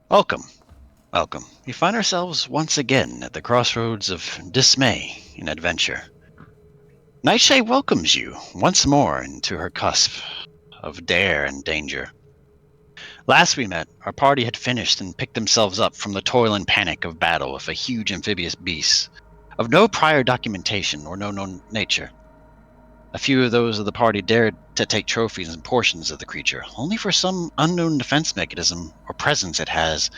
Welcome, welcome. We find ourselves once again at the crossroads of dismay and adventure. Nightshade welcomes you once more into her cusp of dare and danger. Last we met, our party had finished and picked themselves up from the toil and panic of battle with a huge amphibious beast, of no prior documentation or no known nature. A few of those of the party dared to take trophies and portions of the creature, only for some unknown defense mechanism or presence it has,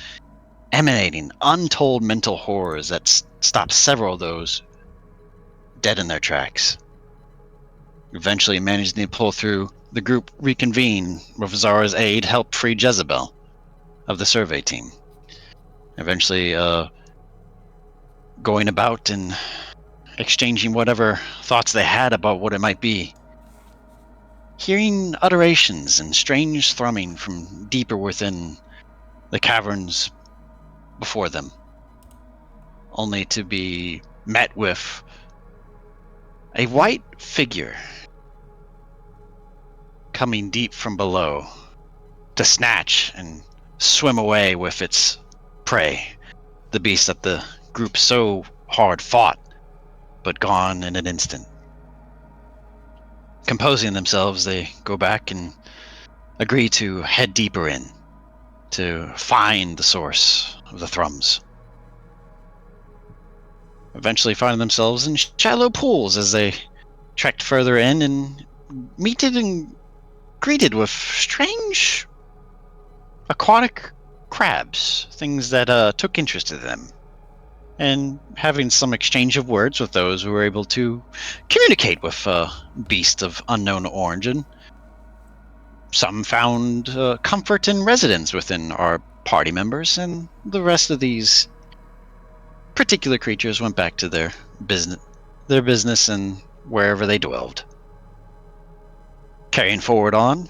emanating untold mental horrors that stopped several of those dead in their tracks. Eventually managing to pull through, the group reconvened with Xara's aid, helped free Jezebel of the survey team. Eventually going about and exchanging whatever thoughts they had about what it might be. Hearing utteration and strange thrumming from deeper within the caverns before them, only to be met with a white figure coming deep from below to snatch and swim away with its prey, the beast that the group so hard fought, but gone in an instant. Composing themselves, they go back and agree to head deeper in to find the source of the thrums. Eventually finding themselves in shallow pools as they trekked further in and meted and greeted with strange aquatic crabs, things that took interest in them, and having some exchange of words with those who were able to communicate with beasts of unknown origin. Some found comfort and residence within our party members, and the rest of these particular creatures went back to their business and wherever they dwelled. Carrying forward on,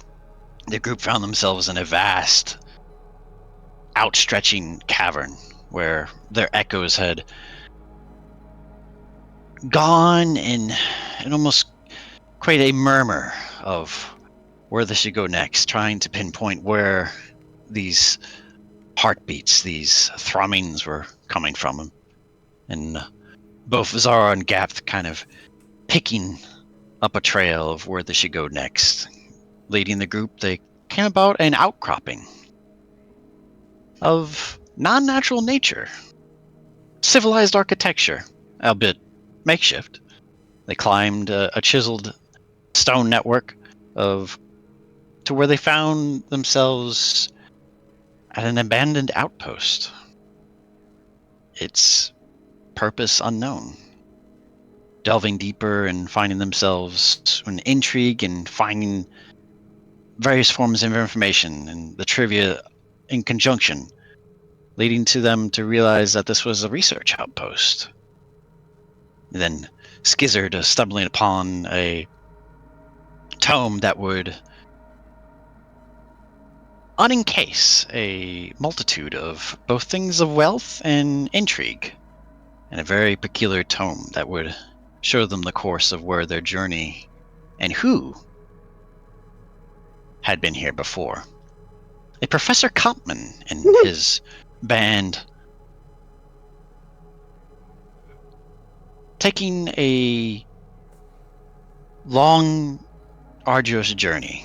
the group found themselves in a vast, outstretching cavern where their echoes had gone and almost create a murmur of where they should go next, trying to pinpoint where these heartbeats, these thrummings were coming from. And both Xara and Gabth kind of picking up a trail of where they should go next. Leading the group, they came about an outcropping of non-natural nature, civilized architecture, albeit makeshift. They climbed a chiseled stone network to where they found themselves at an abandoned outpost. Its purpose unknown. Delving deeper and finding themselves in intrigue and finding various forms of information and the trivia in conjunction, leading to them to realize that this was a research outpost. And then Skizard stumbling upon a tome that would unencase a multitude of both things of wealth and intrigue, and a very peculiar tome that would show them the course of where their journey and who had been here before. A Professor Kampman and his band taking a long, arduous journey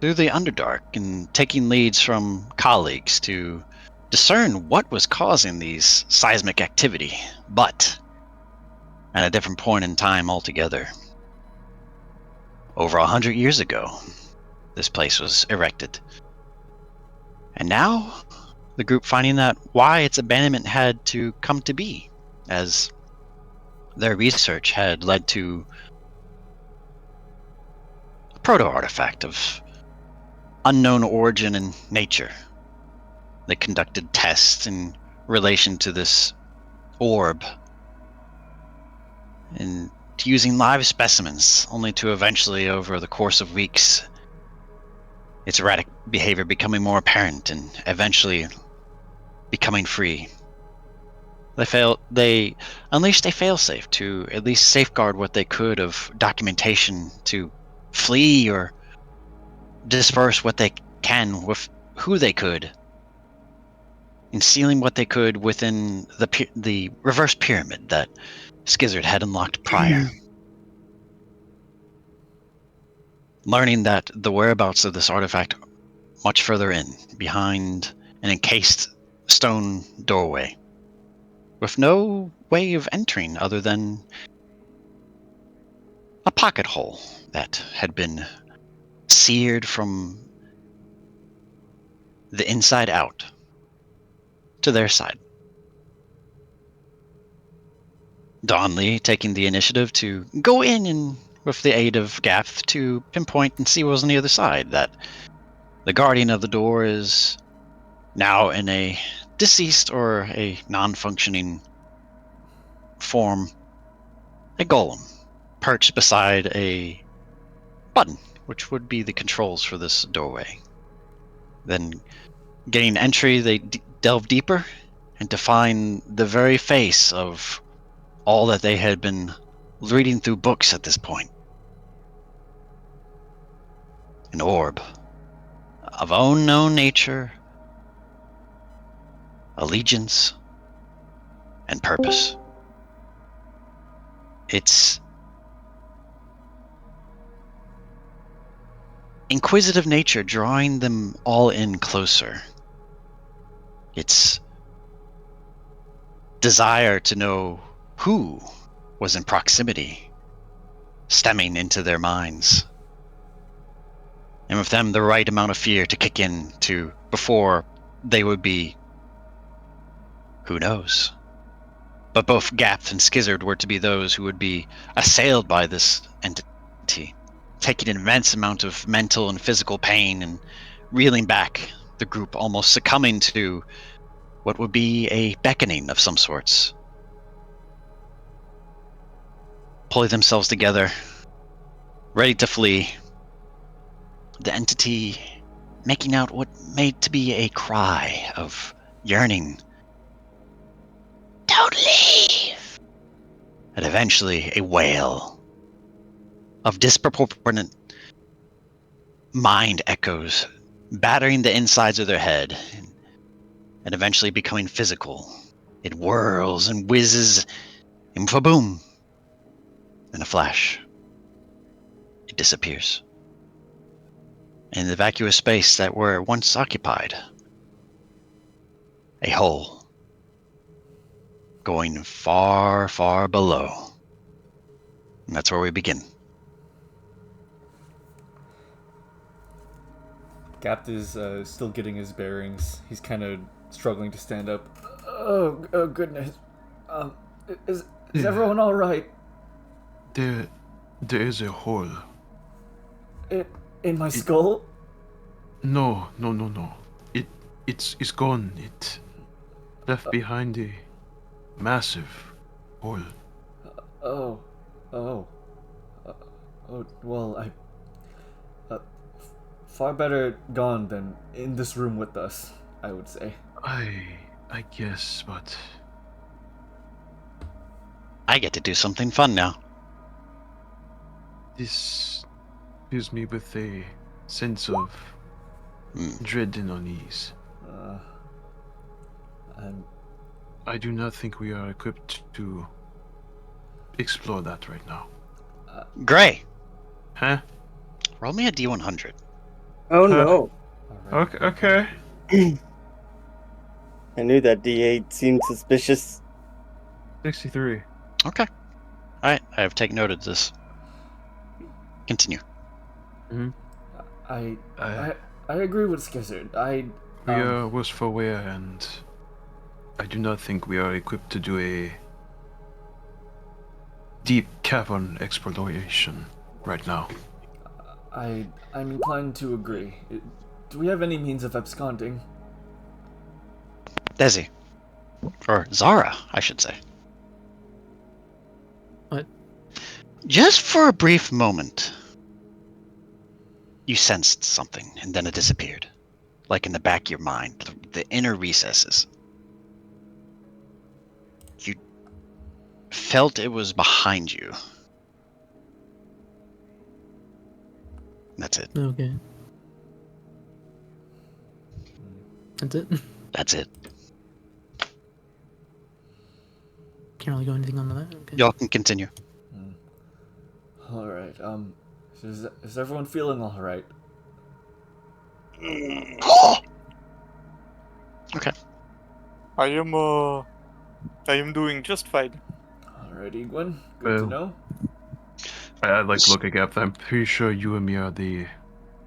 through the Underdark and taking leads from colleagues to discern what was causing these seismic activity, but at a different point in time altogether. Over 100 years ago, this place was erected. And now, the group finding that why its abandonment had to come to be, as their research had led to a proto-artifact of unknown origin and nature. They conducted tests in relation to this orb and using live specimens, only to eventually, over the course of weeks, its erratic behavior becoming more apparent and eventually becoming free. They unleashed a failsafe to at least safeguard what they could of documentation to flee or disperse what they can with who they could. and sealing what they could within the reverse pyramid that Skizard had unlocked prior. Learning that the whereabouts of this artifact much further in, behind an encased stone doorway, with no way of entering other than a pocket hole that had been seared from the inside out to their side. Donlee taking the initiative to go in and, with the aid of Gabth, to pinpoint and see what was on the other side. That the guardian of the door is now in a deceased or a non-functioning form, a golem, perched beside a button, which would be the controls for this doorway. Then, getting entry, they delve deeper and to find the very face of all that they had been reading through books at this point. An orb of unknown nature, allegiance, and purpose. Its inquisitive nature drawing them all in closer. Its desire to know who was in proximity, stemming into their minds. And with them, the right amount of fear to kick in to before they would be, who knows. But both Gabth and Skizard were to be those who would be assailed by this entity, taking an immense amount of mental and physical pain and reeling back, the group almost succumbing to what would be a beckoning of some sorts. Pulling themselves together, ready to flee. The entity making out what made to be a cry of yearning. Don't leave! And eventually a wail of disproportionate mind echoes battering the insides of their head and eventually becoming physical. It whirls and whizzes, and fa-boom! In a flash, it disappears. In the vacuous space that were once occupied, a hole going far, far below. And that's where we begin. Gabth is still getting his bearings. He's kind of struggling to stand up. Oh goodness. Is everyone all right? There is a hole. In my skull? No. It's gone. It left behind a massive hole. Well, far better gone than in this room with us, I would say. I guess, but I get to do something fun now. this fills me with a sense of dread and unease. I do not think we are equipped to explore that right now. Grey, Huh? roll me a D100. Oh no. Okay. I knew that D8 seemed suspicious. 63. Okay. Alright, I have taken note of this. Continue. I agree with Skizard. We are worse for wear, and I do not think we are equipped to do a deep cavern exploration right now. I'm inclined to agree. Do we have any means of absconding? Desi. Or Xara, I should say. What? Just for a brief moment, you sensed something, and then it disappeared. Like in the back of your mind, the inner recesses. You felt it was behind you. That's it. Okay. That's it? That's it. can't really go anything on that. Okay. Y'all can continue. All right. Is everyone feeling all right? Okay. I am doing just fine. All right, Yiguin. Good to know. I'd like to look at Gabth. I'm pretty sure you and me are the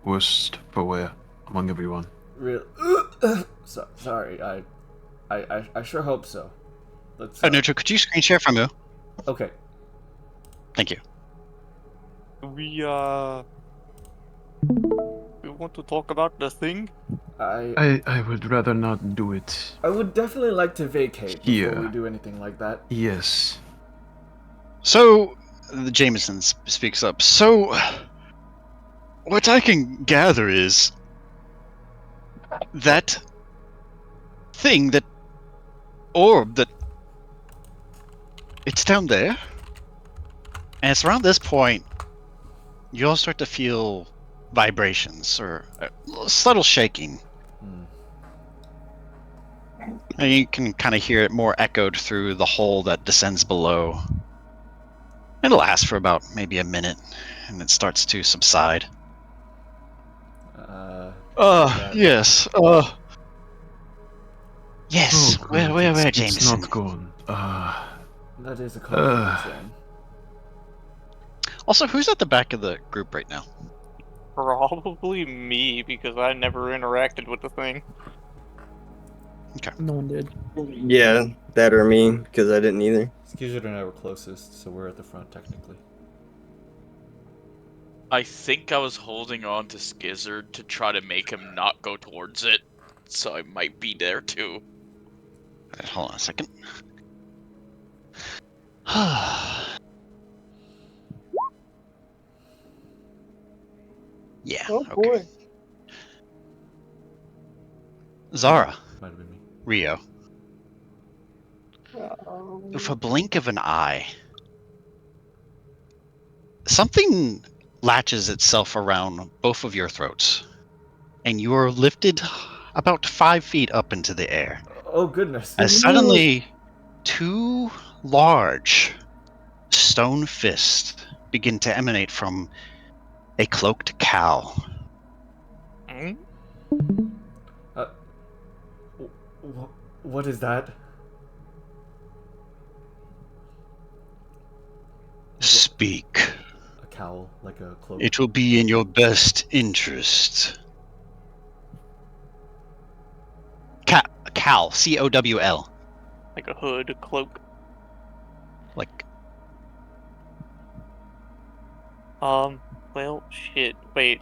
worst for wear among everyone. Real. Sorry. I sure hope so. Let's. Neutral, could you screen share from you? Okay. Thank you. We want to talk about the thing. I would rather not do it. I would definitely like to vacate before Here. we do anything like that. Yes. So, the Jameson speaks up. So, what I can gather is that thing, that orb, that it's down there, and it's around this point you'll start to feel vibrations or subtle shaking. And you can kind of hear it more echoed through the hole that descends below. It'll last for about maybe a minute, and it starts to subside. Yes. Yes. Oh, where, it's Jameson? not gone. That is a common concern. Also, who's at the back of the group right now? Probably me, because I never interacted with the thing. Okay. No one did. Yeah, that or me, because I didn't either. Skizard and I were closest, so we're at the front technically. I think I was holding on to Skizard to try to make him not go towards it, so I might be there too. Hold on a second. Yeah. Oh okay. boy. Xara, Might have been me. Ryo, with a blink of an eye, something latches itself around both of your throats, and you are lifted about 5 feet up into the air. Oh goodness. As suddenly, 2 large stone fists begin to emanate from a cloaked cow. Hmm? What is that? Speak. A cowl, like a cloak. It will be in your best interest. Cowl. C-O-W-L. Like a hood, a cloak. Like, Well, shit. Wait,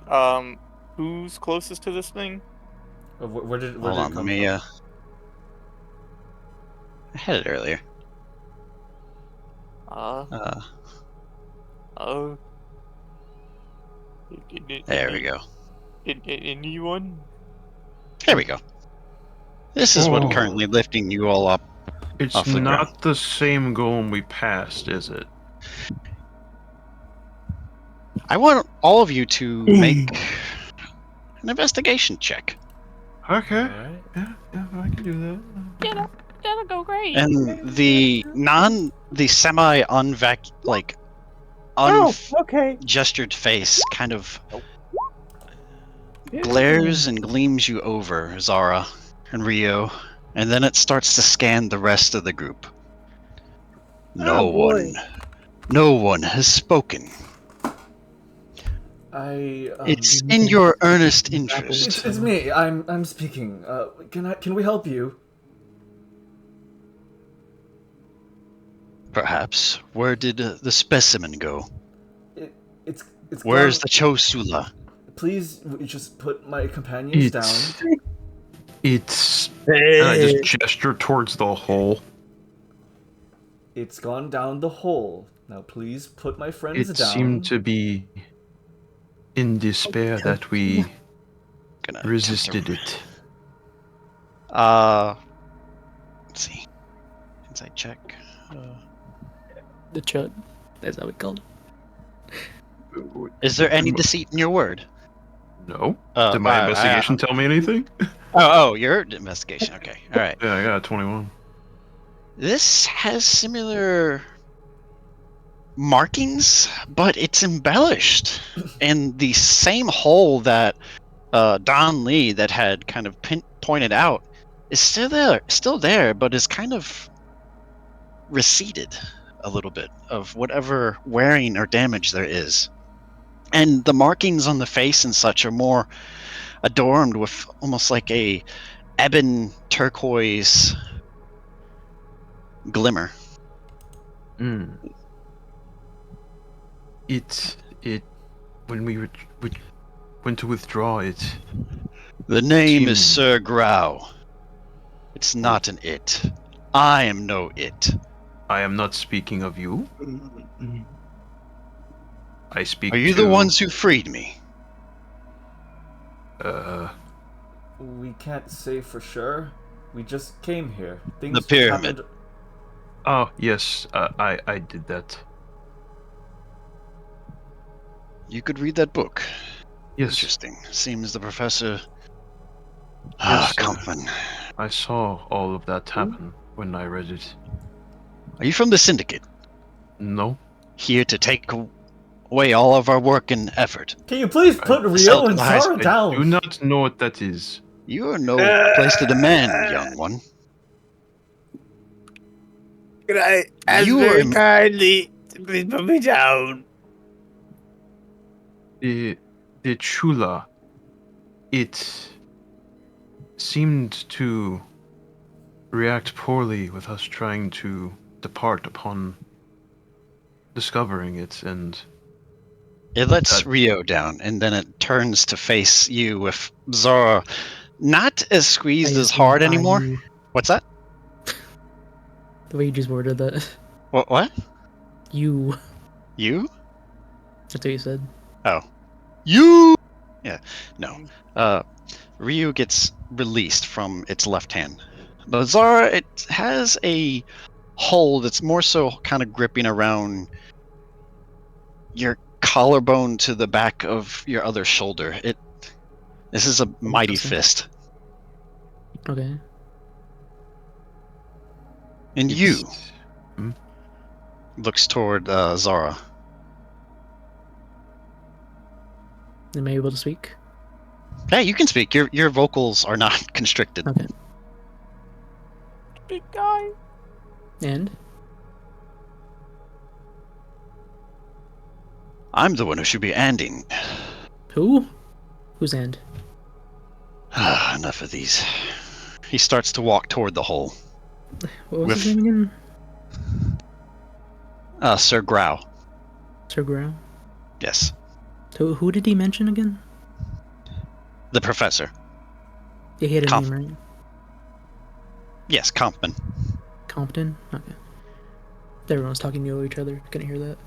who's closest to this thing? Where did it hold on, let come me, from? I had it earlier. There we go. Anyone? There we go. This is Oh. what currently lifting you all up. It's Off the not the same golem we passed, is it? I want all of you to make an investigation check. Okay. Alright. Yeah, I can do that. That'll go great. And the semi-unvac, like, Okay. gestured face kind of glares and gleams you over, Xara and Ryo, and then it starts to scan the rest of the group. No one has spoken. It's in your earnest interest. It's me. I'm speaking. Can we help you? Perhaps. Where did the specimen go? It's Where's gone. the Chosula? Please just put my companions down. It's. And I just gesture towards the hole. It's gone down the hole. Now please put my friends It down. seemed to be in despair that we Gonna resisted it. Let's see. Insight check. The chud. That's how we called it. Is there any deceit in your word? No. Did my investigation tell me anything? Oh, your investigation. Okay, all right. Yeah, I got a 21. This has similar markings, but it's embellished. And the same hole that Donlee that had kind of pointed out is still there, but is kind of receded a little bit of whatever wearing or damage there is. And the markings on the face and such are more adorned with almost like a ebon turquoise glimmer. It when we went to withdraw it. The name is Sir Grau. It's not an it. I am no it. I am not speaking of you. I speak Are you to... the ones who freed me? We can't say for sure. We just came here. Things The pyramid. happened- Oh, yes, I did that. You could read that book. Yes, Interesting. Seems the professor... Yes, sir. Kampman. I saw all of that happen when I read it. Are you from the Syndicate? No? Here to take away all of our work and effort. Can you please put Ryo and Xara I down? do not know what that is. You are no place to demand, young one. Could I ask You very are- kindly to please put me down? The Chula, it seemed to react poorly with us trying to depart upon discovering it, and It lets That- Ryo down, and then it turns to face you with Xara not as squeezed as hard anymore. You. What's that? The way you just worded that. What? You. You? That's what you said. Oh. You! Yeah, no. Ryu gets released from its left hand. But Xara, it has a hold that's more so kind of gripping around your collarbone to the back of your other shoulder. This is a mighty Interesting. fist. Okay. And you it's- looks toward Xara. Am I able to speak? Hey, you can speak. Your vocals are not constricted. Okay. Big guy. And? I'm the one who should be ending. Who? Whose end? Enough of these. He starts to walk toward the hole. What was With- his name again? Sir Grau. Sir Grau? Yes. Who did he mention again? The professor. Yeah, he had a Conf- name, right? Yes, Kampman. Compton? Okay. Everyone was talking to each other. Couldn't hear that.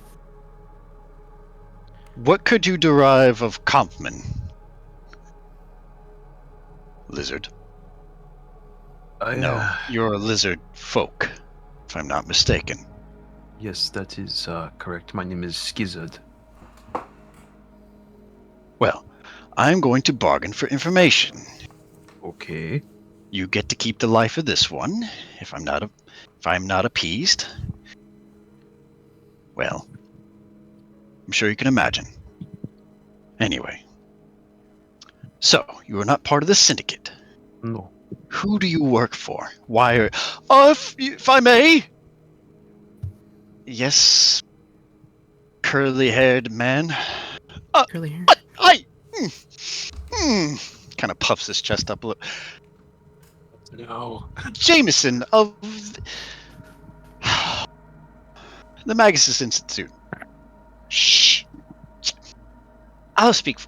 What could you derive of Kampman? Lizard. No, you're a lizard folk, if I'm not mistaken. Yes, that is correct. My name is Skizard. Well, I'm going to bargain for information. Okay. You get to keep the life of this one, if I'm not appeased. Well, I'm sure you can imagine. Anyway. So, you are not part of the syndicate. No. Who do you work for? Why are... if I may? Yes, curly-haired man. Curly hair? Kind of puffs his chest up a little. No. Jameson of the Magus Institute. Shh. I'll speak.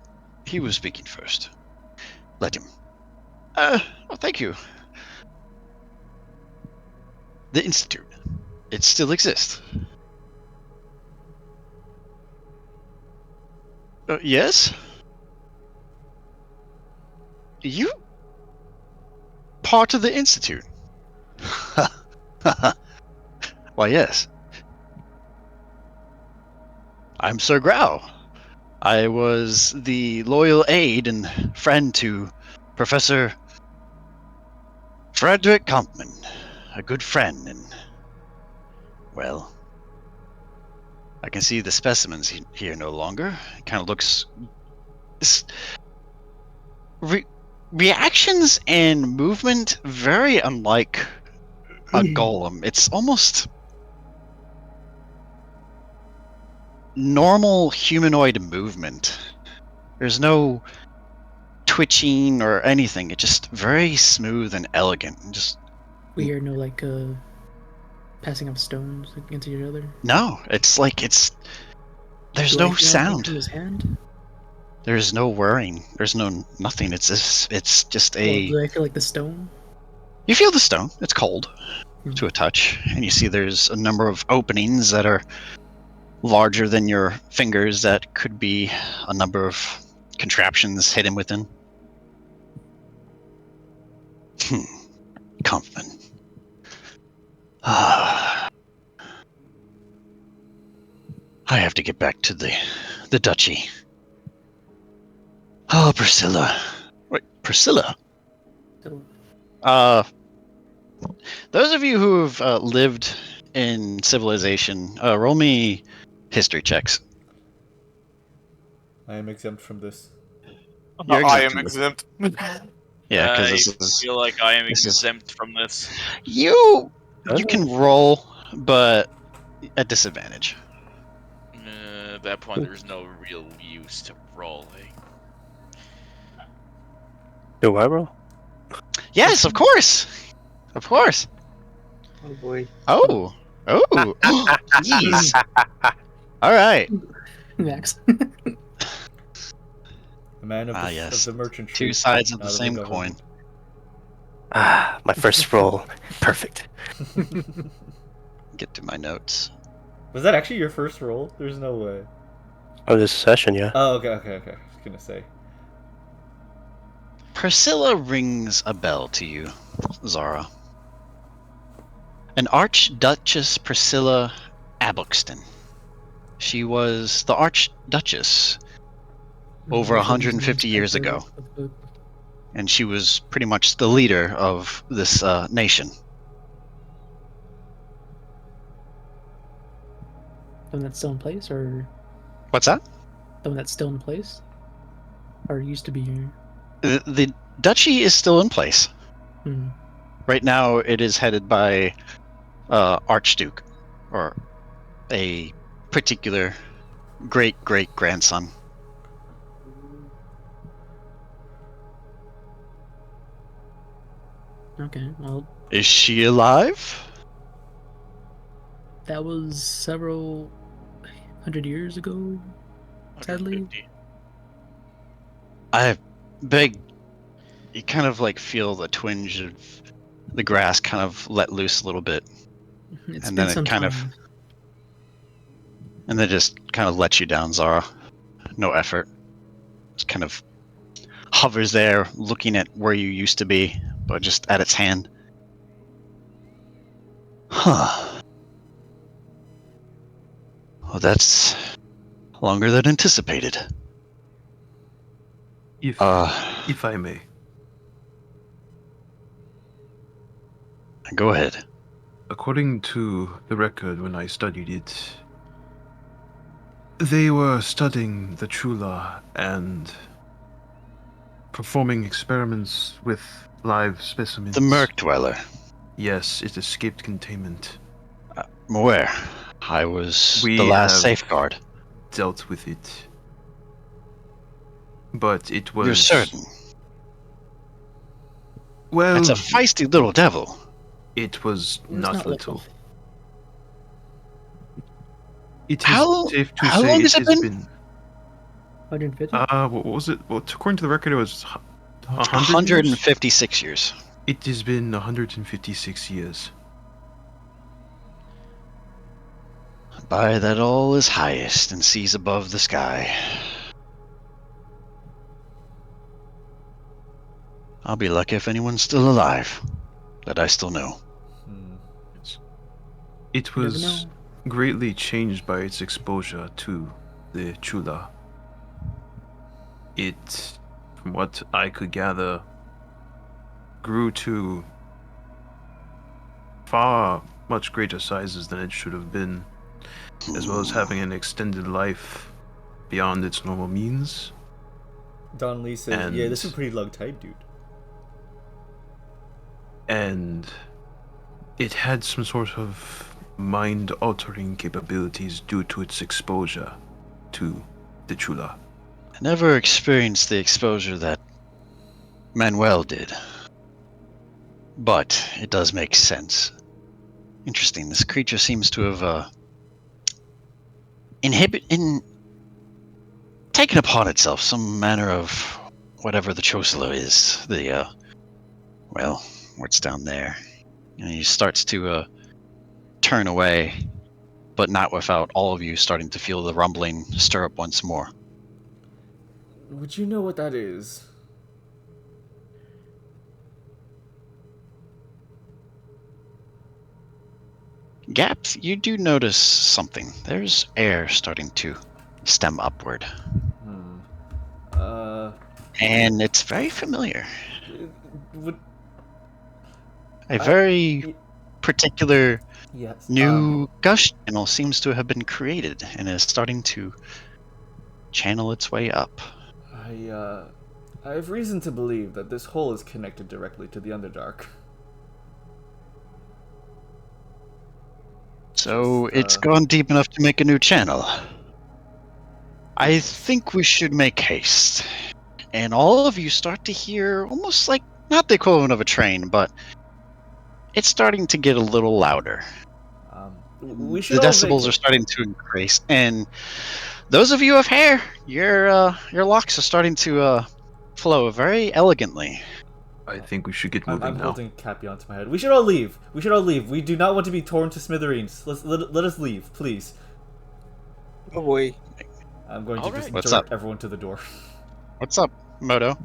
He was speaking first. Let him. Thank you. The Institute. It still exists. Yes? You? Part of the Institute? Why, yes. I'm Sir Grau. I was the loyal aide and friend to Professor Frederick Kampman, a good friend and Well, I can see the specimens here no longer. It kind of looks... reactions and movement very unlike a golem. It's almost normal humanoid movement. There's no twitching or anything. It's just very smooth and elegant. And just We hear no like passing of stones against each other. no, it's like it's. There's Do I no feel anything sound. from his hand? There's no whirring. There's no nothing. It's just Well, a. do I feel like the stone? You feel the stone. It's cold Mhm. to a touch, and you see there's a number of openings that are larger than your fingers that could be a number of contraptions hidden within. Kampfman. I have to get back to the duchy. Oh, Priscilla. Wait, Priscilla? So, Those of you who have lived in civilization, roll me history checks. I am exempt from this. You're I exempt am from this. exempt. Yeah, because I this is feel like I am this is- exempt from this. you can roll, but at disadvantage. At that point, there's no real use to rolling. Do I roll? Yes, of course. Of course. Oh boy. Oh. Jeez. All right. Max. The man of, Yes. of the merchant Two ship, sides of not the same coin. government. My first roll. Perfect. Get to my notes. Was that actually your first roll? There's no way. Oh, this session, yeah. Oh, okay. I was gonna say. Priscilla rings a bell to you, Xara. An Archduchess Priscilla Abuxton. She was the Archduchess over 150 years ago, and she was pretty much the leader of this nation. The one that's still in place, or What's that? the one that's still in place, or used to be here? The duchy is still in place. Hmm. Right now, it is headed by Archduke, or a particular great-great-grandson. Okay, well, Is she alive? that was several hundred years ago. Sadly. 150. I beg. You kind of like feel the twinge of the grass kind of let loose a little bit, It's and been then some it kind of, time. and then just kind of lets you down, Xara. No effort. Just kind of hovers there, looking at where you used to be, but just at its hand. Huh. Well, that's longer than anticipated. If I may. Go ahead. According to the record when I studied it, they were studying the Chula and performing experiments with live specimens. The Merc Dweller. Yes, it escaped containment. I'm aware. I was We the last have- safeguard. Dealt with it. But it was... You're certain? Well, That's a feisty little devil. it was It's not little. little. It is How- safe to how say long it has it has been? been... 150? What was it? Well, according to the record, it was 100 years? 156 years. It has been 156 years. By that all is highest and sees above the sky. I'll be lucky if anyone's still alive that I still know. It You never was know. greatly changed by its exposure to the Chula. It, from what I could gather, grew to far much greater sizes than it should have been, as well as having an extended life beyond its normal means. Donlee says, "Yeah, this is a pretty lug type, dude." And it had some sort of mind-altering capabilities due to its exposure to the Chula. I never experienced the exposure that Manuel did. But it does make sense. Interesting. This creature seems to have taken upon itself some manner of whatever the Chosla is. What's down there? And he starts to turn away, but not without all of you starting to feel the rumbling stir up once more. Would you know what that is? Gabth, you do notice something. There's air starting to stem upward. And it's very familiar. A very particular new gush channel seems to have been created and is starting to channel its way up. I have reason to believe that this hole is connected directly to the Underdark. So it's gone deep enough to make a new channel. I think we should make haste. And all of you start to hear almost like, not the equivalent of a train, but it's starting to get a little louder. We should the decibels are starting to increase. And those of you with hair, your locks are starting to flow very elegantly. I think we should get moving I'm now. holding Cappy onto my head. We should all leave. We should all leave. We do not want to be torn to smithereens. Let us leave, please. Oh boy. I'm going to just What's direct up? everyone to the door. What's up, Modo?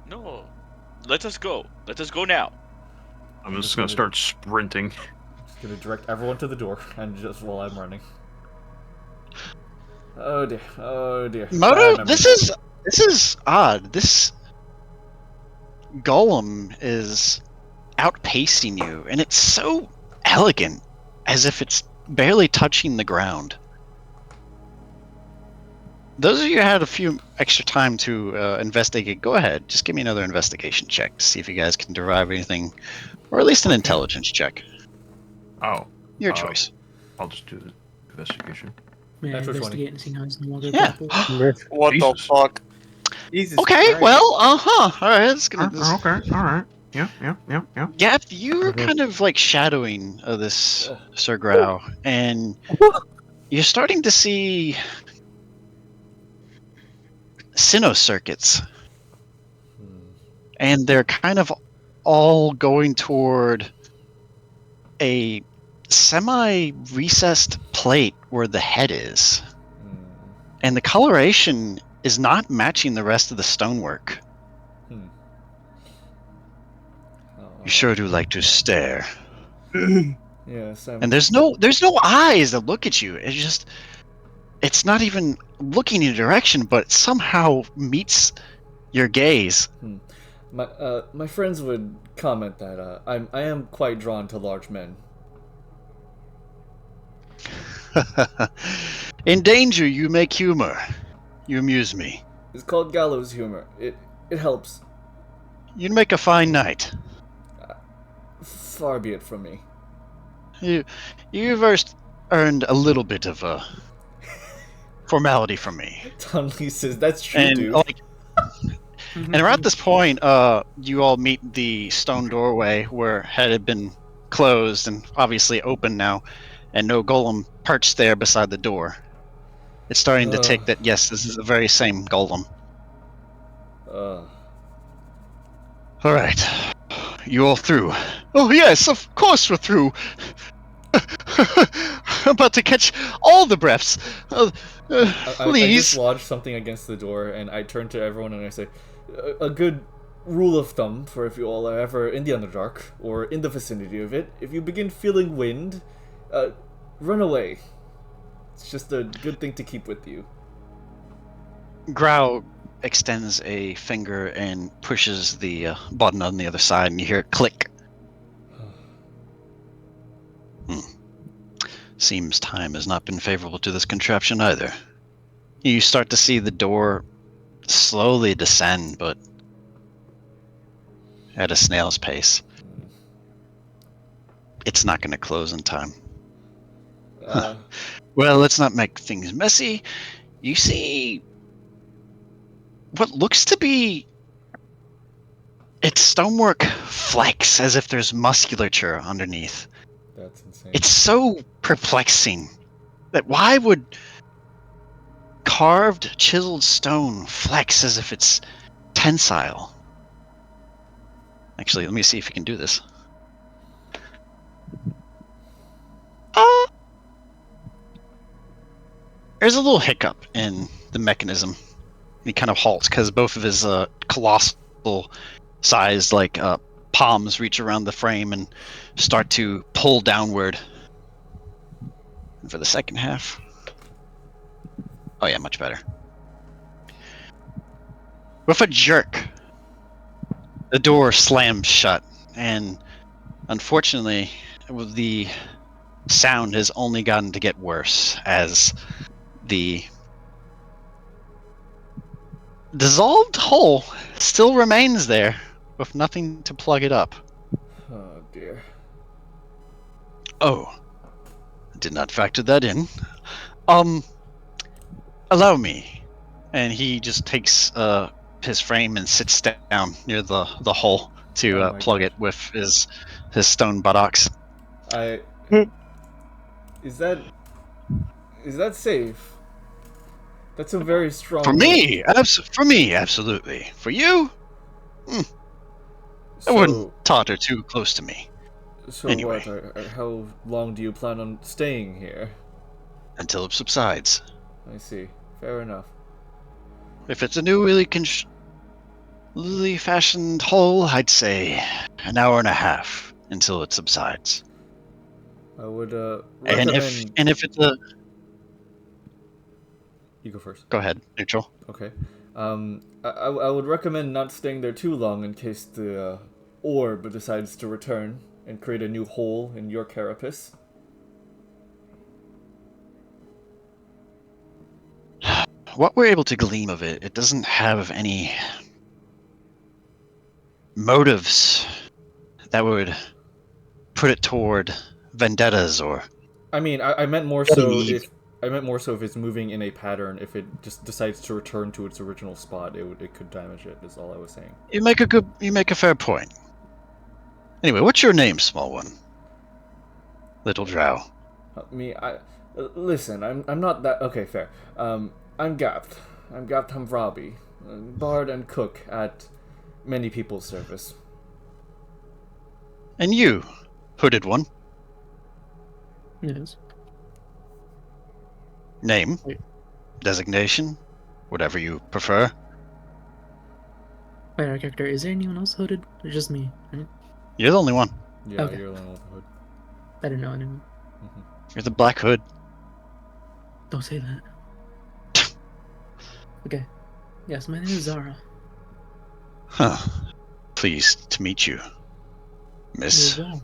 No, let us go. Let us go now. I'm just gonna start sprinting. Just gonna direct everyone to the door, and just while I'm running. Oh dear. Oh dear. Modo, this is odd. This golem is outpacing you, and it's so elegant, as if it's barely touching the ground. Those of you who had a few extra time to investigate, go ahead. Just give me another investigation check to see if you guys can derive anything, or at least an intelligence check. Oh. Your choice. I'll just do the investigation. May I Natural 20. investigate and see how it's no longer Yeah. grappled? What the Jesus. fuck? Jesus Okay, Christ. well, Alright, it's gonna... Okay, alright. Yeah. Gabth, you're kind of like shadowing this Sir Grau, and you're starting to see Sinnoh circuits. And they're kind of all going toward a semi-recessed plate where the head is. And the coloration is not matching the rest of the stonework. You sure do like to stare. Yes, And there's no eyes that look at you. It's not even looking in your direction, but it somehow meets your gaze. My friends would comment that I am quite drawn to large men. In danger, you make humor. You amuse me. It's called gallows humor. It helps. You'd make a fine knight. Far be it from me. You've earned a little bit of a formality from me. Donlee says, "That's true, And dude." and around this point, you all meet the stone doorway where had been closed and obviously open now, and no golem perched there beside the door. It's starting to take that, yes, this is the very same golem. Alright. You all through? Oh yes, of course we're through. I'm about to catch all the breaths. I Please. just lodge something against the door, and I turn to everyone and I say, a good rule of thumb for if you all are ever in the Underdark, or in the vicinity of it, if you begin feeling wind, run away. It's just a good thing to keep with you. Grau extends a finger and pushes the button on the other side, and you hear it click. Seems time has not been favorable to this contraption either. You start to see the door slowly descend, but at a snail's pace. It's not going to close in time. Well, let's not make things messy. You see what looks to be its stonework flex as if there's musculature underneath. That's insane. It's so perplexing that why would carved, chiseled stone flex as if it's tensile? Actually, let me see if you can do this. There's a little hiccup in the mechanism. He kind of halts because both of his colossal sized palms reach around the frame and start to pull downward. And for the second half, oh yeah, much better. With a jerk, the door slams shut, and unfortunately, the sound has only gotten to get worse as the dissolved hole still remains there with nothing to plug it up. Oh dear. Oh, I did not factor that in. Allow me. And he just takes his frame and sits down near the hole to plug it with his stone buttocks. Is that safe? That's a very strong. For me, absolutely. For you, I wouldn't totter too close to me. So anyway, how long do you plan on staying here? Until it subsides. I see. Fair enough. If it's a newly fashioned hole, I'd say an hour and a half until it subsides. I would recommend... And if it's a... You go first. Go ahead, Neutral. Okay. I would recommend not staying there too long in case the orb decides to return and create a new hole in your carapace. What we're able to glean of it, it doesn't have any motives that would put it toward vendettas or... I mean, I meant more so if it's moving in a pattern. If it just decides to return to its original spot, it could damage it. Is all I was saying. You make a fair point. Anyway, what's your name, small one? Little drow. Listen, I'm not that... Okay, fair. I'm Gabth. I'm Gabth Haumvrabi, bard and cook at many people's service. And you, hooded one? Yes. Name, designation, whatever you prefer. Wait, our character, is there anyone else hooded? Or just me, right? You're the only one. Yeah, okay. You're the one with the hood. I didn't know anyone. Mm-hmm. You're the Black Hood. Don't say that. Okay. Yes, my name is Xara. Huh. Pleased to meet you, miss. You as well.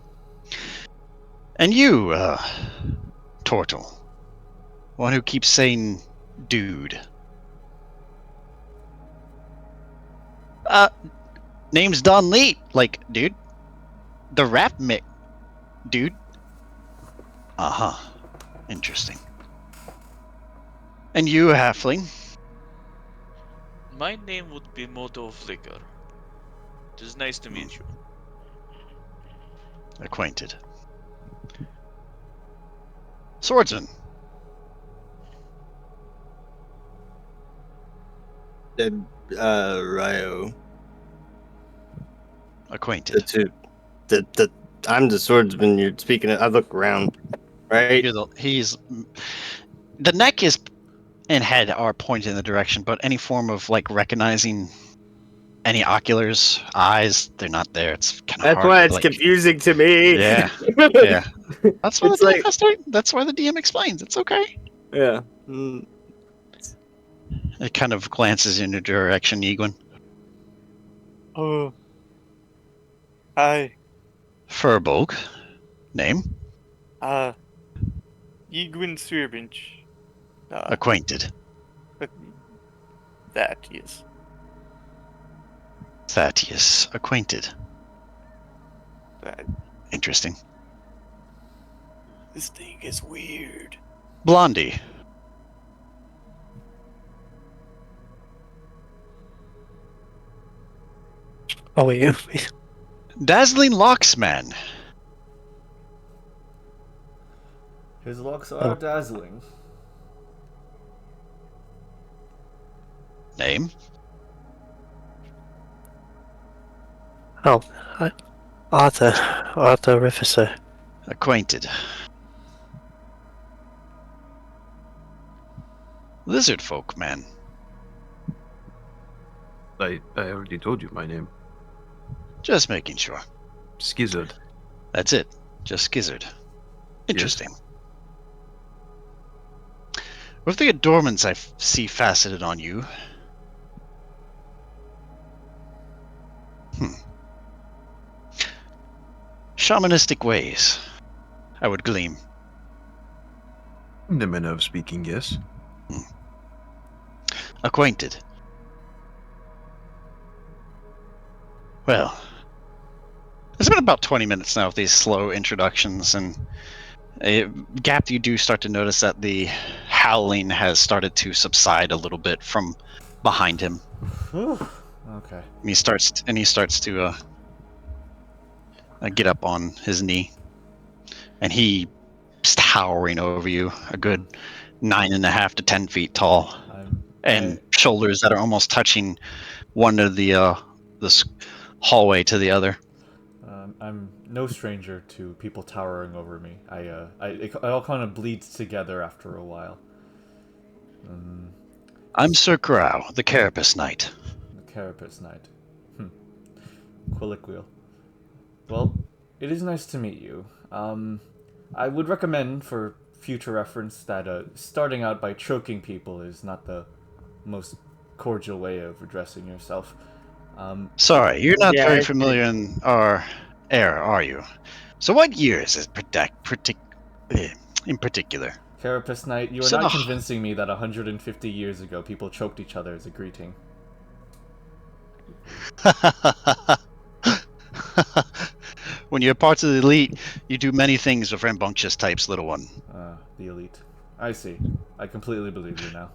And you, Tortle. One who keeps saying dude. Name's Donlee, like, dude. Da Raphmich, dude. Uh-huh. Interesting. And you, halfling? My name would be Modo Flicker. It is nice to meet you. Acquainted. Swordsman. Ryo. Acquainted. I'm the swordsman you're speaking of. I look around, right? The neck is and head are pointed in the direction, but any form of recognizing any oculars, eyes, they're not there. It's kind of hard. That's why it's confusing to me. Yeah, yeah. That's why that's why the DM explains. It's okay. Yeah. It kind of glances in your direction, Yiguin. Oh. Hi. Furbolg. Name? Yiguin Suirbrinch. Acquainted. That, yes. Thaddeus. Acquainted. That. Interesting. This thing is weird. Blondie. Oh wait. Dazzling Locksman. His locks are dazzling. Name? Oh, Arthur Rifaser. Acquainted. Lizard folk man. I already told you my name. Just making sure. Skizard. That's it. Just Skizard. Interesting. With the adornments I see faceted on you. Shamanistic ways, I would gleam. In the manner of speaking, yes. Acquainted. Well, it's been about 20 minutes now of these slow introductions, and Gabth, you do start to notice that the howling has started to subside a little bit from behind him. Okay. And he starts to get up on his knee, and he's towering over you, a good 9.5 to 10 feet tall, and shoulders that are almost touching one of the this hallway to the other. I'm no stranger to people towering over me. It all kind of bleeds together after a while. I'm Sir Grau, the Carapace Knight. The Carapace Knight. Colloquial. Well, it is nice to meet you. I would recommend, for future reference, that starting out by choking people is not the most cordial way of addressing yourself. Sorry, you're not Yeah, very familiar in our era, are you? So what year is it in particular? Carapace Knight, you are So- not convincing me that 150 years ago people choked each other as a greeting. When you're part of the elite, you do many things with rambunctious types, little one. The elite. I see. I completely believe you now.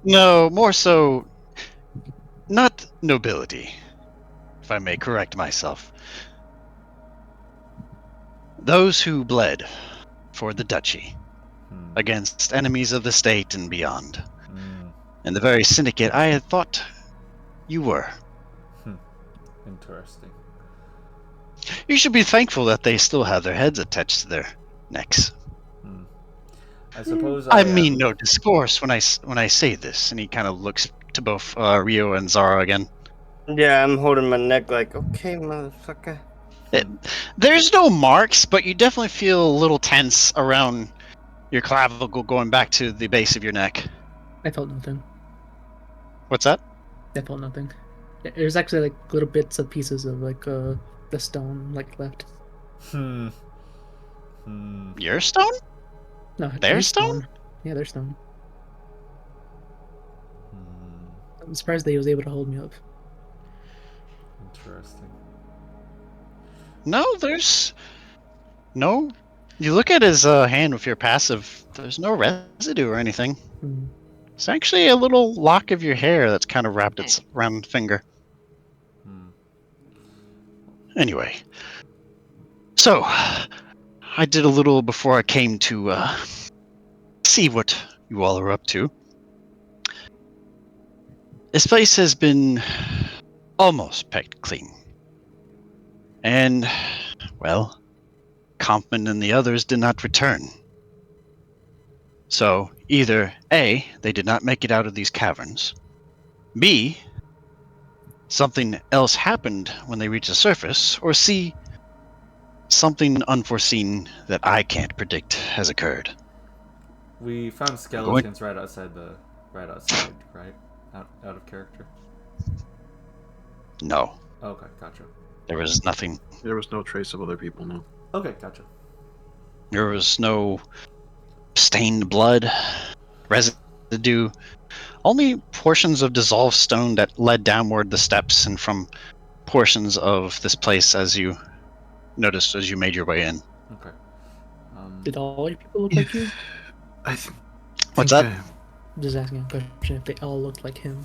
No, more so, not nobility, if I may correct myself. Those who bled for the duchy against enemies of the state and beyond. And the very syndicate I had thought you were. Interesting. You should be thankful that they still have their heads attached to their necks. I suppose I mean no discourse when I say this. And he kind of looks to both Ryo and Xara again. Yeah, I'm holding my neck like, okay, motherfucker. There's no marks, but you definitely feel a little tense around your clavicle going back to the base of your neck. I felt nothing. What's that? I felt nothing. There's actually like little bits of pieces of like the stone like left. Your stone? No, Their his stone? Yeah, their stone. I'm surprised that he was able to hold me up. Interesting. No, there's no. You look at his hand with your passive. There's no residue or anything. It's actually a little lock of your hair that's kind of wrapped its round finger. Anyway, so I did a little before I came to see what you all are up to. This place has been almost picked clean. And, well, Kampman and the others did not return. So, either A, they did not make it out of these caverns, B, something else happened when they reached the surface, or C, something unforeseen that I can't predict has occurred. We found skeletons right outside, right? Out of character? No. Okay, gotcha. There was nothing. There was no trace of other people, no. Okay, gotcha. There was no stained blood, residue, only portions of dissolved stone that led downward the steps and from portions of this place as you noticed as you made your way in. Okay. Did all your people look like you? I think. What's that? I'm just asking a question if they all looked like him.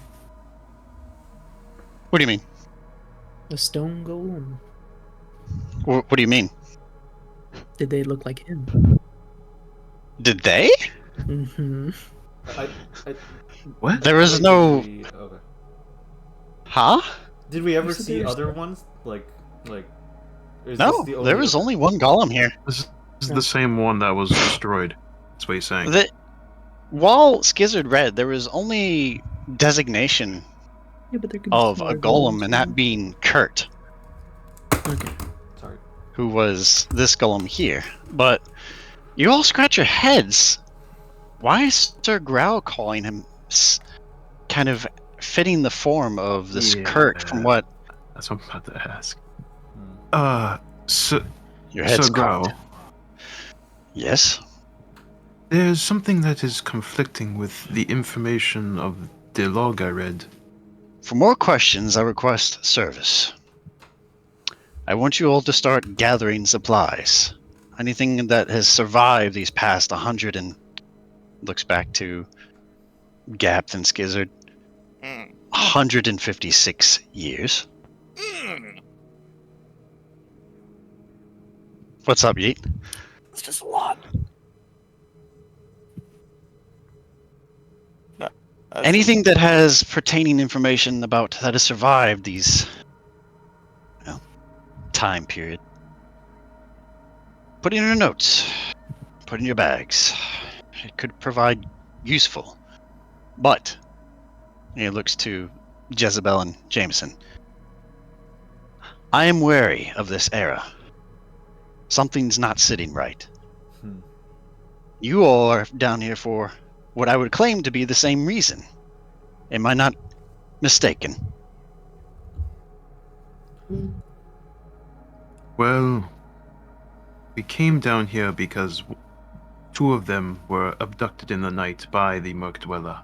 What do you mean? The stone golem. What do you mean? Did they look like him? Did they? Mm-hmm. What? There was no... Okay. Huh? Did we ever You said see there was- other ones? Like... Is No, this the there was only one golem here. This is the same one that was destroyed. That's what he's saying. While Skizard read, there was only designation Yeah, but there could be of smaller a golem, golems, and that too. being Kurt, Okay. Sorry. who was this golem here. But you all scratch your heads. Why is Sir Growl calling him kind of fitting the form of this Kurt from what... That's what I'm about to ask. Hmm. So, Your head's Sir Growl, cocked. Yes? there's something that is conflicting with the information of the log I read. For more questions, I request service. I want you all to start gathering supplies. Anything that has survived these past 100 and... looks back to Gabth and Skizard. 156 years. What's up, Yeet? It's just a lot. Anything that has pertaining information about that has survived these time period. Put it in your notes. Put it in your bags. It could provide useful. But he looks to Jezebel and Jameson. I am wary of this era. Something's not sitting right. You all are down here for what I would claim to be the same reason. Am I not mistaken? Well, we came down here because two of them were abducted in the night by the Merc Dweller.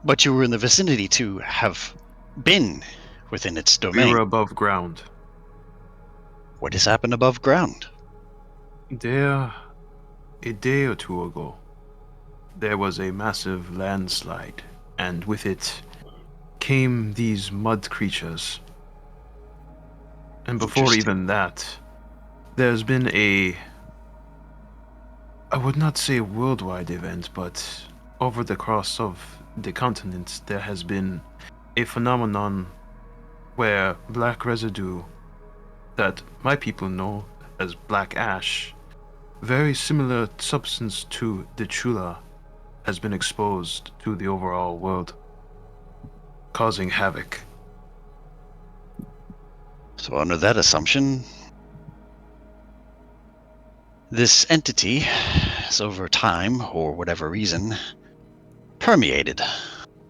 But you were in the vicinity to have been within its domain. We were above ground. What has happened above ground? There, a day or two ago, there was a massive landslide, and with it came these mud creatures. And before Interesting. even that, there's been I would not say worldwide event, but over the course of the continent, there has been a phenomenon where black residue that my people know as black ash, very similar substance to the chula, has been exposed to the overall world, causing havoc. So under that assumption, this entity has over time, or whatever reason, permeated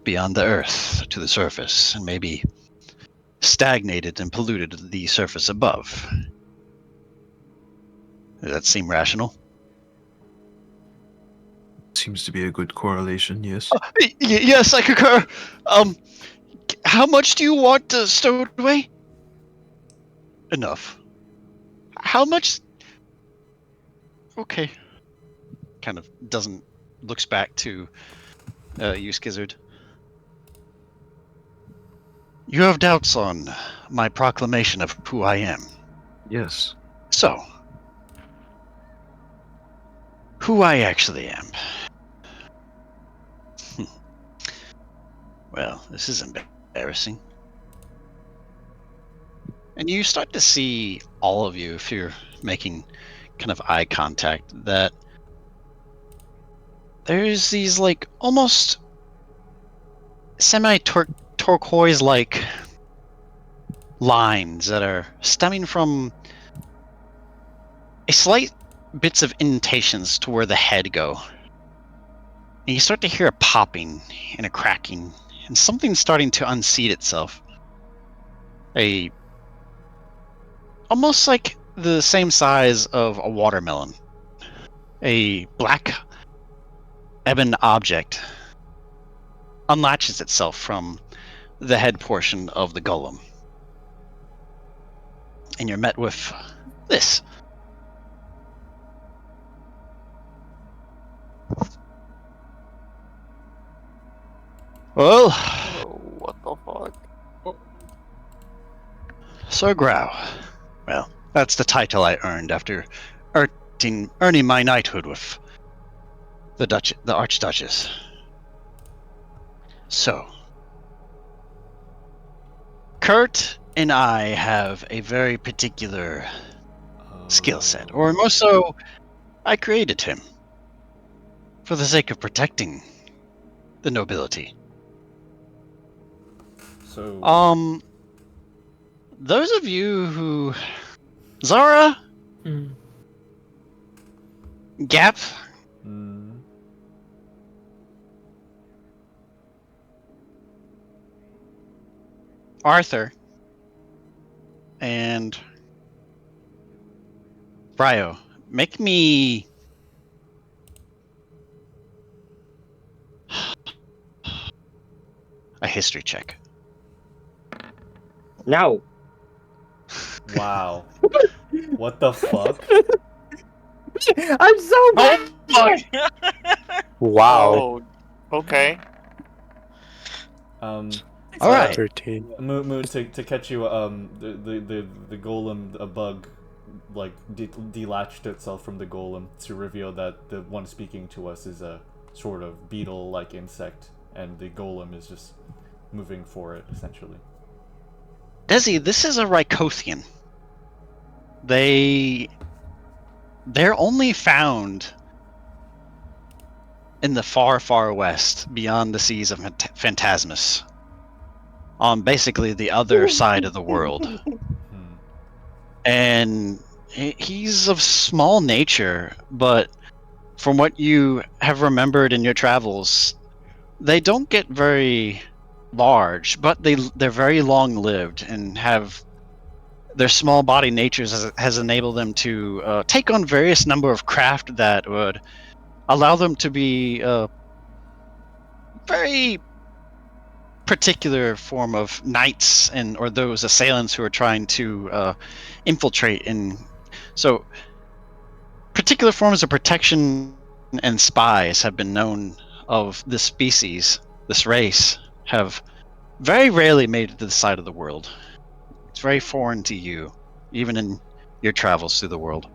beyond the earth to the surface, and maybe stagnated and polluted the surface above. Does that seem rational? Seems to be a good correlation, yes. Yes, I concur. How much do you want stowed away? Enough. How much? Okay. Kind of looks back to you, Skizard. You have doubts on my proclamation of who I am. Yes. So, who I actually am. Well, this is embarrassing. And you start to see, all of you, if you're making kind of eye contact, that there's these, like, almost semi-turquoise-like lines that are stemming from a slight bits of indentations to where the head go. And you start to hear a popping and a cracking, and something's starting to unseat itself. Almost like the same size of a watermelon a black ebon object unlatches itself from the head portion of the golem. And you're met with this. Well, Oh, what the fuck? Sir Grau. Well, that's the title I earned after earning my knighthood with the Archduchess. So, Kurt and I have a very particular skill set, or more so, I created him for the sake of protecting the nobility. So, those of you who, Xara, Gabth, Arthur, and Ryo, make me a history check. No. wow. What the fuck? I'm so bad. Wow. Oh, okay. All right. 13. Moon, to catch you, the golem, a bug, like, delatched itself from the golem to reveal that the one speaking to us is a sort of beetle-like insect, and the golem is just moving for it, essentially. Desi, this is a Rycothian. They're only found in the far, far west, beyond the seas of Phantasmus, on basically the other side of the world. And he's of small nature, but from what you have remembered in your travels, they don't get very large, but they're very long-lived and have their small body natures has enabled them to take on various number of craft that would allow them to be a very particular form of knights and or those assailants who are trying to infiltrate. And so particular forms of protection and spies have been known of this species, this race, have very rarely made it to the side of the world. It's very foreign to you, even in your travels through the world.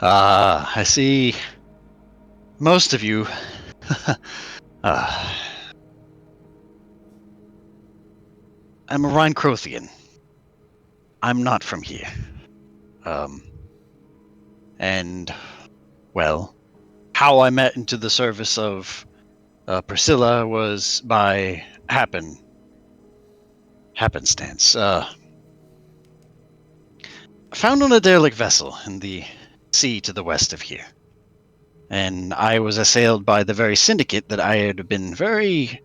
Ah, I see. Most of you. I'm a Rhine-Crothian. I'm not from here. And, well, how I met into the service of Priscilla was by happenstance. Found on a derelict vessel in the sea to the west of here. And I was assailed by the very syndicate that I had been very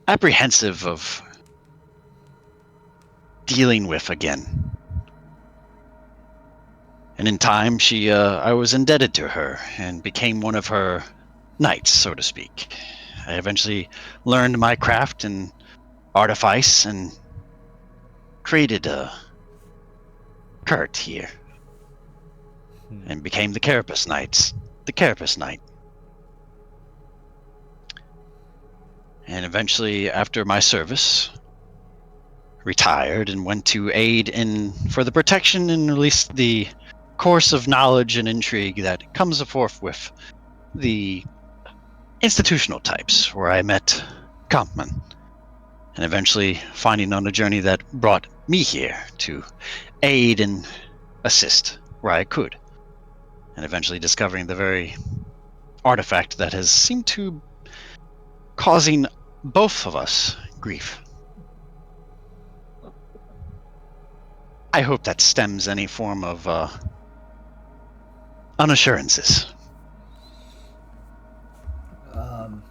apprehensive of dealing with again. And in time, I was indebted to her and became one of her knights, so to speak. I eventually learned my craft and artifice and created a Kurt here. And became the Carapace Knight. And eventually, after my service, retired and went to aid in for the protection and release the course of knowledge and intrigue that comes forth with the institutional types, where I met Kampman, and eventually finding on a journey that brought me here to aid and assist where I could, and eventually discovering the very artifact that has seemed to causing both of us grief. I hope that stems any form of unassurances.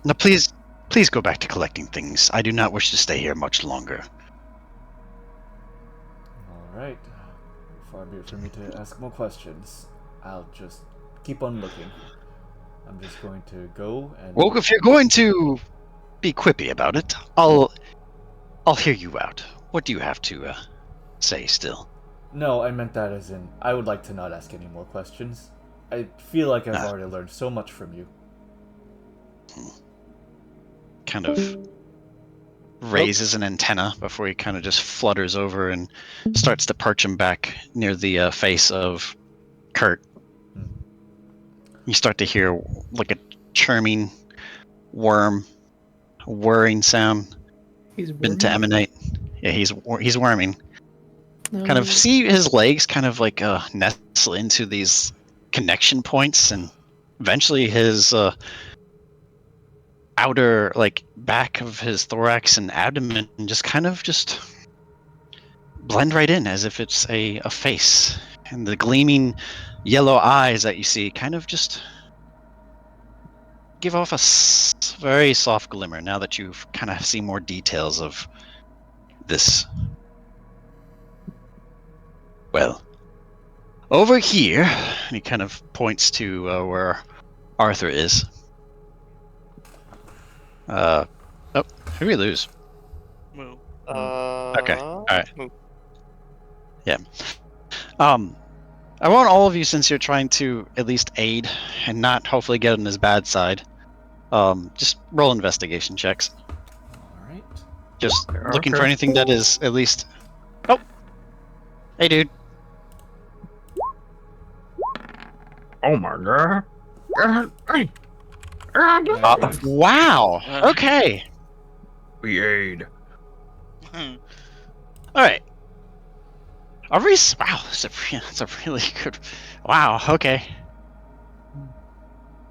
Now, please go back to collecting things. I do not wish to stay here much longer. Alright. Far be it for me to ask more questions. I'll just keep on looking. I'm just going to go and... Well, if you're going to be quippy about it, I'll hear you out. What do you have to say still? No, I meant that as in, I would like to not ask any more questions. I feel like I've already learned so much from you. Kind of raises an antenna before he kind of just flutters over and starts to perch him back near the face of Kurt. You start to hear like a churning worm, whirring sound He's begin to worming. emanate. Yeah, he's worming. No. Kind of see his legs kind of like nestle into these connection points, and eventually his outer like back of his thorax and abdomen just kind of just blend right in as if it's a face, and the gleaming yellow eyes that you see kind of just give off a very soft glimmer now that you've kind of seen more details of this. Well, over here, and he kind of points to where Arthur is. Oh, who do we lose? Moo. Okay, alright. Moo. Yeah. I want all of you, since you're trying to at least aid and not hopefully get on his bad side, just roll investigation checks. Alright. Just looking for anything that is at least... Oh! Hey, dude. Oh my god. Wow! Okay! We aid. Alright. Wow, that's a really good... Wow, okay.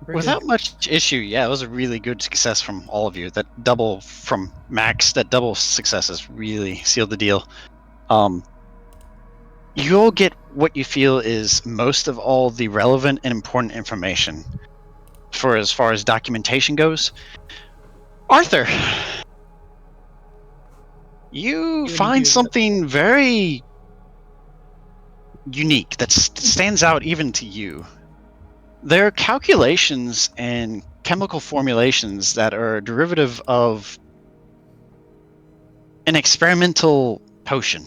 Without much issue, yeah, it was a really good success from all of you. That double from Max, that double success has really sealed the deal. You'll get what you feel is most of all the relevant and important information for as far as documentation goes. Arthur, you find something very unique that stands out even to you. There are calculations and chemical formulations that are a derivative of an experimental potion.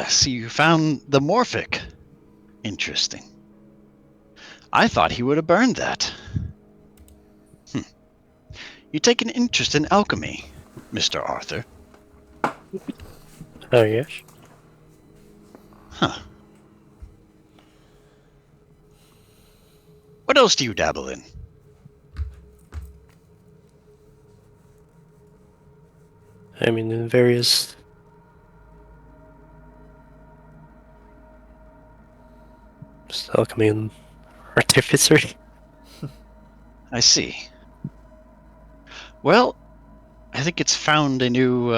So you found the Morphic. Interesting. I thought he would have burned that. You take an interest in alchemy, Mr. Arthur. Oh, yes. Huh. What else do you dabble in? I mean, in various... just alchemy and artificery. I see. Well, I think it's found a new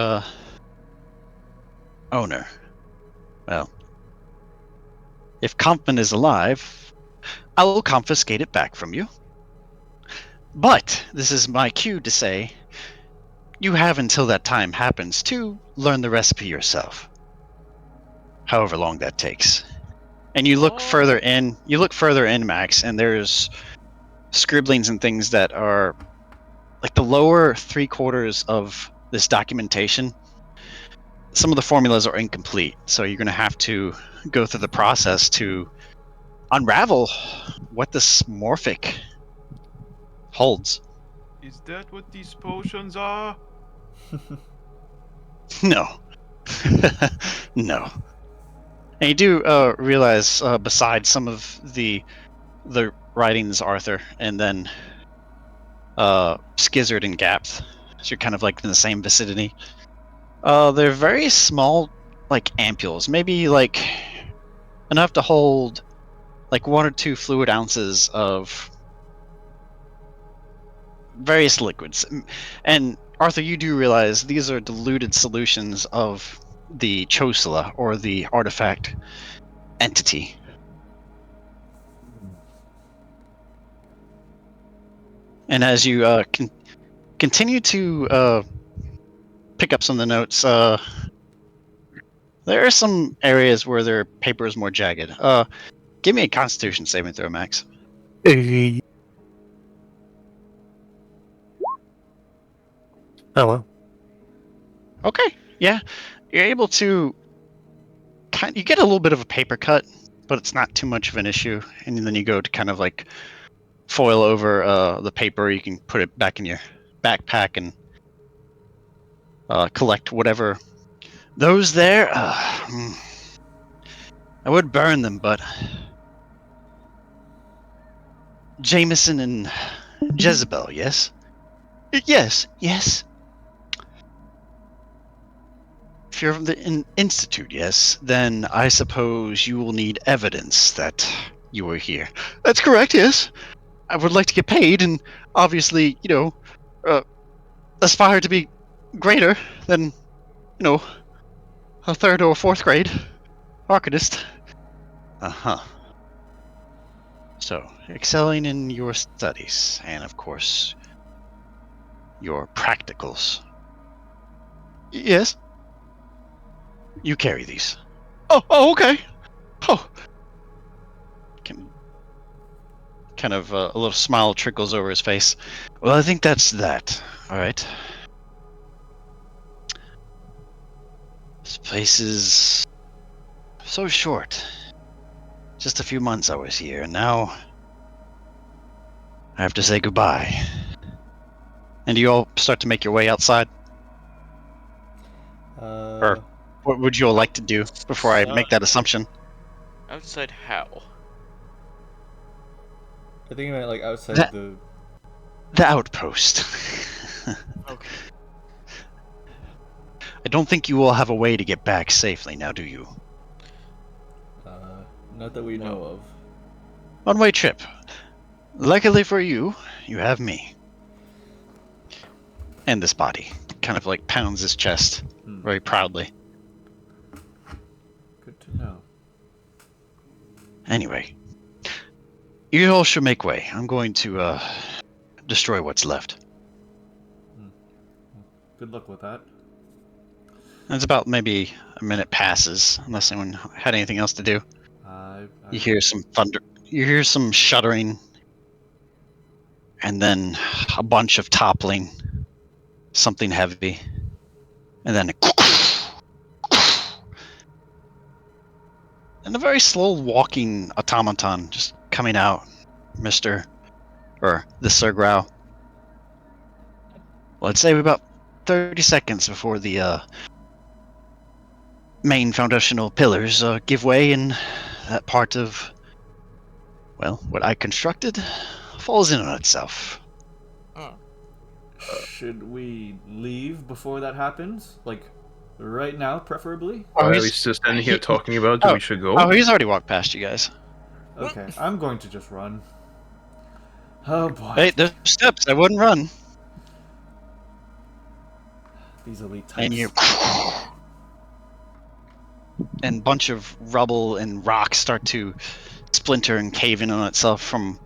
owner. Well, if Kampman is alive, I will confiscate it back from you. But this is my cue to say, you have until that time happens to learn the recipe yourself. However long that takes. And you look further in, Max, and there's scribblings and things that are like the lower 3/4 of this documentation. Some of the formulas are incomplete, so you're going to have to go through the process to unravel what this Morphic holds. Is that what these potions are? No. No. And you do realize, besides some of the writings, Arthur, and then Skizard and Gabth, so you're kind of like in the same vicinity. They're very small, like ampules, maybe like enough to hold like 1 or 2 fluid ounces of various liquids. And Arthur, you do realize these are diluted solutions of the Chosula, or the artifact entity. And as you continue to pick up some of the notes, There are some areas where their paper is more jagged. Give me a Constitution saving throw, Max. Oh well. Okay, yeah, you're able to. You get a little bit of a paper cut, but it's not too much of an issue. And then you go to kind of like foil over the paper. You can put it back in your backpack and collect whatever. Those there, I would burn them, but Jameson and Jezebel, yes? Yes. If you're from the Institute, yes, then I suppose you will need evidence that you were here. That's correct, yes. I would like to get paid, and obviously, aspire to be greater than, a third or fourth grade arcanist. Uh-huh. So, excelling in your studies, and of course, your practicals. Yes? You carry these. Oh, okay. Oh. Kind of a little smile trickles over his face. Well, I think that's that. All right. This place is so short. Just a few months I was here, and now I have to say goodbye. And you all start to make your way outside? Or what would you all like to do before I make that assumption? Outside how? I think you meant like outside the outpost. Okay. I don't think you all have a way to get back safely now, do you? Not that we know of. One-way trip. Luckily for you, you have me. And this body. Kind of like pounds his chest very proudly. Good to know. Anyway. You all should make way. I'm going to destroy what's left. Good luck with that. It's about maybe a minute passes, unless anyone had anything else to do. You hear some thunder. You hear some shuddering, and then a bunch of toppling, something heavy, and then and a very slow walking automaton just coming out, the Sir Grau. Well, I'd say about 30 seconds before the main foundational pillars give way, and that part of, well, what I constructed falls in on itself. Should we leave before that happens? Like, right now, preferably? Are we just standing here talking about we should go? Oh, he's already walked past you guys. Okay, I'm going to just run. Oh boy. Hey, there's steps. I wouldn't run. These elite types. And you... And a bunch of rubble and rocks start to splinter and cave in on itself and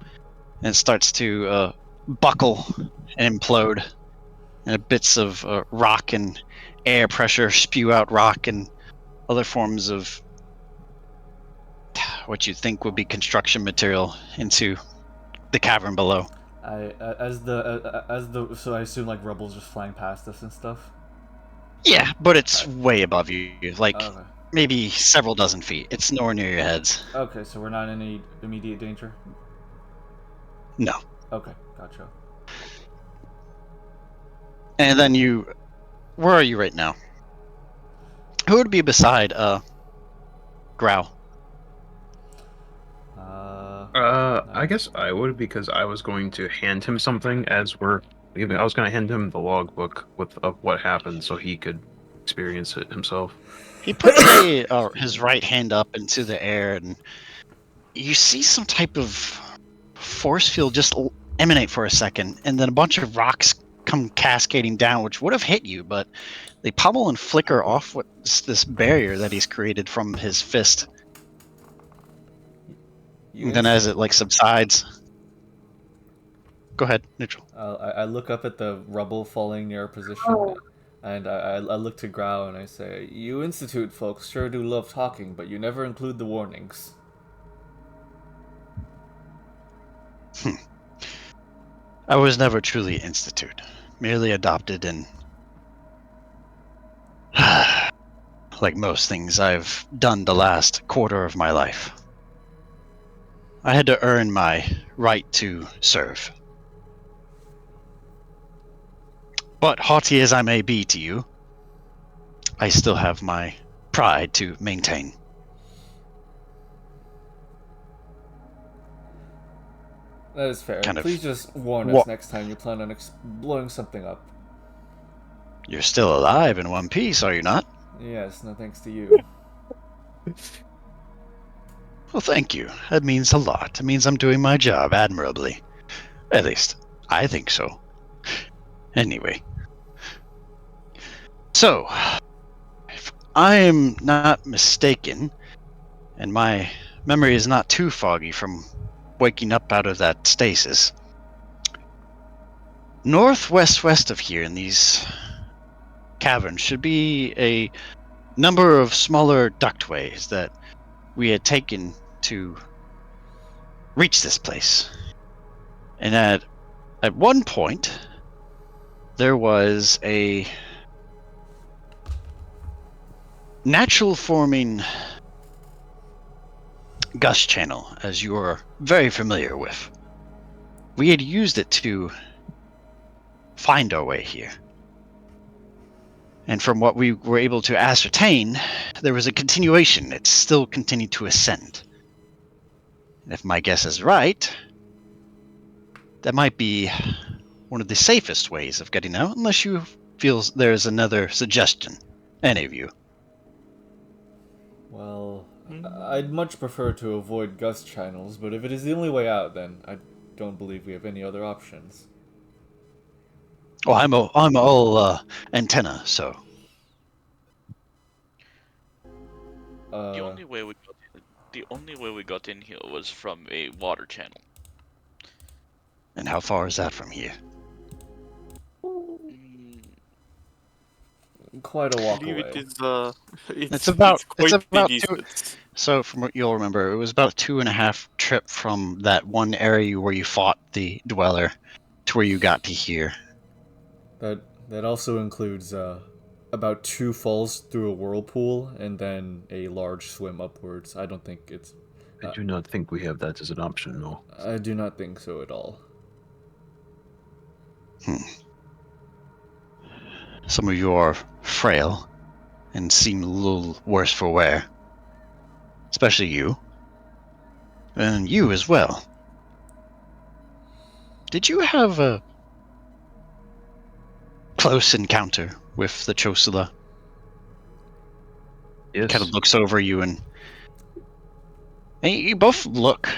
it starts to buckle and implode. And bits of rock and air pressure spew out rock and other forms of what you think would be construction material into the cavern below. So I assume like rubble's just flying past us and stuff. Yeah, but it's way above you, like maybe several dozen feet. It's nowhere near your heads. Okay, so we're not in any immediate danger? No. Okay, gotcha. And then where are you right now? Who would be beside Grau? I guess I would, because I was going to hand him something as we're leaving. I was going to hand him the logbook of what happened so he could experience it himself. He puts his right hand up into the air, and you see some type of force field just emanate for a second, and then a bunch of rocks come cascading down, which would have hit you, but they pummel and flicker off this barrier that he's created from his fist. And then as it subsides, go ahead, Neutral. I look up at the rubble falling near our position, And I look to Grau and I say, "You Institute folks sure do love talking, but you never include the warnings." I was never truly Institute, merely adopted and like most things I've done the last quarter of my life. I had to earn my right to serve. But haughty as I may be to you, I still have my pride to maintain. That is fair. Kind of Please just warn us next time you plan on blowing something up. You're still alive in one piece, are you not? Yes, no thanks to you. Well, thank you. That means a lot. It means I'm doing my job admirably. At least, I think so. Anyway. So, if I am not mistaken, and my memory is not too foggy from waking up out of that stasis, northwest of here in these caverns should be a number of smaller ductways that we had taken to reach this place. And at one point, there was a natural forming gust channel, as you are very familiar with. We had used it to find our way here. And from what we were able to ascertain, there was a continuation. It still continued to ascend. And if my guess is right, that might be one of the safest ways of getting out, unless you feel there's another suggestion. Any of you. Well, I'd much prefer to avoid gust channels, but if it is the only way out, then I don't believe we have any other options. Oh, I'm all antenna, so. The only way we got in here was from a water channel. And how far is that from here? Quite a walk I believe away. it is, It's about big, two. So from what you'll remember, it was about a 2.5 trip from that one area where you fought the dweller to where you got to here. That also includes about 2 falls through a whirlpool and then a large swim upwards. I don't think it's... I do not think we have that as an option, no. I do not think so at all. Some of you are frail and seem a little worse for wear. Especially you. And you as well. Did you have a close encounter with the Chosula? Yes. Kind of looks over you and you both look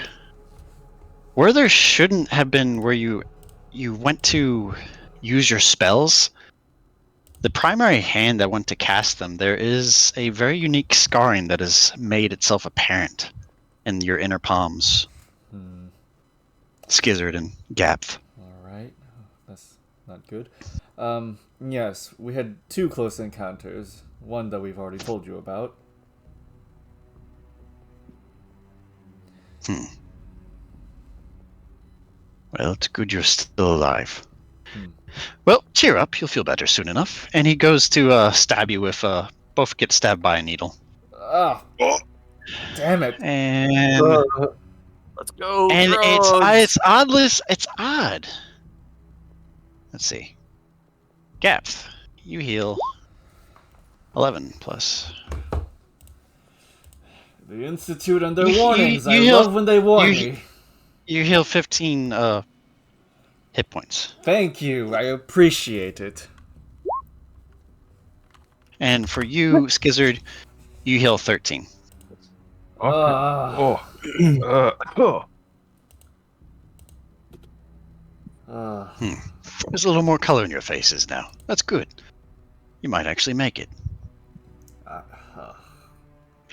where there shouldn't have been where you went to use your spells. The primary hand that went to cast them, there is a very unique scarring that has made itself apparent in your inner palms. Skizard and Gabth. Alright, that's not good. Yes, we had 2 close encounters. One that we've already told you about. Well, it's good you're still alive. Well, cheer up. You'll feel better soon enough. And he goes to stab you with... both get stabbed by a needle. Ah! Damn it! And... Let's go. And drugs! it's odd. Let's see. Gabth, you heal 11 plus. The Institute and their You- you- warnings. you I heal- love when they warn you- me. You heal 15 hit points. Thank you. I appreciate it. And for you, Skizard, you heal 13. Ah. There's a little more color in your faces now. That's good. You might actually make it.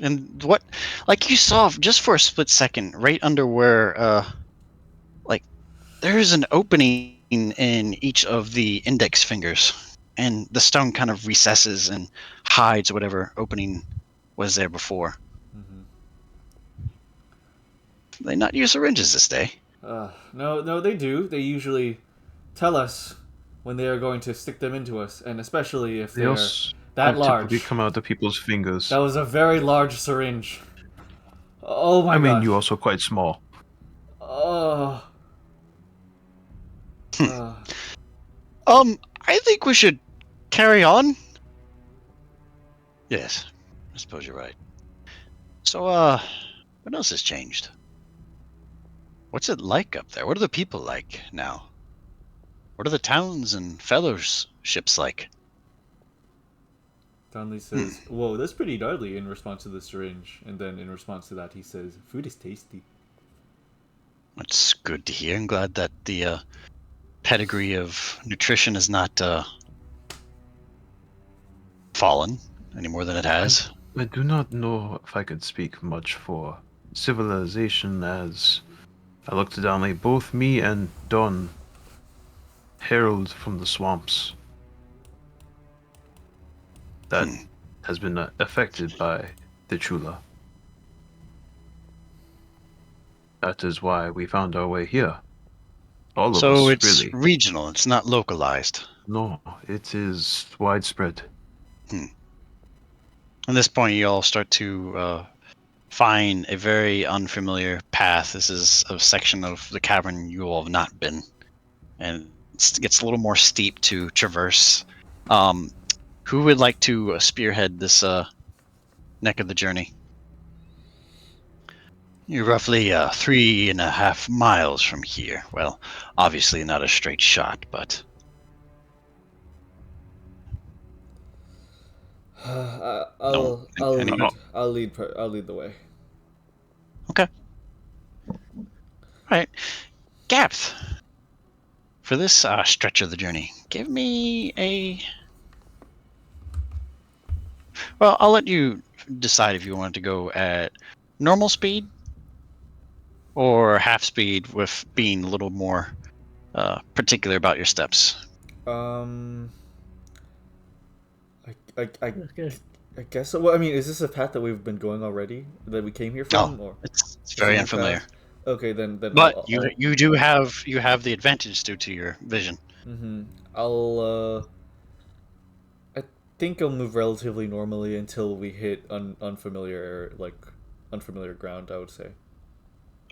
And what, like you saw just for a split second, right under where, there's an opening in each of the index fingers. and the stone kind of recesses and hides whatever opening was there before. Mm-hmm. They not use syringes this day. No, they do. They usually tell us when they are going to stick them into us, and especially if They they're also that typically large. come out of people's fingers. That was a very large syringe. Oh my god. I mean, you're also quite small. Oh. I think we should carry on. Yes, I suppose you're right. So, what else has changed? What's it like up there? What are the people like now? What are the towns and fellowships like? Donlee says, "Whoa, that's pretty gnarly," in response to the syringe, and then in response to that, he says, "Food is tasty." That's good to hear. I'm glad that the pedigree of nutrition has not fallen any more than it has. I do not know if I could speak much for civilization, as I looked at Donlee. Both me and Don herald from the swamps that has been affected by the Chula. That is why we found our way here. All of us, So it's really. regional. It's not localized. No, it is widespread. At this point, you all start to find a very unfamiliar path. This is a section of the cavern you all have not been, and it gets a little more steep to traverse. Who would like to spearhead this neck of the journey? You're roughly 3.5 miles from here. Well, obviously not a straight shot, but... I'll lead the way. Okay. Alright. Gabth, for this stretch of the journey, give me a... Well, I'll let you decide if you want to go at normal speed or half speed with being a little more particular about your steps. I guess so. Well, I mean, is this a path that we've been going already? That we came here from? No, or it's very is it unfamiliar. path? Okay, then. But you do have the advantage due to your vision. Mm-hmm. I think I'll move relatively normally until we hit unfamiliar ground. I would say.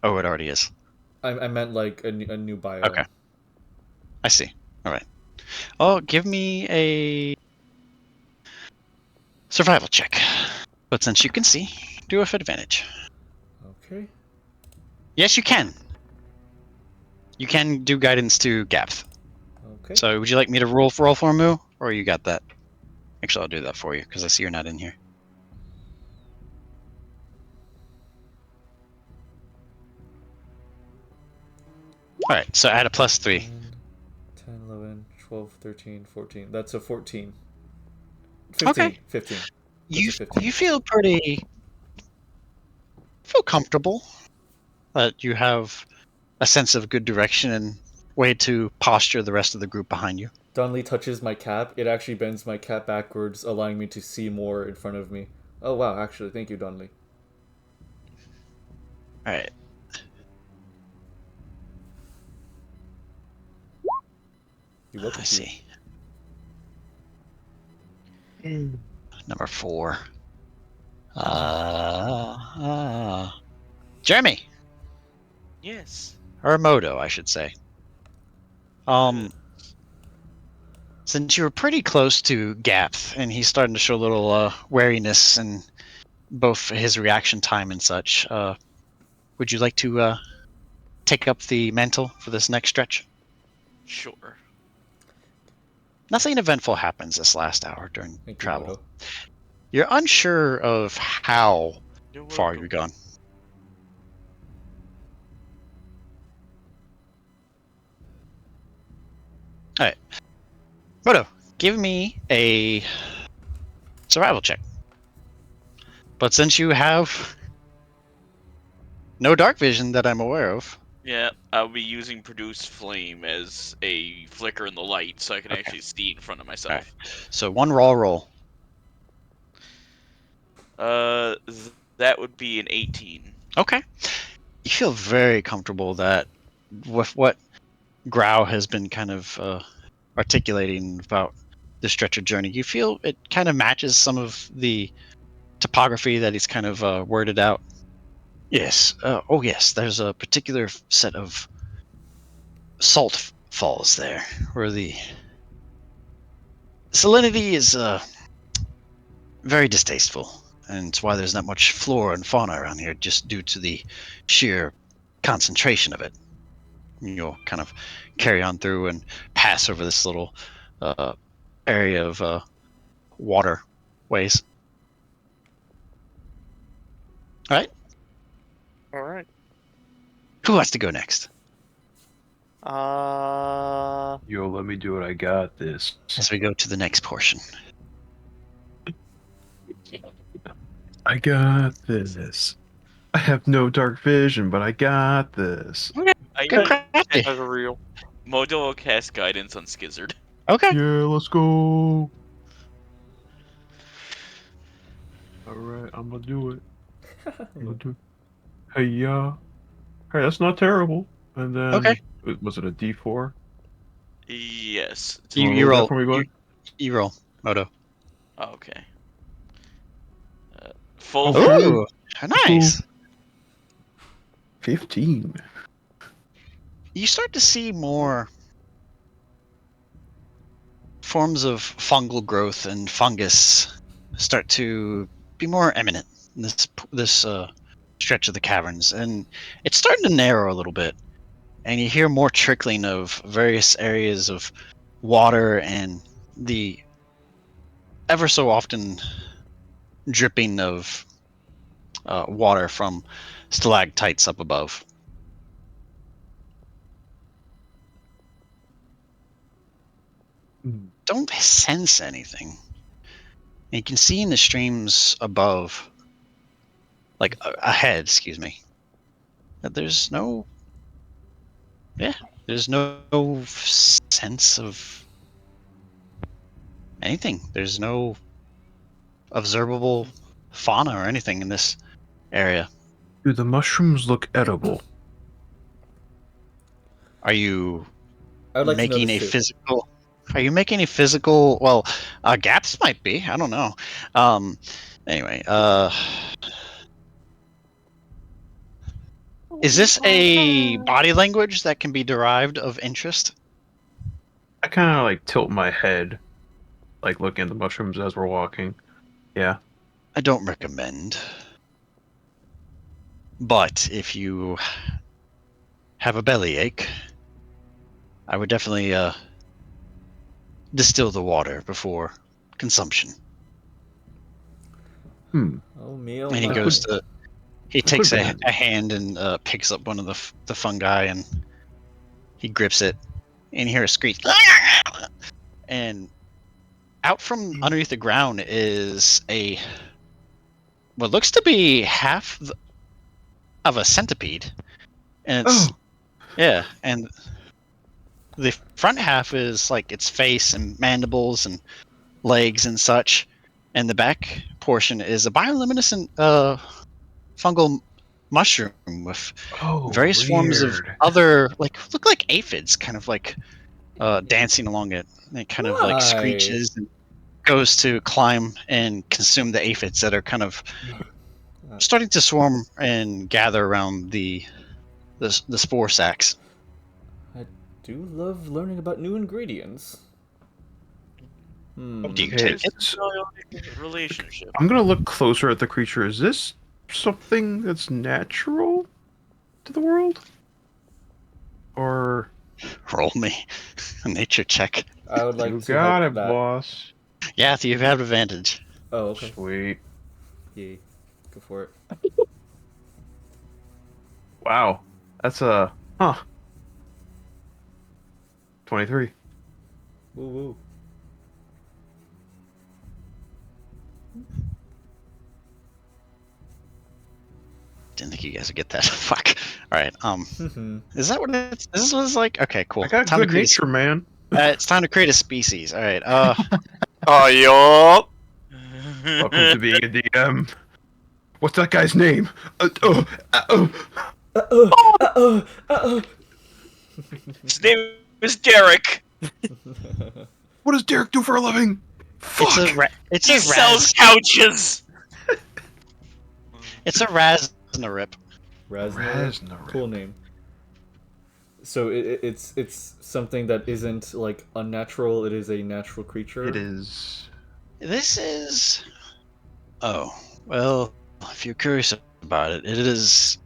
Oh, it already is. I meant like a new biome. Okay. I see. All right. Oh, give me a survival check. But since you can see, do it with advantage. Okay. Yes, you can. You can do guidance to Gabth. Okay. So, would you like me to roll for Moo, or you got that? Actually, I'll do that for you because I see you're not in here. All right. So add a +3. 10, 11, 12, 13, 14. That's a 14. 15. Okay. 15. You feel comfortable that you have a sense of good direction and way to posture the rest of the group behind you. Donlee touches my cap. It actually bends my cap backwards, allowing me to see more in front of me. Oh wow, actually, thank you, Donlee. Alright. You're welcome. I see. Number 4. Jeremy! Yes. Or Modo, I should say. Since you were pretty close to Gabth, and he's starting to show a little wariness in both his reaction time and such, would you like to take up the mantle for this next stretch? Sure. Nothing eventful happens this last hour during travel. Modo. You're unsure of how You're far welcome. you're gone. Alright. Modo, give me a survival check. But since you have no dark vision that I'm aware of, Yeah, I'll be using Produce Flame as a flicker in the light so I can Okay. actually see in front of myself. Alright. So one raw roll. That would be an 18. Okay. You feel very comfortable that with what Grau has been kind of articulating about the stretch of journey, you feel it kind of matches some of the topography that he's kind of worded out. Yes. Oh, yes. There's a particular set of salt falls there where the salinity is very distasteful, and it's why there's not much flora and fauna around here, just due to the sheer concentration of it. You'll kind of carry on through and pass over this little area of waterways. All right. All right. Who has to go next? Yo, let me do it. I got this. As we go to the next portion. I got this. I have no dark vision, but I got this. I Good know. crafty. That's real. Modo will cast guidance on Skizard. Okay. Yeah, let's go. Alright, I'm gonna do it. I'm gonna do it. Hey, yeah. Hey, that's not terrible. And then, Okay. was it a D4? Yes. Do you wanna You roll that roll. for me, bud? You roll, Modo. Okay. Full. Oh, Ooh, nice. 15. You start to see more forms of fungal growth and fungus start to be more eminent in this stretch of the caverns, and it's starting to narrow a little bit. And you hear more trickling of various areas of water and the ever so often dripping of water from stalactites up above. Don't sense anything. And you can see in the streams above, like ahead, excuse me, that there's no sense of anything. There's no observable fauna or anything in this area. Do the mushrooms look edible? Are you I would like to know making this a too. physical? Are you making a physical? Well, Gaps might be. I don't know. Anyway, is this a body language that can be derived of interest? I kind of like tilt my head, like looking at the mushrooms as we're walking. Yeah. I don't recommend. But if you have a bellyache, I would definitely distill the water before consumption. Oh me, oh And he my. goes to. He could takes be a handy. hand and picks up one of the fungi, and he grips it, and you hear a screech. And out from underneath the ground is what looks to be half of a centipede, and it's yeah, and the front half is like its face and mandibles and legs and such, and the back portion is a bioluminescent fungal mushroom with various forms of weird. other look like aphids, kind of like dancing along it. And it kind of like Why? screeches and goes to climb and consume the aphids that are kind of starting to swarm and gather around the spore sacs. I do love learning about new ingredients. Do you Okay, take it? Relationship. I'm gonna look closer at the creature. Is this something that's natural to the world? Or Roll me a nature check. I would like you to got hope it, that. boss. Yeah, you have advantage. Oh, okay. Sweet. Yeah, go for it. Wow. That's a 23. Woo woo. Didn't think you guys would get that. Fuck. All right. Is that what it's? This is what it's like? Okay, cool. I got Time to good create nature, man. it's time to create a species. All right. Oh, yup. Welcome to being a DM. What's that guy's name? His name is Derek. What does Derek do for a living? Fuck. It's He a sells couches. It's a Raz and a Rip. Raznarip. Cool name. So it's something that isn't like unnatural. It is a natural creature. It is. This is. Oh well, if you're curious about it, it's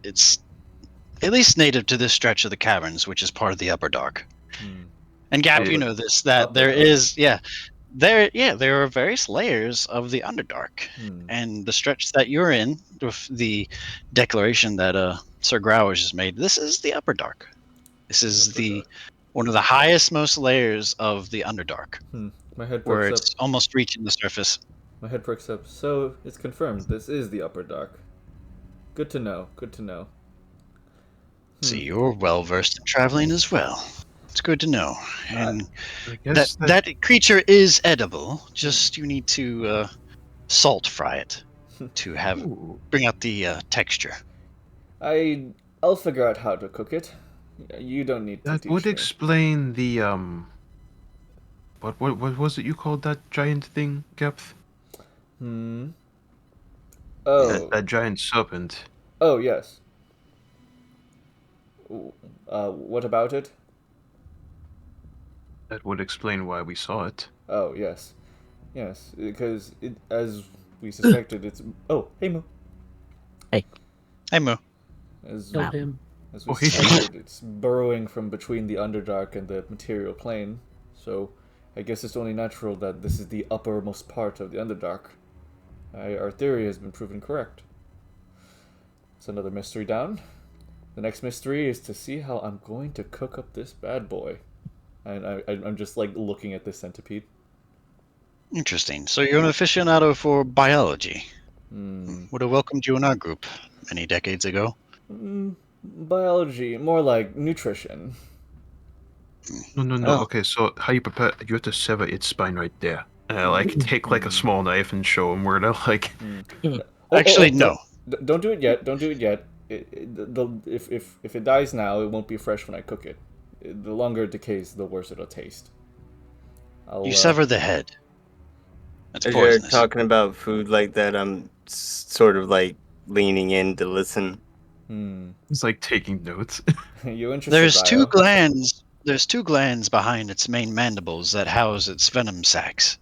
at least native to this stretch of the caverns, which is part of the Upper Dark. And Gabth, you know this, that there is, there are various layers of the Underdark. And the stretch that you're in, with the declaration that Sir Growers just made, this is the Upper Dark. This is one of the highest, most layers of the Underdark. My head where perks it's up. almost reaching the surface. My head perks up. So it's confirmed. This is the Upper Dark. Good to know. Good to know. So you're well versed in traveling as well. It's good to know. And that creature is edible. Just you need to salt fry it to bring out the texture. I'll figure out how to cook it. You don't need to That teach would me. explain the What was it you called that giant thing, Gabth? Oh. That giant serpent. Oh yes. What about it? That would explain why we saw it. Oh yes, yes. Because as we suspected, it's. Oh, hey Moo. Hey Moo. As him. As we suspected, it's burrowing from between the Underdark and the material plane. So, I guess it's only natural that this is the uppermost part of the Underdark. Our theory has been proven correct. It's another mystery down. The next mystery is to see how I'm going to cook up this bad boy. And I'm just like looking at this centipede. Interesting. So you're an aficionado for biology. Would have welcomed you in our group many decades ago. Biology, more like nutrition. No. Oh. Okay, so how you prepare? You have to sever its spine right there. Take like a small knife and show him where to like. Actually, no. Don't do it yet. Don't do it yet. If it dies now, it won't be fresh when I cook it. The longer it decays, the worse it'll taste. You sever the head. That's As you're poisonous. talking about food like that, I'm sort of like leaning in to listen. It's like taking notes. You interested? There's two Ryo? glands. There's two glands behind its main mandibles that house its venom sacs.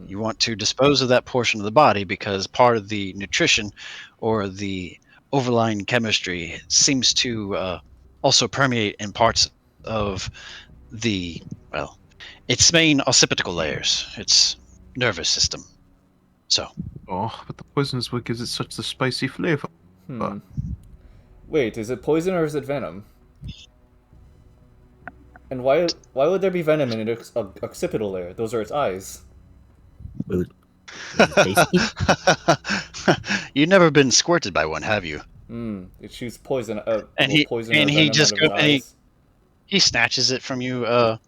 You want to dispose of that portion of the body because part of the nutrition or the overlying chemistry seems to also permeate in parts of the, its main occipital layers, its nervous system. So. Oh, but the poison is what gives it such a spicy flavor. Wait, is it poison or is it venom? And why would there be venom in its occipital layer? Those are its eyes. You've never been squirted by one, have you? It shoots poison. And he snatches it from you,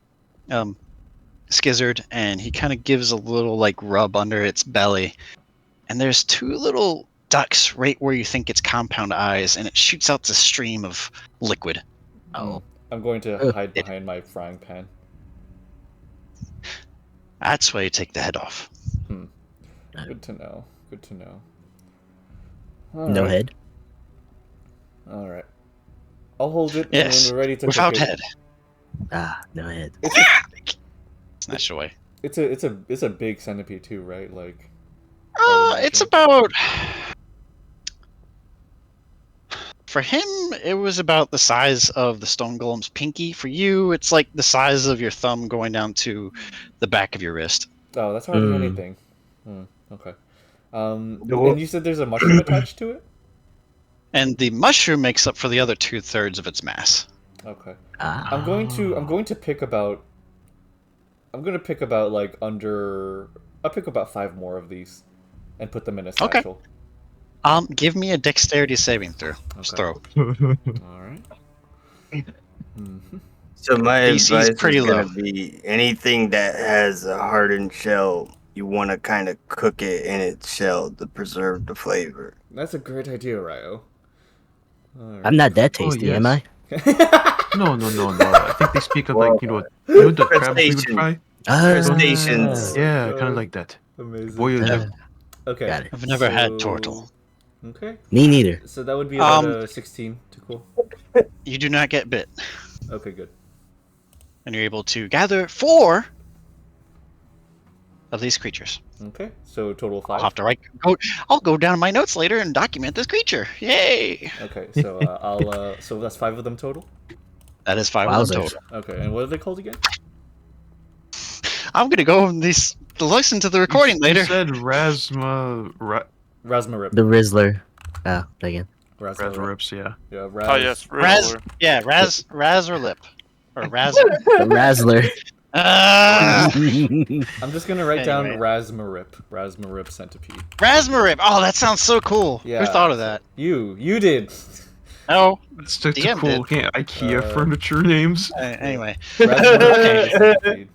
Skizard, and he kind of gives a little like rub under its belly, and there's two little ducts right where you think it's compound eyes, and it shoots out this stream of liquid. I'm going to hide behind my frying pan. That's why you take the head off. Good to know. Good to know. No head? Alright. I'll hold it Yes, when we're ready to without cook it. head. No head. Snatched away. It's a big centipede too, right? Like. It's about. For him, it was about the size of the stone golem's pinky. For you, it's like the size of your thumb going down to the back of your wrist. Oh, that's hardly anything. Okay. And you said there's a mushroom attached to it? And the mushroom makes up for the other 2/3 of its mass. Okay. I'm going to pick about. I'm gonna pick about like under. I'll pick about 5 more of these, and put them in a satchel. Give me a dexterity saving throw. Just Okay. throw. All right. Mm-hmm. So my DC is advice pretty is gonna low. be anything that has a hardened shell, you want to kind of cook it in its shell to preserve the flavor. That's a great idea, Ryo. All I'm not that Oh, tasty, am I? No. I think they speak of Well, the crabs we would crustacean. fry. Crustaceans. Yeah, God. kind of like that. Amazing. Boiled Uh, them. Okay. Got it. I've never had turtle. Okay. Me neither. So that would be about Um, 16. Too cool. You do not get bit, Okay, good. and you're able to gather 4 of these creatures. Okay. So total of I'll 5. have to I'll go down my notes later and document this creature. Yay! Okay. So I'll. So that's 5 of them total. That is 5 of them Wowzers. total. Okay. And what are they called again? I'm gonna go and listen to the recording You later. said Rasma Rasmarip. The Rizzler. Oh, again. Rasmarips, yeah. Yeah. Oh yes, Raz, Riddler. yeah, Raz or Lip, or Raz. The Razzler. I'm just gonna write down Anyway. Rasmarip. Rasmarip centipede. Raspberry. Oh, that sounds so cool. Yeah. Who thought of that? You did. No. It's just DM cool did. IKEA furniture names. Anyway, Rasmarip centipede.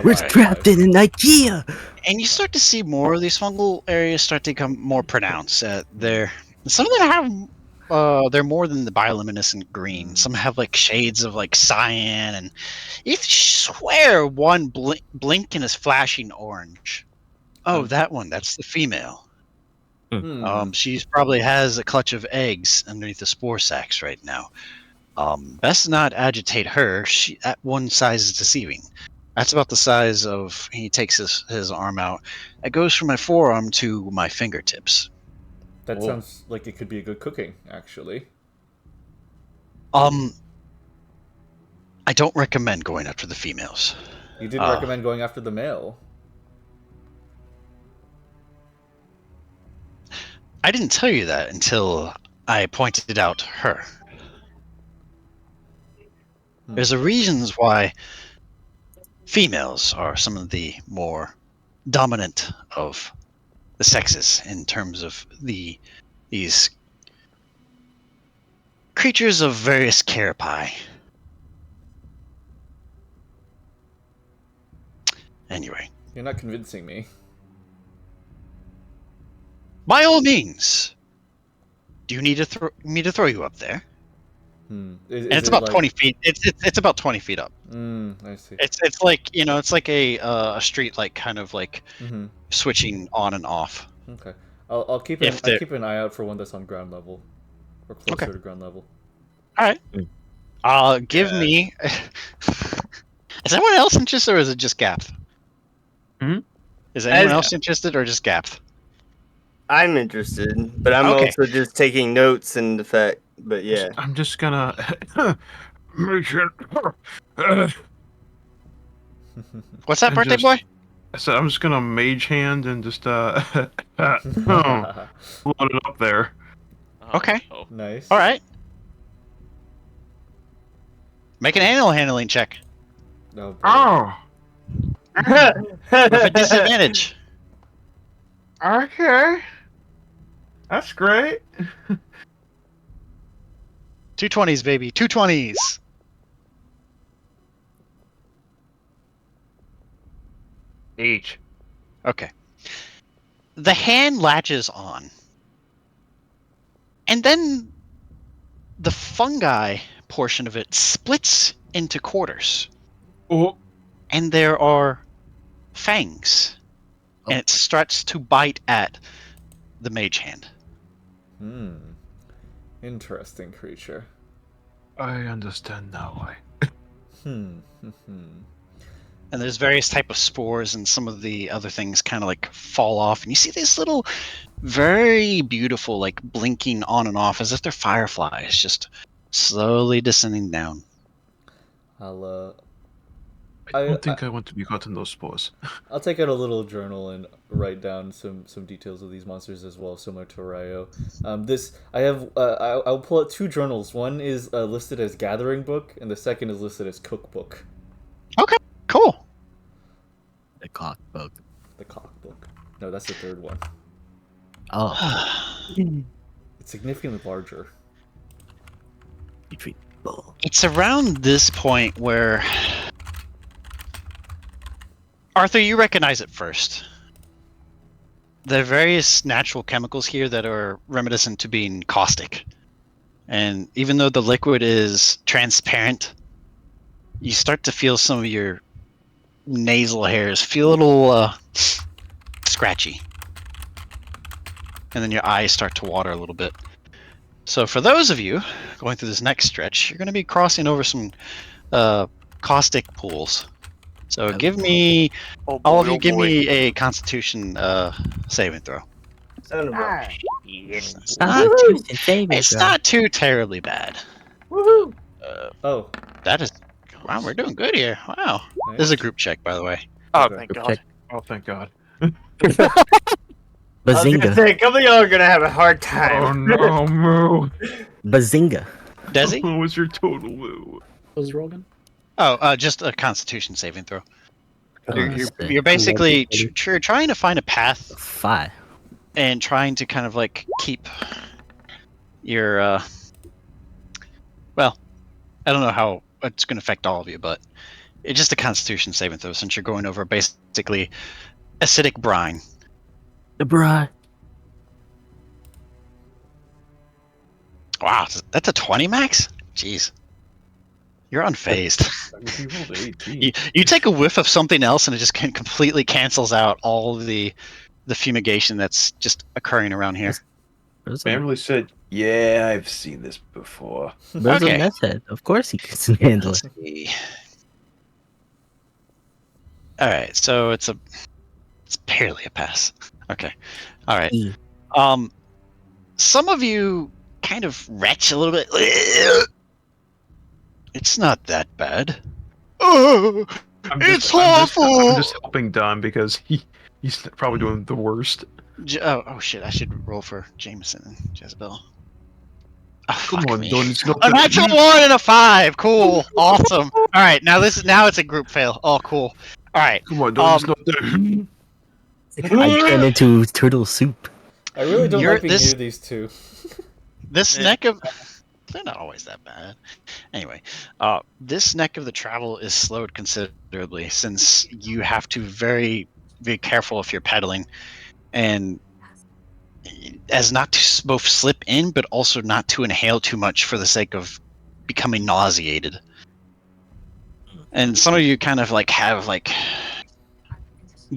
We're Okay. trapped in an IKEA. and you start to see more of these fungal areas start to become more pronounced. Some of them have they're more than the bioluminescent green. Some have like shades of like cyan, and you swear one blinking is flashing orange. Oh, that one. That's the female. Hmm. She probably has a clutch of eggs underneath the spore sacs right now. Best not agitate her. That one size is deceiving. That's about the size of. He takes his arm out. It goes from my forearm to my fingertips. That Whoa. sounds like it could be a good cooking, actually. I don't recommend going after the females. You didn't recommend going after the male. I didn't tell you that until I pointed out her. There's a reasons why females are some of the more dominant of the sexes in terms of these creatures of various carapace. Anyway, You're not convincing me. by all means, do you need me to throw you up there? Hmm. And it's about 20 feet. It's about 20 feet up. I see. It's like it's like a street, like kind of like Mm-hmm. switching on and off. Okay. I'll keep keep an eye out for one that's on ground level, or closer to ground level. All right. Give me. Is anyone else interested, or is it just Gabth? Hmm? Is anyone else interested, or just Gabth? I'm interested, but I'm Okay. also just taking notes and the fact. But yeah, I'm just gonna. What's that, And birthday just- boy? So I'm just gonna mage hand and just load it up there. Okay. Oh. Nice. All right. Make an animal handling check No, boy. Oh, with a disadvantage. okay. That's great. 220s, baby. 220s. H. Okay. The hand latches on. And then the fungi portion of it splits into quarters. Oh, And there are fangs. And it starts to bite at the mage hand. Interesting creature. I understand now. And there's various type of spores, and some of the other things kind of like fall off, and you see this little very beautiful like blinking on and off as if they're fireflies just slowly descending down. I don't think I want to be caught in those spores. I'll take out a little journal and write down some details of these monsters as well, similar to Ryo. I'll pull out 2 journals. One is listed as gathering book, and the second is listed as cookbook. Okay, cool. The cockbook. The cockbook. No, that's the third one. Oh. It's significantly larger. It's around this point where Arthur, you recognize it first. There are various natural chemicals here that are reminiscent to being caustic. And even though the liquid is transparent, you start to feel some of your nasal hairs feel a little scratchy. And then your eyes start to water a little bit. So for those of you going through this next stretch, you're going to be crossing over some caustic pools. So give me, all of you, give me a Constitution saving throw. Son of a It's It's not too terribly bad. woohoo! Oh, That is, wow, we're doing good here. Wow. nice. This is a group check, by the way. Oh, Okay. thank God. Check. Oh, thank God. I was gonna Bazinga. say, a couple of y'all are gonna have a hard Oh time. no, Moo. Bazinga. Desi? What was your total, Moo? Was Rogan? Oh, just a Constitution saving throw. Oh, You're basically you're trying to find a path 5. and trying to kind of like keep your well, I don't know how it's going to affect all of you, but it's just a Constitution saving throw since you're going over basically acidic brine. The bride. Wow, that's a 20 max? Jeez. You're unfazed. He rolled 18. you take a whiff of something else and it just completely cancels out all of the fumigation that's just occurring around here. There's Man a, really said, "Yeah, I've seen this before." there's Okay. a meth head. Of course he can handle it. Let's see. All right, so it's barely a pass. Okay. All right. E. Some of you kind of retch a little bit. It's not that bad. Oh, it's awful. I'm just helping Don because he's probably doing the worst. Oh shit! I should roll for Jameson and Jezebel. Oh, Come fuck on, me. Don. It's not A that natural 1 and a 5. Cool. Awesome. All right, now it's a group fail. Oh, cool. All right. Come on, Don. It's not that. I turn into turtle soup. I really don't You're- like being this- near these two. This Yeah. neck of they're not always that bad. Anyway, this neck of the travel is slowed considerably since you have to be careful if you're pedaling, and as not to both slip in, but also not to inhale too much for the sake of becoming nauseated. And some of you kind of like have like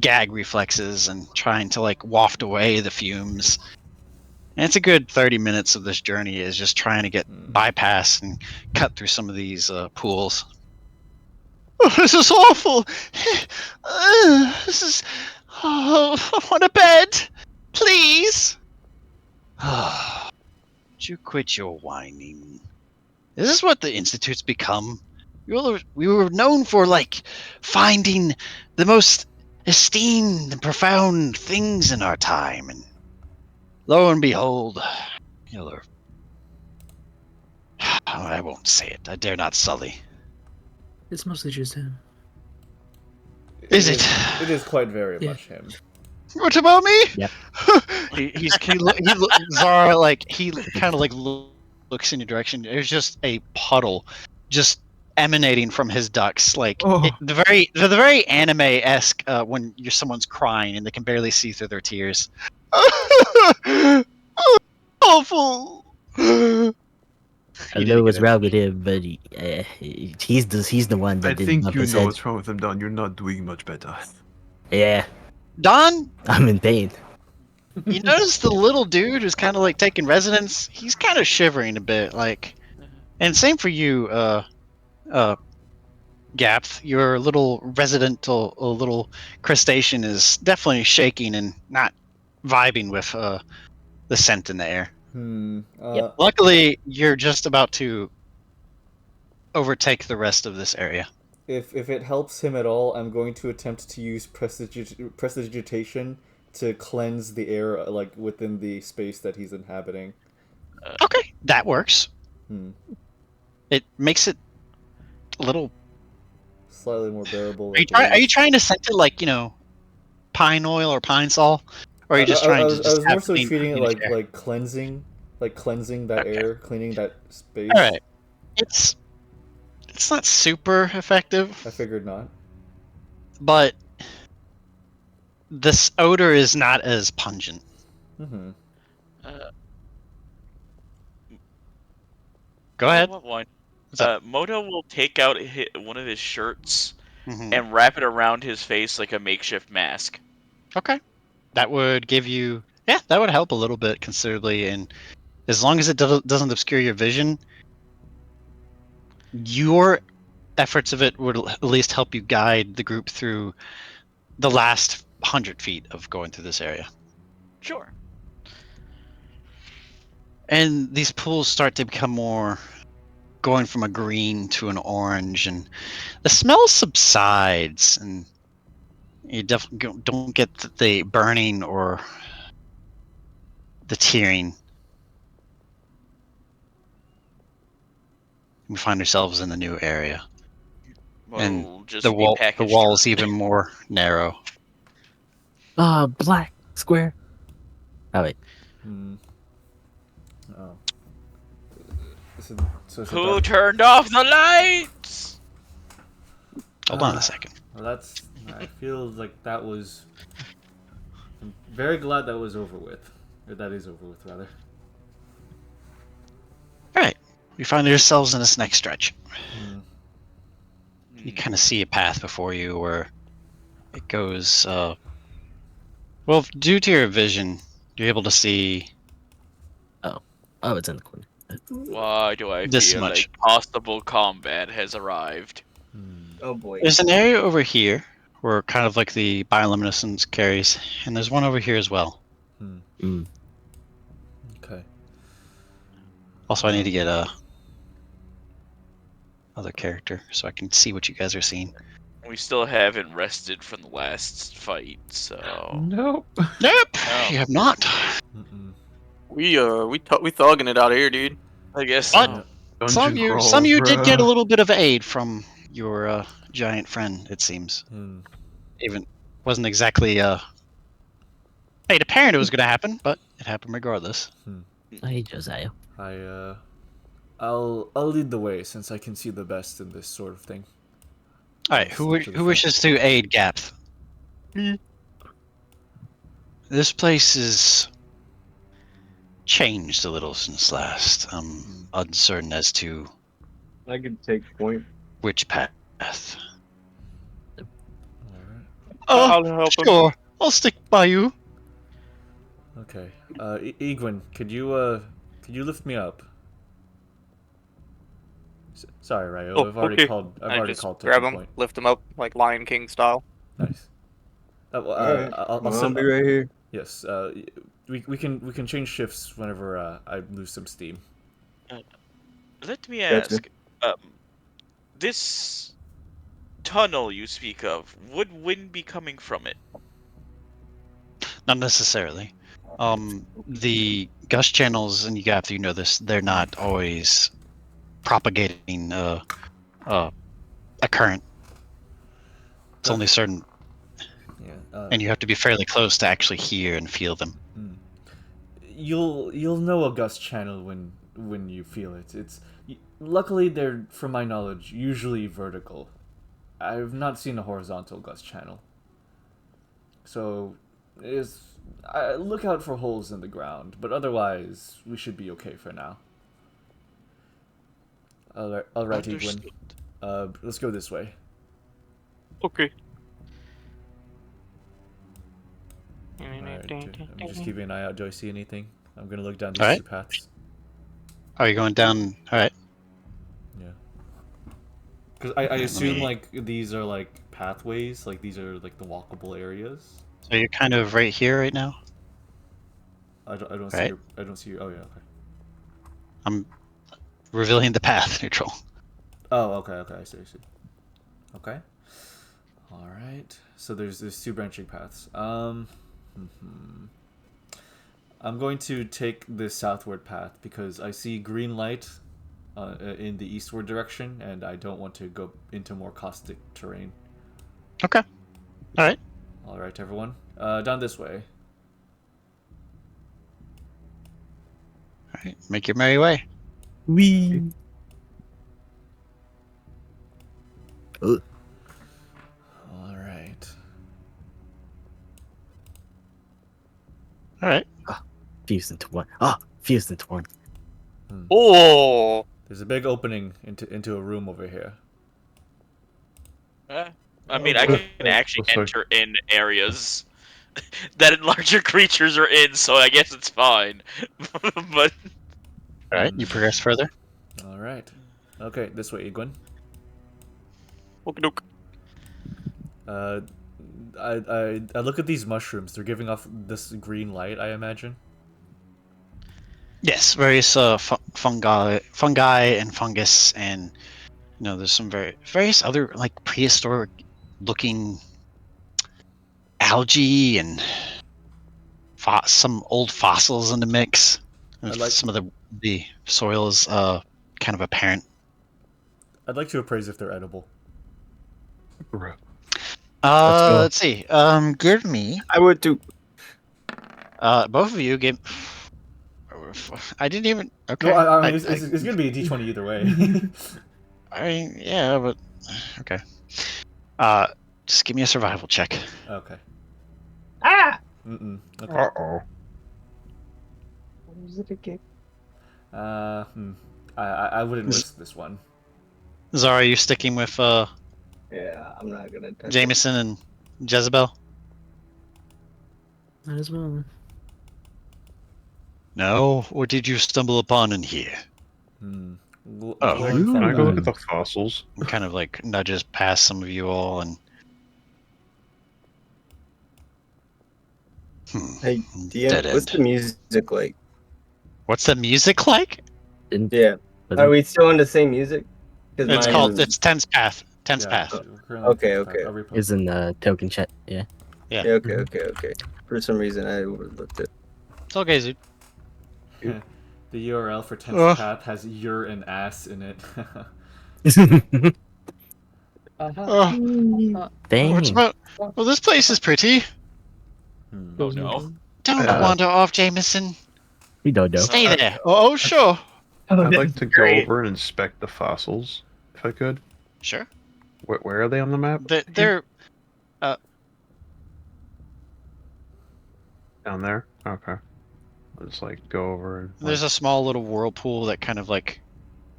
gag reflexes and trying to like waft away the fumes. And it's a good 30 minutes of this journey is just trying to get bypass and cut through some of these pools. Oh, this is awful. This is. Oh, I want a bed, please. Would you quit your whining? Is this what the Institute's become? We were known for like finding the most esteemed and profound things in our time, and lo and behold, you're... I won't say it. I dare not sully. It's mostly just him. Is it? It is quite very Yeah. much him. What about me? Yep. Xara, like, he kind of like looks in your direction. There's just a puddle just emanating from his ducts, like Oh. the very anime-esque when someone's crying and they can barely see through their tears. Awful. I know what's wrong with him, but he's the one that I didn't think bump you his know head. what's wrong with him, Don. You're not doing much better. Yeah, Don, I'm in pain. you notice the little dude who's kind of like taking residence? He's kind of shivering a bit, like, and same for you, Gabth. Your little little crustacean is definitely shaking and not vibing with the scent in the air. Luckily, you're just about to overtake the rest of this area. If it helps him at all, I'm going to attempt to use prestidigitation to cleanse the air, like within the space that he's inhabiting. Okay, that works. Hmm. It makes it a little. Slightly more bearable. Are you trying to scent it like pine oil or pine sol? Or are you just trying to I just was more have so clean treating it air? like cleansing that Okay. air, cleaning that space. All right. It's not super effective, I figured not. but this odor is not as pungent. Mm-hmm. Go ahead. One. What's up? Modo will take out one of his shirts Mhm. and wrap it around his face like a makeshift mask. Okay. That would give you, yeah, that would help a little bit considerably. And as long as it doesn't obscure your vision, your efforts of it would at least help you guide the group through the last 100 feet of going through this area. Sure. And these pools start to become more going from a green to an orange, and the smell subsides, and you definitely don't get the burning or the tearing. We find ourselves in the new area, and Modo will just the be the packaged. wall's even more narrow. Black square. Oh wait. Oh. Who turned off the lights? Hold on a second. Well, I feel like that was. I'm very glad that was over with. Or that is over with, rather. All right, we find ourselves in this next stretch. You kind of see a path before you where it goes. Well, due to your vision, you're able to see. Oh, it's in the corner. Why do I This feel much. like possible combat has arrived? Oh boy. There's an area over here where kind of like the bioluminescence carries, and there's one over here as well. Okay. Also, I need to get a other character so I can see what you guys are seeing. We still haven't rested from the last fight, so. Nope. Nope, Oh. you have not. We thugging it out here, dude. I guess But so. some of you did get a little bit of aid from your giant friend. It seems. Even wasn't exactly made apparent it was going to happen, but it happened regardless. Hey, Josiah. I'll lead the way since I can see the best in this sort of thing. All right, who wishes to aid Gabth? This place is changed a little since last. I'm uncertain as to I can take point. which path. I'll help him. Sure, I'll stick by you. Okay. Yiguin, could you lift me up? Sorry, Ryo. I've already called. I've already called. Grab Toukin him, point. lift him up like Lion King style. Nice. Alright. I'll be right here. Yes. We can change shifts whenever I lose some steam. Let me Gotcha. ask, this tunnel you speak of, would wind be coming from it? Not necessarily. The gust channels, and you know this, they're not always propagating a current. It's only certain. Yeah. And you have to be fairly close to actually hear and feel them. You'll know a gust channel when you feel it. Luckily they're, from my knowledge, usually vertical. I've not seen a horizontal gust channel. So look out for holes in the ground, but otherwise we should be okay for now. All right, Yiguin. Let's go this way. Okay. Alright, I'm just keeping an eye out. Do I see anything? I'm gonna look down these Alright. two paths. Are you going down? All right. Yeah. Because I assume like these are like pathways, like these are like the walkable areas. So you're kind of right here right now. I don't Right. see your. Oh yeah. Okay. I'm revealing the path, neutral. Oh, okay, I see. Okay. All right. So there's two branching paths. I'm going to take the southward path because I see green light in the eastward direction, and I don't want to go into more caustic terrain. Okay. All right. All right, everyone. Down this way. Make your merry way. Wee. All right. All right. Fused into one. Ah, fused into one. Oh. There's a big opening into a room over here. I mean, I can actually enter in areas that larger creatures are in, so I guess it's fine. But All right, you progress further. All right. Okay, this way, Yiguin. Okey-doke. I look at these mushrooms. They're giving off this green light, I imagine. Yes, various fungi and fungus, and there's some various other like prehistoric looking algae and some old fossils in the mix. Some of the soil is kind of apparent. I'd like to appraise if they're edible. Let's see. Give me. I would do. Both of you give. I didn't even. Okay. Well, I mean, it's gonna be a d20 either way. I mean, yeah, but okay. Just give me a survival check. Okay. Ah. Okay. Uh-oh. What was it again? I wouldn't risk this one. Zara, are you sticking with Yeah, I'm not gonna touch Jameson and Jezebel? Might as well. No. What did you stumble upon in here? Can I go look at the fossils? Kind of like nudges past some of you all and. Hey, Dead DM, what's end. the music like? What's the music like? Yeah. Are we still on the same music? It's called. It's Tense Path. Tense Path. Okay. Is in the token chat. Yeah. Yeah. Okay. For some reason, I overlooked it. It's okay, dude. The URL for Tense Path has "your" and "ass" in it. Dang. What's about? Well, this place is pretty. Oh no! Don't wander off, Jameson. We don't know. Stay there. Oh, sure. I'd like to go over and inspect the fossils, if I could. Sure. Where are they on the map? They're down there. Okay. I'll just like go over and. There's a small little whirlpool that kind of like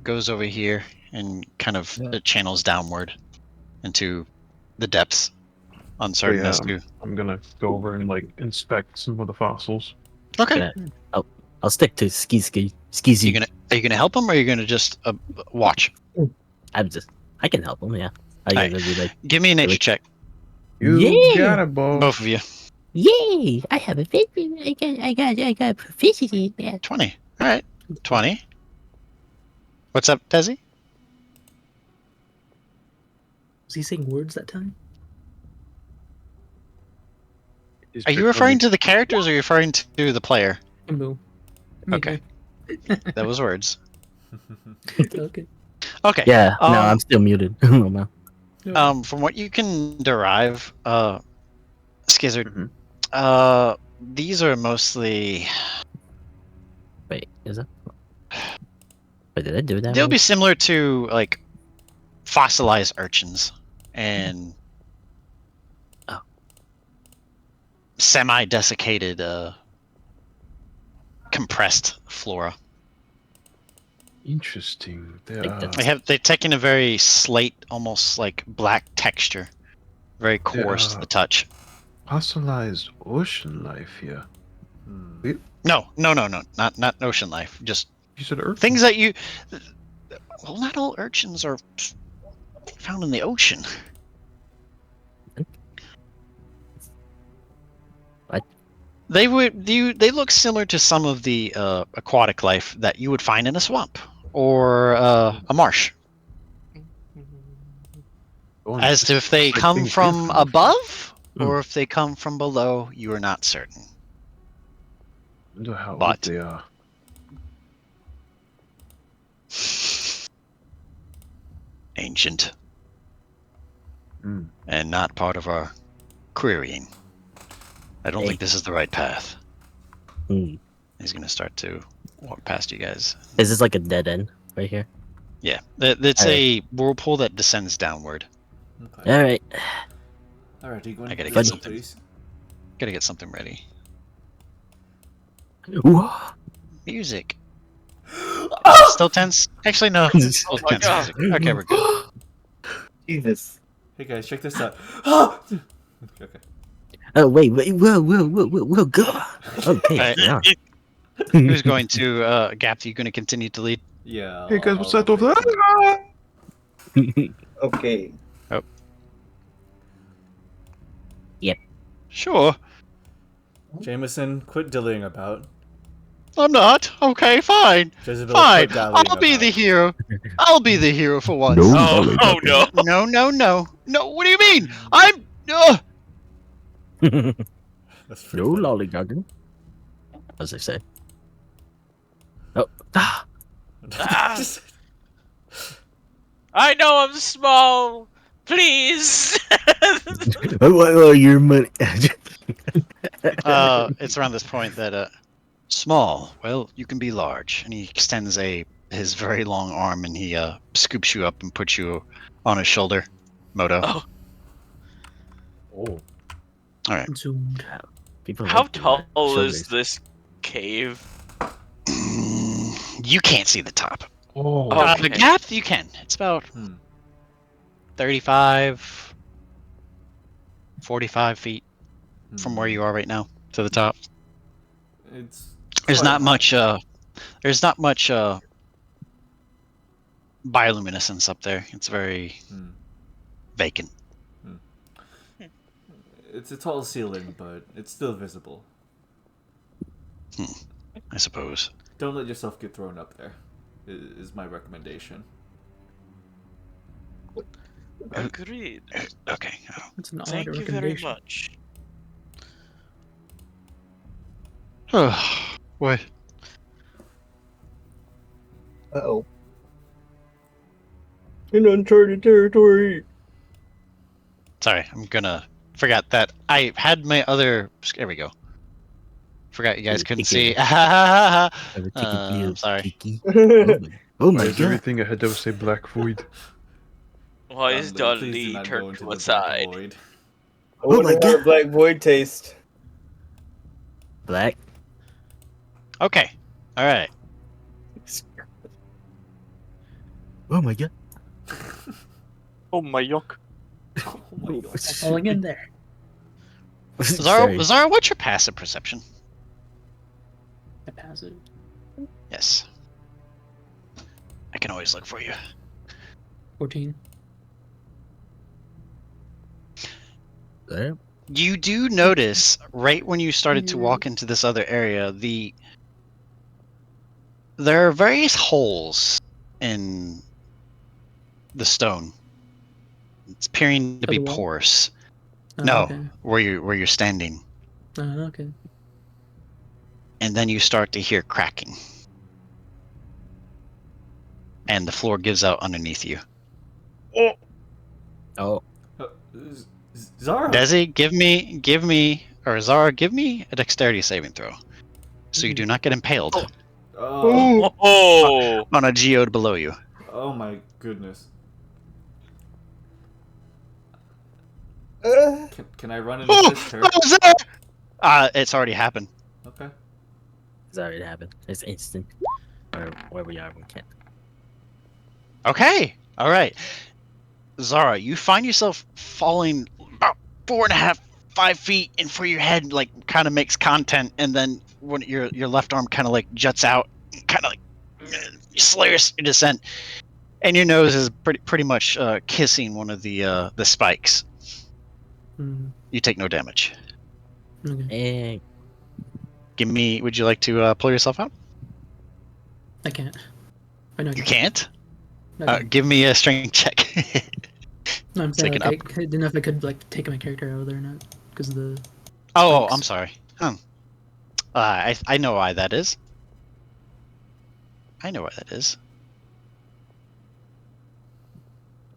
goes over here and kind of it channels downward into the depths. Uncertain as to. I'm gonna go over and like inspect some of the fossils. Okay. I'll stick to Skeezy. Are you gonna help him, or are you gonna just watch? I can help him. Yeah. Give me a nature check. You got it, both of you. Yay! I have a victory. I got proficiency. Yeah. 20. All right. 20. What's up, Desi? Was he saying words that time? Are you referring to the characters, or are you referring to the player? Okay. That was words. Okay. Okay. Yeah. No, I'm still muted. Oh, no. From what you can derive, Skizard, these are mostly. Wait, is it? Wait, did I do that? They'll be similar to like fossilized urchins and semi-desiccated, compressed flora. Interesting. They've taken a very slate, almost like black texture, very coarse to the touch. Fossilized ocean life here. No, not ocean life. Just you said urchins. Things that you. Well, not all urchins are found in the ocean. What? They look similar to some of the aquatic life that you would find in a swamp or a marsh. As to if they come from above or if they come from below, you are not certain. I wonder how But old they are. Ancient. And not part of our querying. I don't think this is the right path. He's gonna start to walk past you guys. Is this like a dead end right here? Yeah, it's a whirlpool that descends downward. Okay. All right. All right, Yiguin. I gotta please get go, something. please. Gotta get something ready. Ooh. Music. Still tense? Actually, no. Still my tense God. music. Okay, we're good. Jesus. Hey guys, check this out. Okay. Oh wait, whoa, go. Okay. Alright. Yeah. Who's going to, Gabth, you gonna continue to lead? Yeah. Hey guys, what's I'll that over take there? Okay. Sure. Jameson, quit dillying about. I'm not. Okay, fine. Jezebel, Fine. quit dallying I'll be about. the hero. I'll be the hero for once. No. Oh no! No, no, no. No, what do you mean? I'm... That's pretty No funny. lollygagging. As they say. Oh. Ah. Ah. I know I'm small. Please. Oh, your money. It's around this point that, small, well, you can be large. And he extends his very long arm and he, scoops you up and puts you on his shoulder. Modo. Oh. Oh. Alright. Zoomed. People How like doing tall that. is Shoulders. this cave? You can't see the top. Oh, The Gabth, you can. It's about 35, 45 feet from where you are right now to the top. It's There's quite not high. much bioluminescence up there. It's very vacant. It's a tall ceiling, but it's still visible. I suppose. Don't let yourself get thrown up there. Is my recommendation. Agreed. Okay. That's an odd Thank you very recommendation. much. What? Uh-oh. In uncharted territory. Sorry, I'm gonna forgot that I had my other. There we go. Forgot you guys couldn't see. I'm sorry. Oh why my is god. everything ahead of us a black void? Why is Please do Donlee not go turned into to the one black side? void. I wonder my how God. Black Void taste. Black. Okay. All right. Oh my god. Oh my yuck. Oh my god. Falling in there. Zara, what's your passive perception? I pass it. Yes. I can always look for you. 14. Damn. You do notice right when you started to walk into this other area, there are various holes in the stone. It's appearing to Of be the wall? porous. Oh, No, okay. where you're standing, Oh, okay. and then you start to hear cracking, and the floor gives out underneath you. Oh. Zara. Desi, give me, or Zara, give me a dexterity saving throw, so you do not get impaled Oh. Oh. on a geode below you. Oh my goodness. Can I run into this turret? It's already happened. Okay. It's already happened. It's instant. Or where we are, we can't. Okay, all right. Zara, you find yourself falling about 4.5, 5 feet, and for your head, like, kind of makes content, and then when your left arm kind of like juts out, kind of like slurs your descent, and your nose is pretty much kissing one of the spikes. You take no damage. Okay. And Would you like to pull yourself out? I can't. I know I You can't. can't? No, I can't. Give me a strength check. No, I'm saying like like, an I didn't know if I could like take my character out of there or not because of the. Oh, spikes. I'm sorry. I know why that is. I know why that is.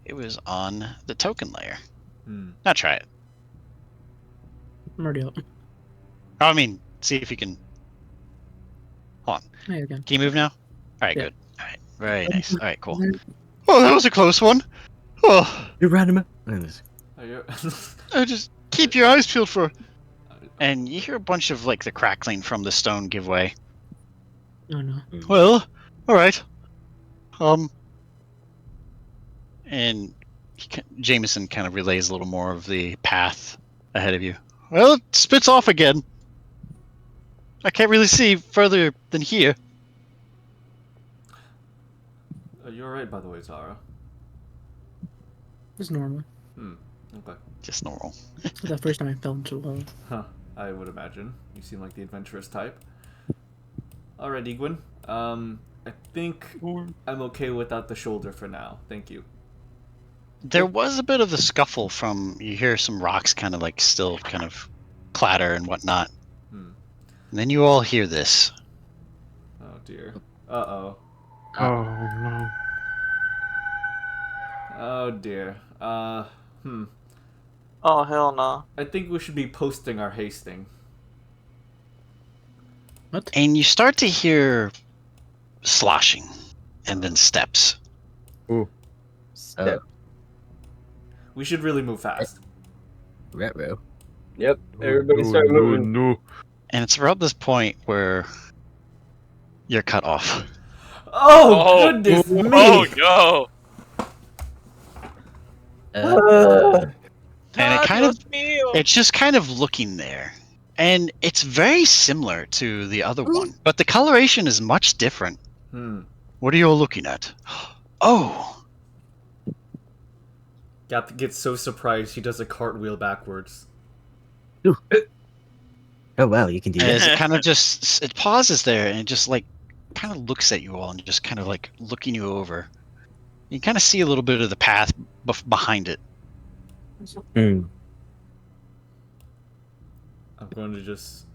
It was on the token layer. Now try it. I'm already out. I mean, see if you can Hold on. Oh, you're good. Can you move now? All right, Yeah. good. All right, very nice. All right, cool. Oh, that was a close one. Oh, You ran him. just keep your eyes peeled for. And you hear a bunch of like the crackling from the stone give way. Oh no. Well, all right. And Jameson kind of relays a little more of the path ahead of you. Well, it spits off again. I can't really see further than here. Are you alright, by the way, Xara? It's normal. Okay. Just normal. It's the first time I fell into a well. Huh. I would imagine. You seem like the adventurous type. Alright, Yiguin. I think I'm okay without the shoulder for now. Thank you. There was a bit of a scuffle from, you hear some rocks kind of like still kind of clatter and whatnot. And then you all hear this. Oh dear. Uh-oh. Oh no. Oh dear. Oh hell no. I think we should be posting our hasting. What? And you start to hear sloshing and then steps. Ooh. So, We should really move fast. retro. Yep, everybody start moving. No. And it's about this point where you're cut off. Oh, goodness me! Oh no! And it kind of, it's just kind of looking there. And it's very similar to the other one, but the coloration is much different. What are you all looking at? Oh! Gabth gets so surprised he does a cartwheel backwards. Ooh. Oh wow, you can do As that. it kind of just, it pauses there and it just like, kind of looks at you all and just kind of like looking you over. You kind of see a little bit of the path behind it. Hmm. I'm going to just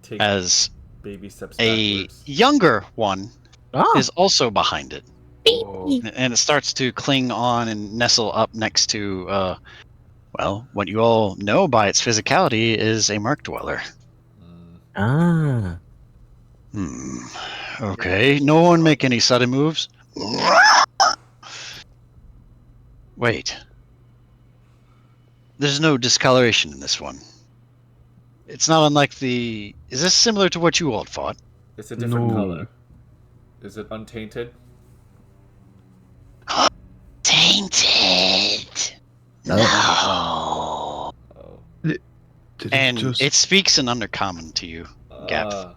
take As baby steps a backwards. younger one Oh. is also behind it. Oh. And it starts to cling on and nestle up next to, well, what you all know by its physicality is a Merc Dweller. Ah. Okay, no one make any sudden moves. Wait. There's no discoloration in this one. It's not unlike the... Is this similar to what you all fought? It's a different No. color. Is it untainted? Tainted! No! Oh. Did And just... it speaks in Undercommon to you, Gabth.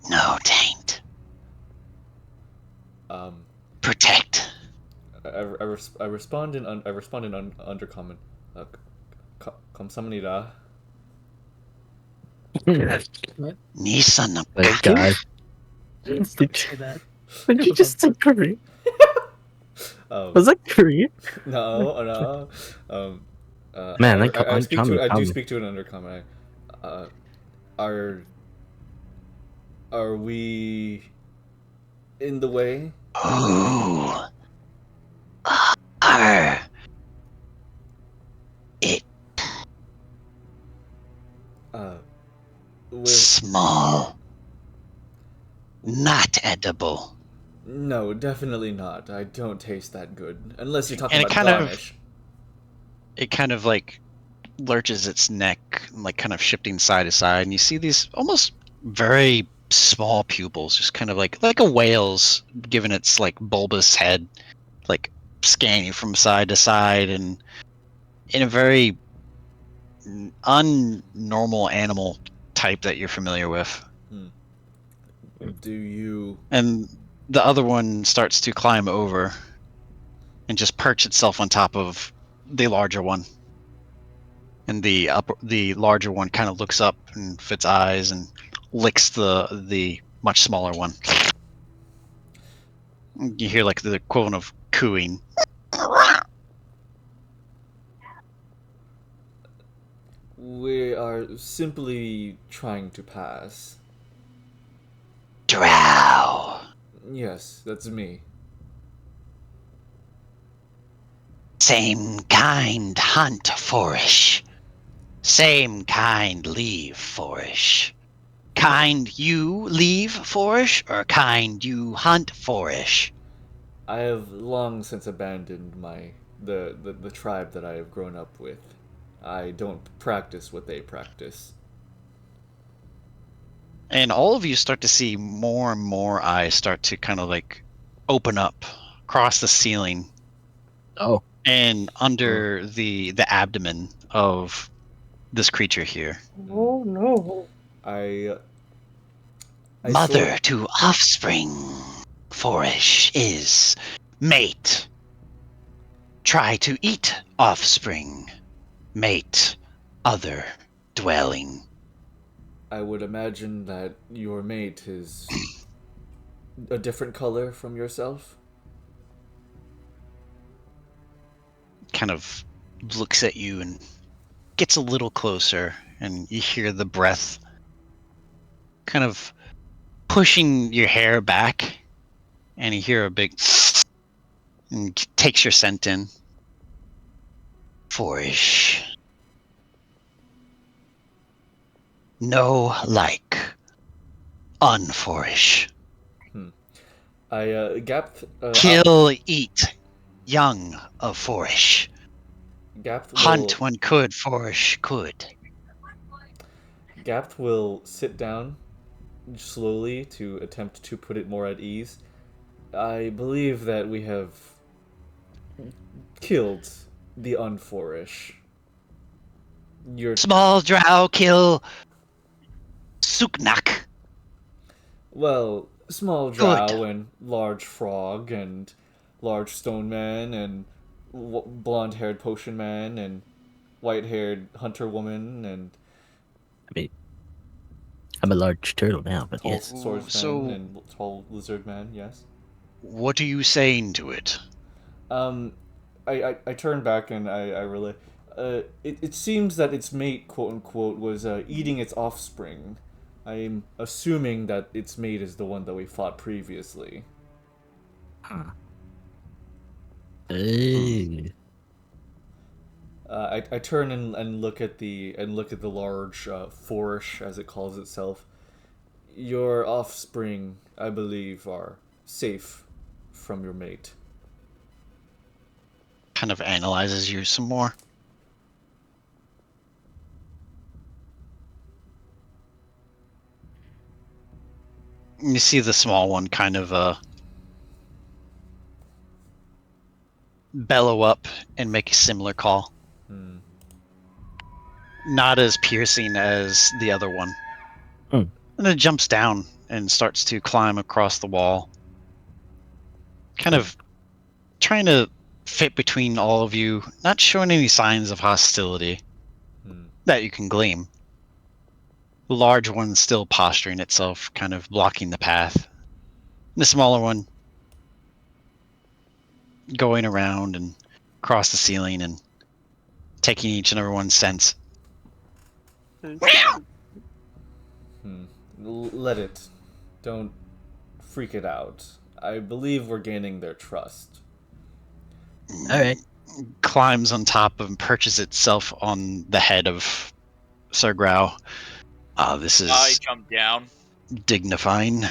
No taint. Protect. I respond in undercommon. 감사합니다. What? Nisan. Oh god. Say that. Did you just say Korean? Oh. Was that Korean? No. Man, I I do speak to an undercommon. Are we in the way? Who are it? Small. Not edible. No, definitely not. I don't taste that good. Unless you're talking And about garnish. It kind of like lurches its neck, like kind of shifting side to side, and you see these almost very small pupils, just kind of like a whale's, given its like bulbous head, like scanning from side to side, and in a very unnormal animal type that you're familiar with. Do you... And the other one starts to climb over and just perch itself on top of the larger one. And the larger one kind of looks up and fits eyes and licks the much smaller one. You hear like the equivalent of cooing. We are simply trying to pass. Drow. Yes, that's me. Same kind hunt forish. Same kind leave, Forish. Kind you leave, Forish, or kind you hunt, Forish? I have long since abandoned the tribe that I have grown up with. I don't practice what they practice. And all of you start to see more and more eyes start to kind of like open up across the ceiling. Oh. And under the abdomen of this creature here. Oh no. Mother to offspring, Forish is mate. Try to eat offspring, mate, other dwelling. I would imagine that your mate is a different color from yourself. Kind of looks at you and gets a little closer, and you hear the breath kind of pushing your hair back, and you hear a big and takes your scent in. Forish. No like. Unforish. Gabth. Kill, eat. Young of Forish. Gabth Hunt when could, Forish could. Gabth will sit down slowly to attempt to put it more at ease. I believe that we have killed the unforish. Your small drow kill Suknak. Well, small drow and large frog and large stone man and blonde-haired potion man and white-haired hunter woman and. I mean, I'm a large turtle now, but tall yes. Swordsman and tall lizard man, yes. What are you saying to it? I turn back and I relay. It seems that its mate, quote unquote, was eating its offspring. I'm assuming that its mate is the one that we fought previously. Huh. I turn and look at the large forish, as it calls itself. Your offspring, I believe, are safe from your mate. Kind of analyzes you some more. You see the small one kind of bellow up and make a similar call. Not as piercing as the other one. And it jumps down and starts to climb across the wall. Kind of trying to fit between all of you, not showing any signs of hostility that you can glean. The large one still posturing itself, kind of blocking the path. The smaller one going around and across the ceiling and taking each and everyone's sense. Let it. Don't freak it out. I believe we're gaining their trust. Alright. Climbs on top of and perches itself on the head of Sir Grau. This is I jump down. dignifying.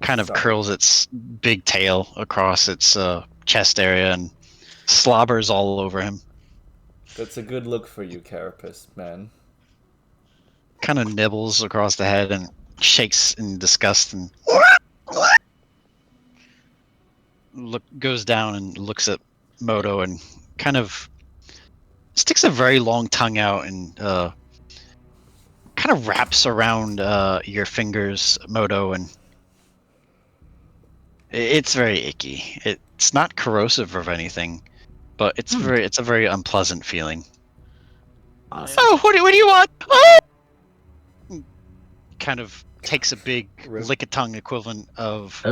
Kind of curls its big tail across its chest area and slobbers all over him. That's a good look for you, carapace man. Kind of nibbles across the head and shakes in disgust and goes down and looks at Modo and kind of sticks a very long tongue out and kind of wraps around your fingers, Modo, and it's very icky. It's not corrosive of anything, but it's a very unpleasant feeling. Awesome. Oh, what do you want? Oh! Kind of takes a big lick-a-tongue equivalent of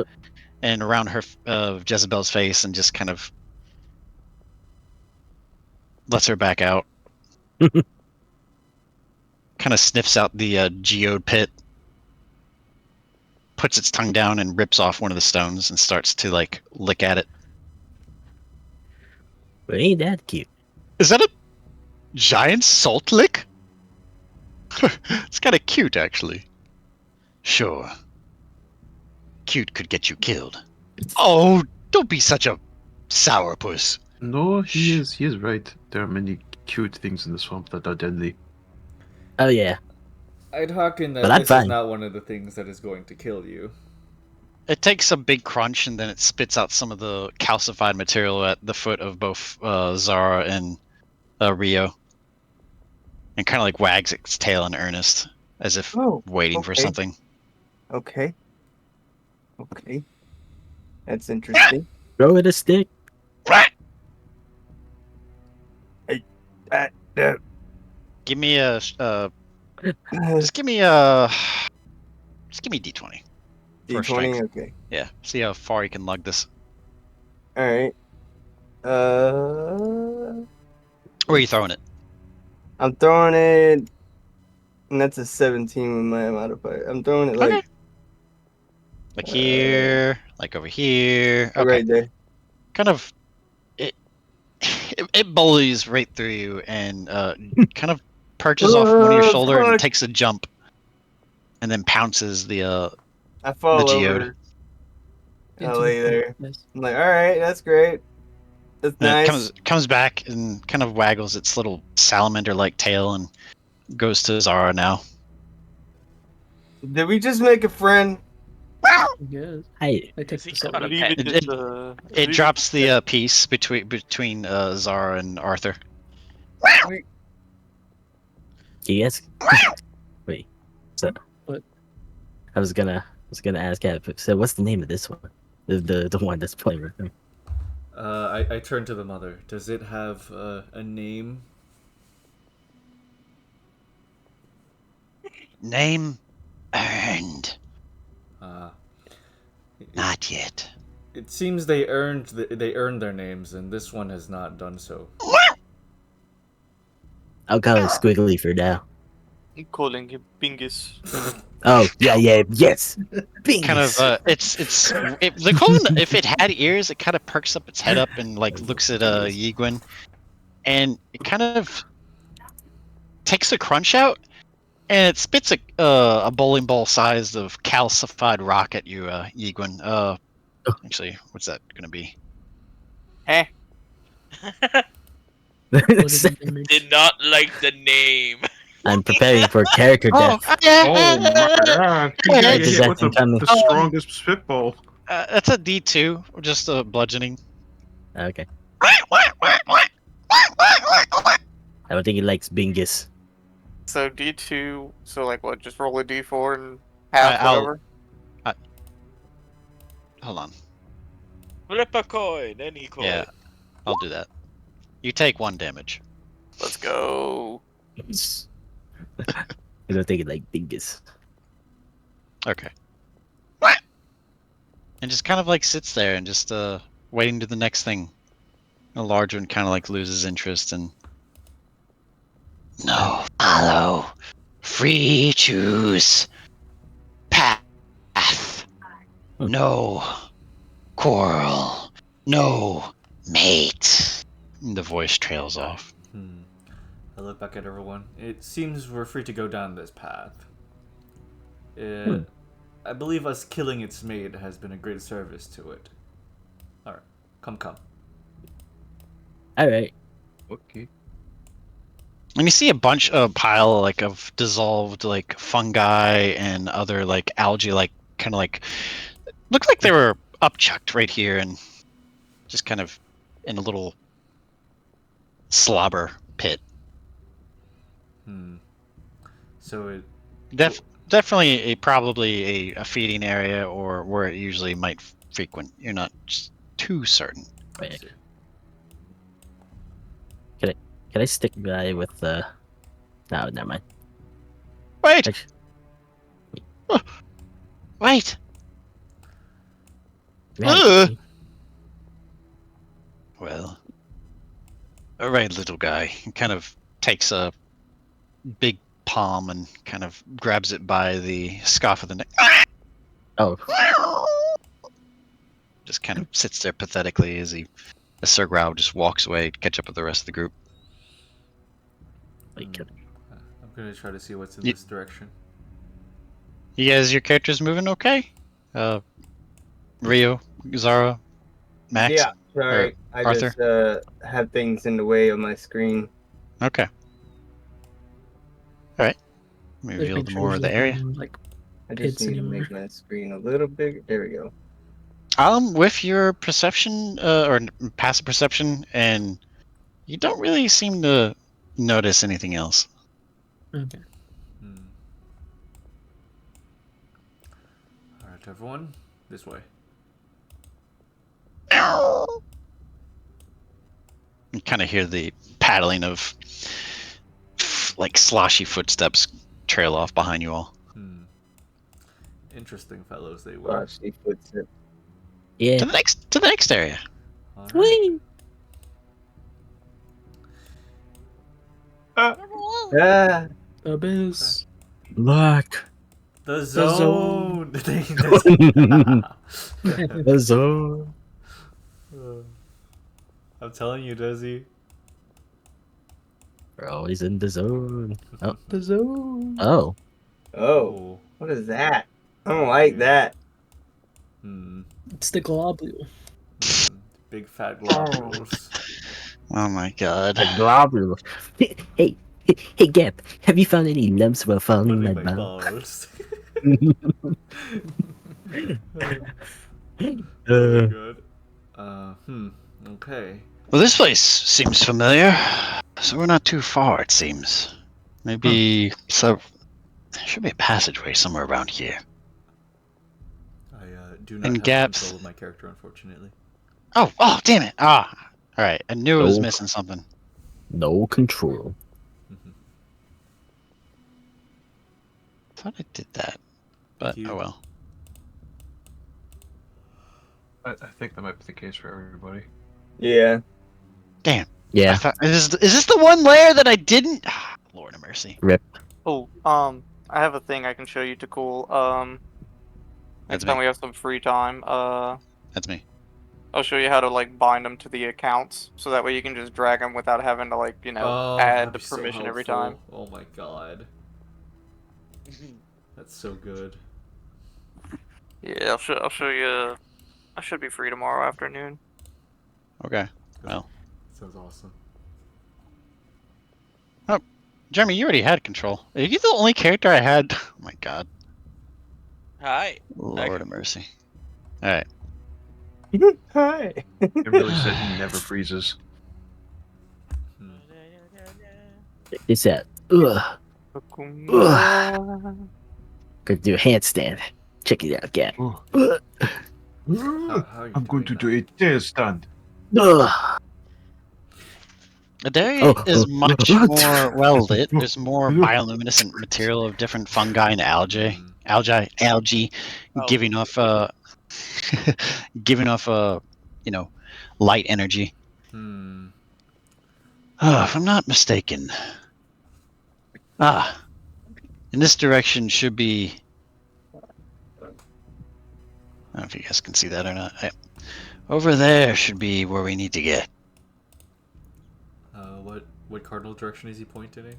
and around her Jezebel's face and just kind of lets her back out. Kind of sniffs out the geode pit, puts its tongue down and rips off one of the stones and starts to like lick at it. But ain't that cute? Is that Giant salt lick? It's kind of cute, actually. Sure. Cute could get you killed. Oh, don't be such a sourpuss. No, he is right. There are many cute things in the swamp that are deadly. Oh yeah. I'd hearken that But I'm this is fine. not one of the things that is going to kill you. It takes a big crunch, and then it spits out some of the calcified material at the foot of both Xara and Ryo. And kind of like wags its tail in earnest, as if waiting for something. Okay. That's interesting. Throw it a stick. Give me a just give me D20. for D20, strength. okay. Yeah, see how far you can lug this. Alright. Where are you throwing it? I'm throwing it, and that's a 17 with my modifier. I'm throwing it like... Like here, like over here. Okay. Right there. Kind of, it bullies right through you and kind of perches off one of your shoulder and takes a jump, and then pounces the I fall the geode. over. I lay there. I'm like, all right, that's great. That's And nice. it comes back and kind of waggles its little salamander-like tail and goes to Xara now. Did we just make a friend? Yes. Hey, I take this up. It drops the piece between Xara and Arthur. Yes. Wait. So, what? I was gonna ask Gabth. So, what's the name of this one? The one that's playing with him. I turn to the mother. Does it have a name? Name earned. Not yet. It seems they earned their names, and this one has not done so. I'll call it Squiggly for now. I'm calling him Bingus. Oh yeah, yes. Bingus. Kind of they call it, if it had ears, it kind of perks up its head up and like looks at Yiguin, and it kind of takes a crunch out, and it spits a bowling ball sized of calcified rock at you, Yiguin. Actually, what's that gonna be? Eh. Did not like the name. I'm preparing for character death. Oh my god! He's gonna get hit with the strongest spitball. That's a D2, just a bludgeoning. Okay. I don't think he likes Bingus. So D2, so like what, just roll a D4 and half whatever? Hold on. Flip a coin, any coin. Yeah, I'll do that. You take 1 damage. Let's go. I don't think he likes Bingus. Okay. And just kind of like sits there and just waiting to the next thing. The large one kind of like loses interest and... No, follow. Free choose. Path. No. Quarrel. No. Mate. And the voice trails off. I look back at everyone. It seems we're free to go down this path. I believe us killing its mate has been a great service to it. Alright, come. Alright. Okay. And you see a bunch of pile like of dissolved like fungi and other like algae like kind of like look like they were upchucked right here and just kind of in a little slobber pit. So it definitely probably a feeding area or where it usually might frequent. You're not just too certain. Wait. Can I stick by with the? No, never mind. Wait. Wait. Well, all right, little guy. He kind of takes a big palm and kind of grabs it by the scuff of the neck. Oh. Just kind of sits there pathetically as Sir Grau just walks away to catch up with the rest of the group. Like, I'm gonna try to see what's in this direction. You guys, your characters moving okay? Ryo, Xara, Max? Yeah, sorry. I Arthur? just have things in the way of my screen. Okay. Alright. Just Reveal make sure more there's of the area. nothing, like I just pits need to anymore. make my screen a little bigger. There we go. With your perception, or passive perception, and you don't really seem to notice anything else. Okay. Alright, everyone, this way. You kind of hear the paddling of like sloshy footsteps trail off behind you all. Interesting fellows they were. Yeah. To the next area. Whee! Abyss. Look. The zone. The zone. I'm telling you, Desi. We're always in the zone. Oh. The zone. Oh. Oh. What is that? I don't like that. It's the globule. Big fat globules. Oh my god. The globule. Hey, Gabth, have you found any lumps while following my mouth? Good. Okay. Well, this place seems familiar, so we're not too far, it seems. Maybe so. There should be a passageway somewhere around here. I do not And have Gabth. control of my character, unfortunately. Oh, damn it! All right. I knew it was missing something. No control. Thought I did that, but oh well. I think that might be the case for everybody. Yeah. Damn. Yeah. Is this the one layer that I didn't? Lord of mercy. Rip. Oh, I have a thing I can show you, Takkul. Next time we have some free time, That's me. I'll show you how to like bind them to the accounts, so that way you can just drag them without having to like add that'd the be so permission every time. helpful. Oh my god. That's so good. Yeah, I'll show you. I should be free tomorrow afternoon. Okay. Well. Sounds awesome. Oh, Jeremy, you already had control. Are you the only character I had? Oh my god. Hi. Lord of mercy. All right. Hi. It really said he never freezes. It's that. Ugh. Gonna do a handstand. Check it out, Gabth. I'm going to do a tail stand. The area is much more well lit. There's more bioluminescent material of different fungi and algae, giving off light energy. If I'm not mistaken, in this direction should be. I don't know if you guys can see that or not. Over there should be where we need to get. What cardinal direction is he pointing in?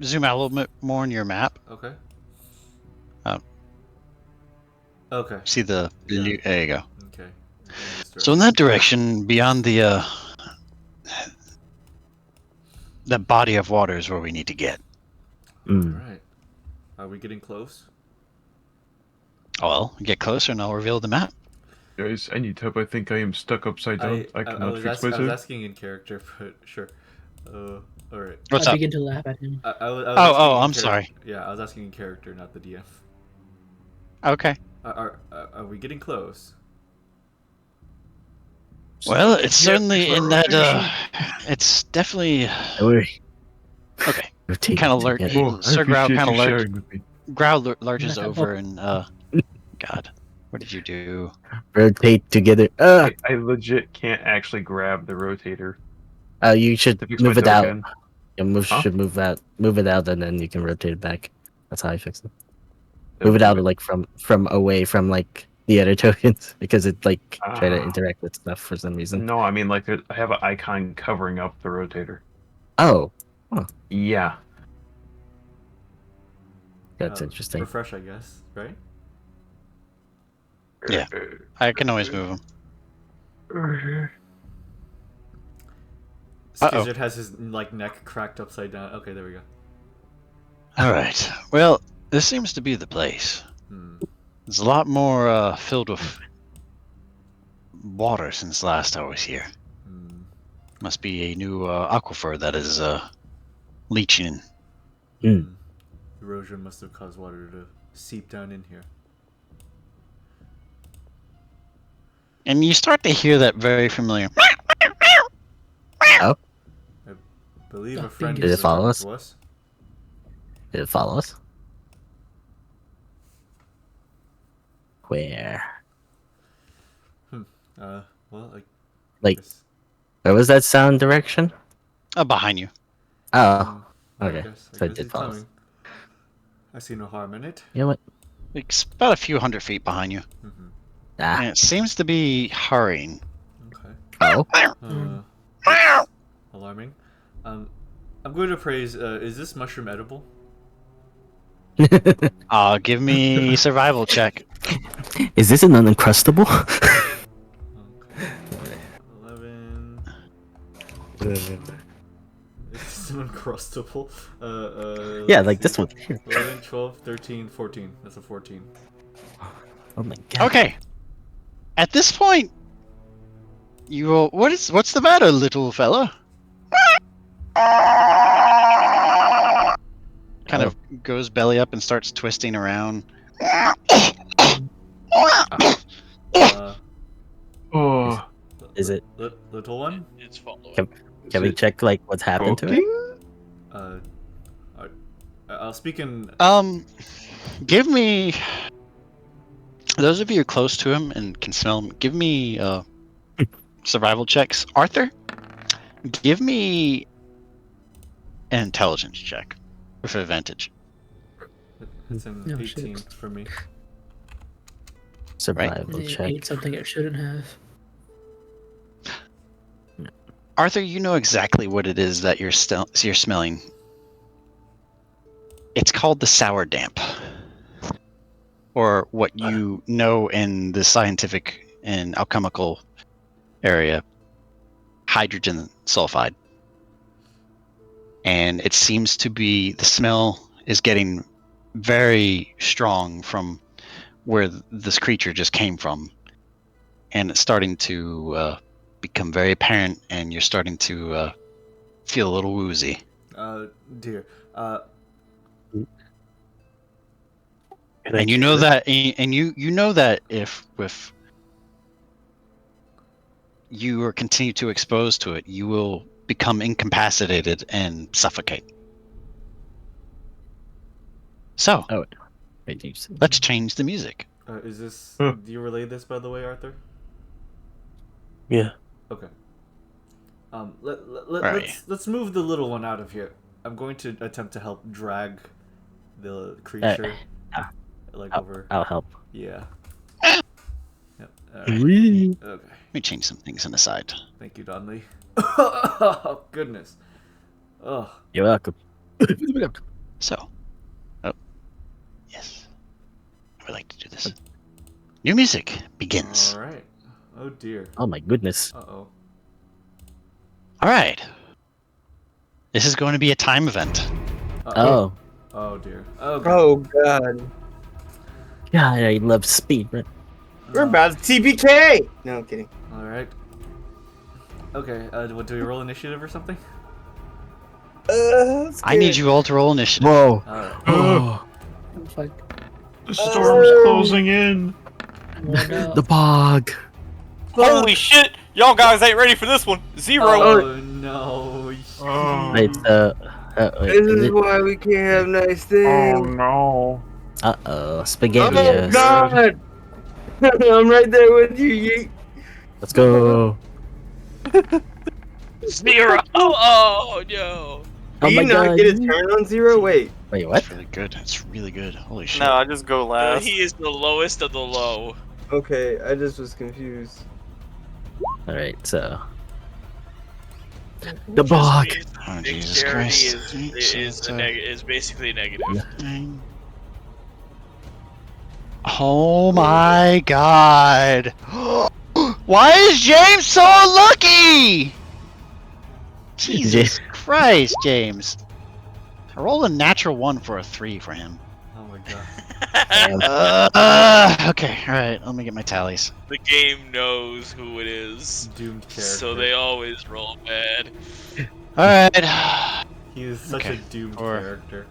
Zoom out a little bit more on your map. Okay. Okay. See the there you go. Okay. So in that direction, beyond the that body of water is where we need to get. Alright. Are we getting close? Well, get closer and I'll reveal the map. Guys, I need help. I think I am stuck upside down. I cannot fix myself. I was asking in character, but sure. Alright. What's I up? begin to laugh at him. I'm sorry. Yeah, I was asking in character, not the DM. Okay. Are we getting close? Well, it's certainly in that. It's definitely. Don't worry. Okay. Kind of lurch. Sir Growl kind of lurch. Growl lurches over and God, what did you do? Rotate together. I legit can't actually grab the rotator. You should move it out. Token. You should move out. Move it out, and then you can rotate it back. That's how I fix it. Move it out like from away from like the other tokens because it like try to interact with stuff for some reason. No, I mean like I have an icon covering up the rotator. Oh. Yeah. That's interesting. Refresh, I guess, right? Yeah, I can always move him. Skizard has his neck cracked upside down. Okay, there we go. All right. Well, this seems to be the place. There's a lot more filled with water since last I was here. Must be a new aquifer that is leaching. Erosion must have caused water to seep down in here. And you start to hear that very familiar. Oh. I believe a friend Did it follow us? to us. Did it follow us? Where? Well, where was that sound direction? Behind you. Oh. I Okay. guess So it did he's follow us. coming. I see no harm in it. You know what? It's about a few hundred feet behind you. Ah. And it seems to be hurrying. Okay. Oh. Alarming. I'm going to praise. Is this mushroom edible? Give me a survival check. Is this an uncrustable? 11. It's uncrustable. Yeah, let's like see. this one. 11, 12, 13, 14. That's a 14. Oh my god. Okay. At this point, you will. What's the matter, little fella? Kind of goes belly up and starts twisting around. Is it? Little one? It's following. Can we check what's happened to it? I'll speak in. Give me. Those of you close to him and can smell him, give me survival checks. Arthur, give me an intelligence check with advantage. It's an 18 for me. Survival It check. ate something it shouldn't have. Arthur, you know exactly what it is that you're smelling. It's called the sour damp, or what you know in the scientific and alchemical area, hydrogen sulfide. And it seems to be, the smell is getting very strong from where this creature just came from, and it's starting to become very apparent, and you're starting to feel a little woozy. Dear. And you know that, and you know that if you are continue to expose to it, you will become incapacitated and suffocate. So, let's change the music. Is this? Do you relay this, by the way, Arthur? Yeah. Okay. Let's move the little one out of here. I'm going to attempt to help drag the creature over. I'll help. Yeah. Yep. Whee! Okay. Let me change some things on the side. Thank you, Donlee. Oh, goodness. Oh. You're welcome. So, yes, I would like to do this. New music begins. All right. Oh dear. Oh my goodness. Uh-oh. All right. This is going to be a time event. Oh. Oh dear. Oh god. God, I love speed. Right? We're about to TPK! No, I'm kidding. Alright. Okay, what, do we roll initiative or something? I need you all to roll initiative. Whoa. Oh, Like, the storm's closing in. The bog. Holy shit! Y'all guys ain't ready for this one. 0. Oh no. Wait, This is why we can't have nice things. Oh no. Uh-oh. Spaghetti. Oh god! I'm right there with you, Yeet. Let's go. 0. Oh no. Did you not get a turn on 0? Wait. Wait, what? That's really good. That's really good. Holy shit. No, I just go last. He is the lowest of the low. Okay, I just was confused. Alright, so. The bog. Oh, Jesus Christ. is basically a negative. Oh my God! Why is James so unlucky? Jesus Christ, James! I rolled a natural 1 for a 3 for him. Oh my God. Okay, alright, let me get my tallies. The game knows who it is. Doomed character. So they always roll bad. Alright. He is such a doomed character.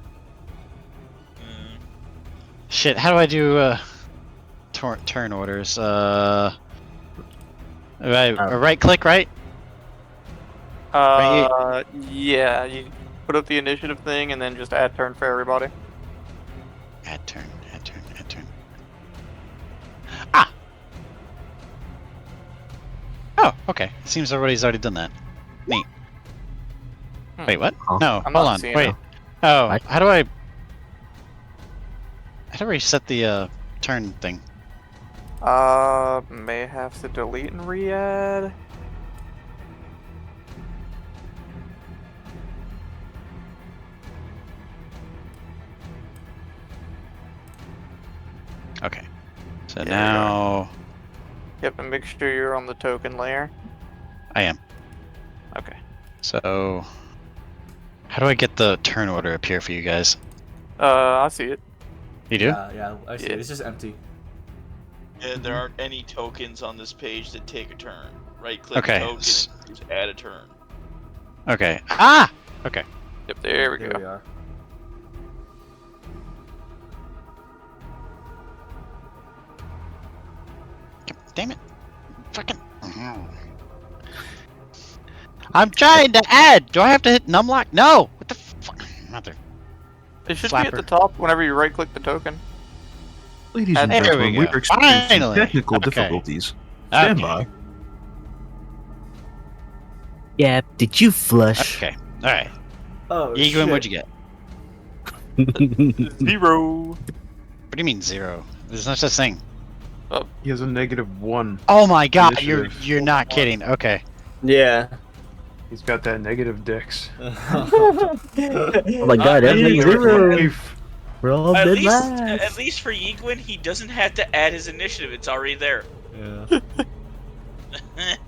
Shit, how do I do turn orders? Right click, right? Yeah, you put up the initiative thing and then just add turn for everybody. Add turn. Ah! Oh, okay. Seems everybody's already done that. Neat. Wait, what? No, I'm hold not on. seeing Wait. it. Oh, how do I reset the turn thing? May have to delete and re-add. Okay. So now Yep, and make sure you're on the token layer. I am. Okay. So how do I get the turn order up here for you guys? I see it. You do? Yeah, I see it. It's just empty. Yeah, there aren't any tokens on this page that take a turn. Right click Okay. a token and just add a turn. Okay. Ah! Okay. Yep, there we There go. we are. Damn it. Fucking. I'm trying to add! Do I have to hit numlock? No! What the fuck? Mother. It should be at the top whenever you right click the token. Ladies and There we gentlemen, go. we're experiencing Finally. technical Okay. difficulties. Stand Okay. by. Yeah, did you flush? Okay. Alright. Oh, Yiguin, shit. what'd you get? 0. What do you mean 0? There's no such thing. He has a -1. Oh my god, Initiative. you're not kidding. Okay. Yeah. He's got that negative dex. Oh my god, everything's At zero. We're all At dead least, last. at least for Yiguin, he doesn't have to add his initiative. It's already there. Yeah.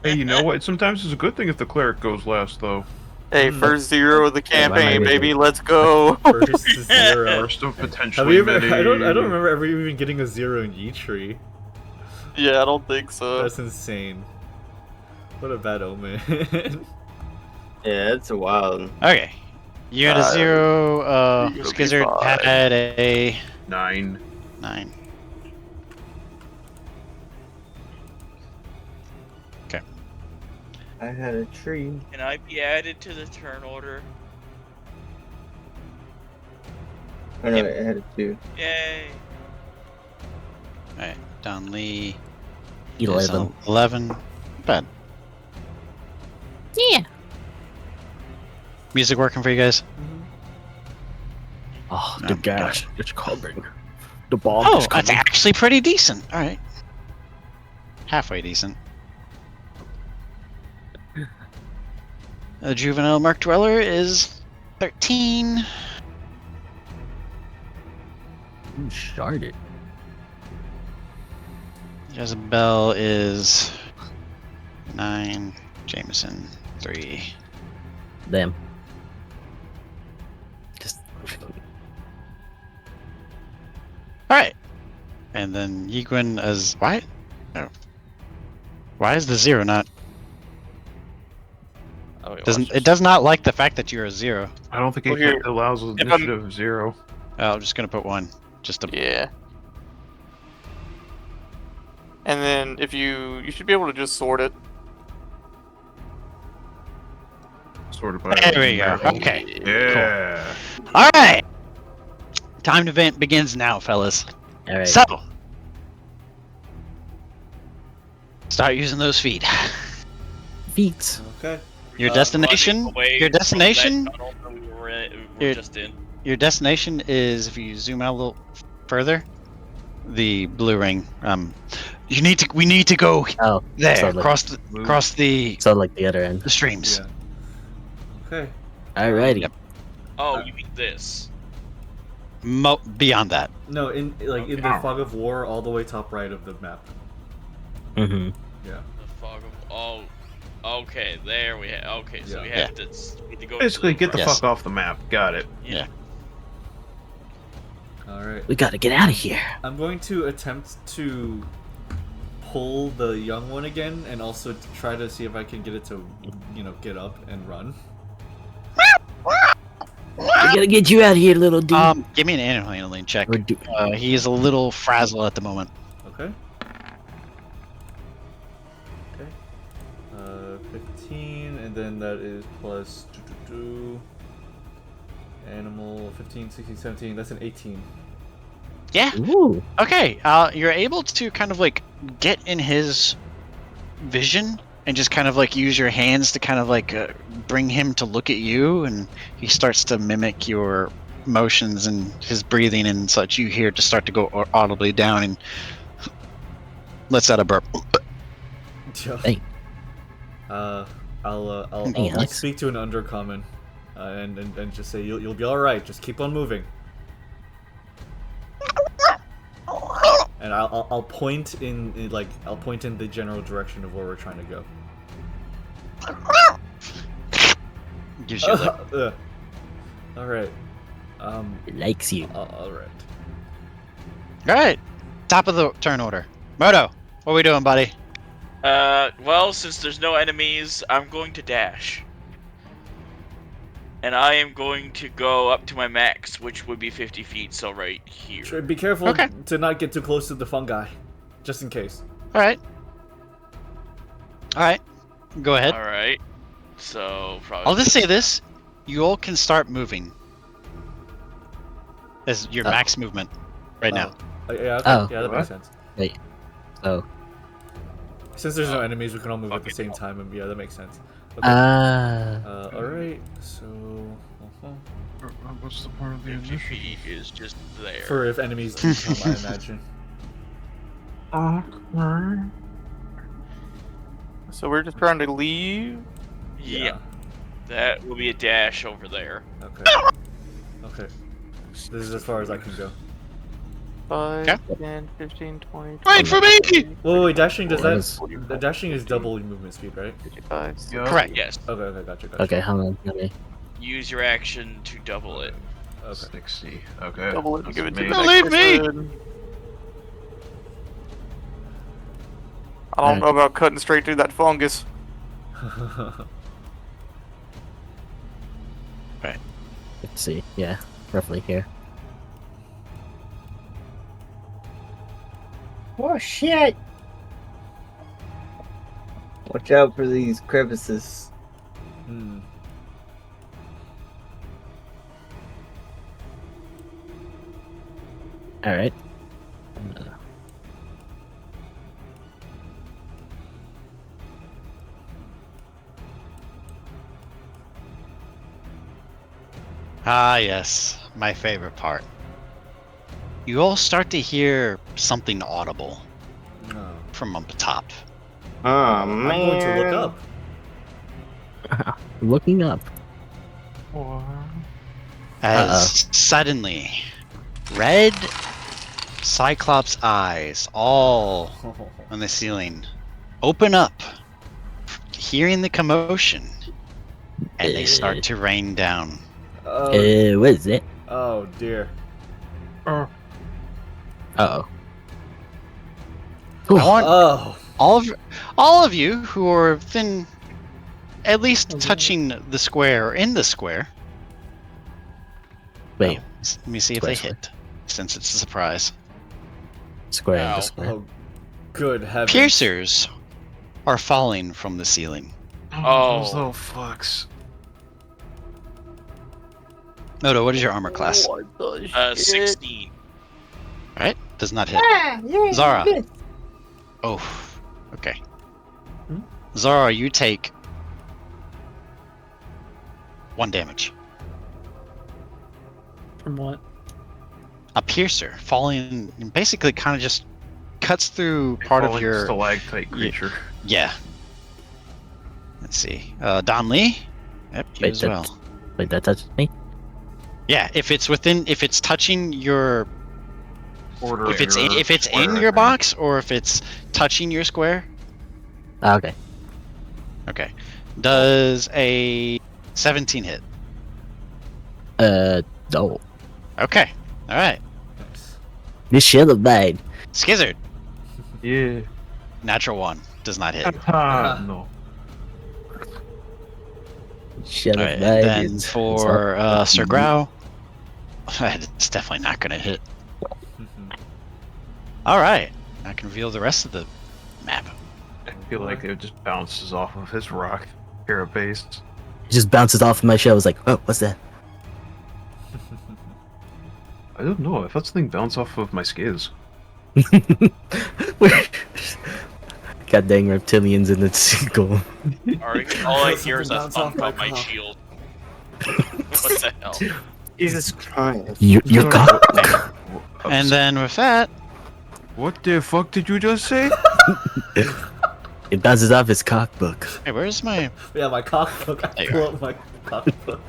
Hey, you know what? Sometimes it's a good thing if the cleric goes last, though. Hey, first 0 of the campaign, might be baby. Let's go. First to 0. First of Have potentially we ever, many. I don't remember ever even getting a 0 in E-Tree. Yeah, I don't think so. That's insane. What a bad omen. Yeah, it's a wild. Okay. You had a 0, you'll be Skizard fine. had a 9. 9. Okay. I had a tree. Can I be added to the turn order? Oh no, I had a 2. Yay! Alright. Donlee. 11. 11. Bad. Yeah. Music working for you guys? Oh, Oh the my gosh. It's coming. The bomb Oh, is that's coming. actually pretty decent. Alright. Halfway decent. The juvenile Merc Dweller is 13. Ooh, sharded. Jezebel is 9. Jameson 3. Damn. Just. Alright. And then Yiguin as why? Oh. Why is the 0 not? Oh, wait, Doesn't watch it does not like the fact that you're a 0. I don't think Well, it here, allows I'm- initiative 0. Oh, I'm just gonna put 1. Just to this. Yeah. And then if you should be able to just sort it. Sorted by. There we go. Okay. Yeah. Alright. Timed event begins now, fellas. Alright. So start using those feet. Feet. Okay. Your destination. Running away Your from destination. that tunnel that we were Your- just in. Your destination is, if you zoom out a little further, the blue ring. We need to go Oh, there, so like, across the so like the other end. streams. Yeah. Okay. Alrighty. Yep. Oh, you mean this? Beyond that. No, in the fog of war, all the way top right of the map. Mm-hmm. Yeah. The fog of... Oh, okay, there we have... Okay, so we have to... We need to go Basically, to get the Yes. fuck off the map. Got it. Yeah. Alright. We gotta get out of here. I'm going to attempt to pull the young one again, and also to try to see if I can get it to, get up and run. We gotta get you out of here, little dude. Give me an animal handling check. Or do- He is a little frazzled at the moment. Okay. Okay. 15, and then that is plus animal 15, 16, 17. That's an 18. Yeah. Ooh. Okay. You're able to kind of like get in his vision and just kind of like use your hands to kind of like bring him to look at you, and he starts to mimic your motions and his breathing and such. You hear to start to go audibly down and lets out a burp. Hey. I'll speak to an undercommon, and just say you'll be all right. Just keep on moving. And I'll point in the general direction of where we're trying to go. Gives you a all right. It likes you. All right. All right. Top of the turn order. Modo, what are we doing, buddy? Well, since there's no enemies, I'm going to dash. And I am going to go up to my max, which would be 50 feet, so right here. Sure, be careful to not get too close to the fungi, just in case. All right. All right. Go ahead. Alright. So, probably... I'll just say this. You all can start moving. As your max movement right now. Yeah, Oh. yeah, that makes sense. Wait. Oh. Since there's no enemies, we can all move at the same time, and yeah, that makes sense. Okay. Alright, so... What's the part of the 50 feet is just there. For if enemies do come, I imagine. So we're just trying to leave? Yeah. That will be a dash over there. Okay. Okay. This is as far as I can go. 5, 10, 15, 20... Wait for me! Wait, dashing, the dashing is double your movement speed, right? 55, Correct. Yes. Okay, gotcha. Okay, hold on. Let me. Use your action to double it. Okay. 60. Okay. double it and give it to the Don't next leave me! person. I don't know about cutting straight through that fungus. Let's see. Yeah, roughly here. Oh shit! Watch out for these crevices. All right. Ah, yes. My favorite part. You all start to hear something audible from up top. Oh man! I'm going to look up. Looking up. As suddenly, red Cyclops eyes, all on the ceiling, open up, hearing the commotion, and they start to rain down. Oh, what is it? oh dear. Uh-oh. I want Oh. all of you who are within at least touching the square or in the square. Wait, Let me see if Square, they hit, since it's a surprise. square Ow. into square. Oh, good heavens. Piercers are falling from the ceiling. Oh. Those little fucks. Modo, what is your armor class? 16. Alright, does not hit. Ah, yeah, Xara. good. Oh, okay. Xara, you take 1 damage. From what? A piercer falling, and basically kind of just cuts through part of your stalactite creature. Yeah. Let's see. Donlee. Yep, you Wait, as well. Wait, that touches me? Yeah, if it's touching your, Order if it's square, in I your think. box, or if it's touching your square. Ah, okay. Okay. Does a 17 hit? No. Okay. All right. Nice. This should have died. Skizard. Yeah. Natural 1 does not hit. No. Should All have right, and died. then for Sir Grau, it's definitely not going to hit. All right, I can reveal the rest of the map. I feel like it just bounces off of his rock carapace. It just bounces off of my shell. I was like, oh, what's that? I don't know. I felt something bounce off of my skiz. God dang reptilians in the sequel. All I hear is a thump on my shield. What the hell? Jesus Christ. You're cock. And then with that, What the fuck did you just say? It bounces off his cockbook. hey, where's my Yeah, my cockbook. I There you pull are. up my cockbook.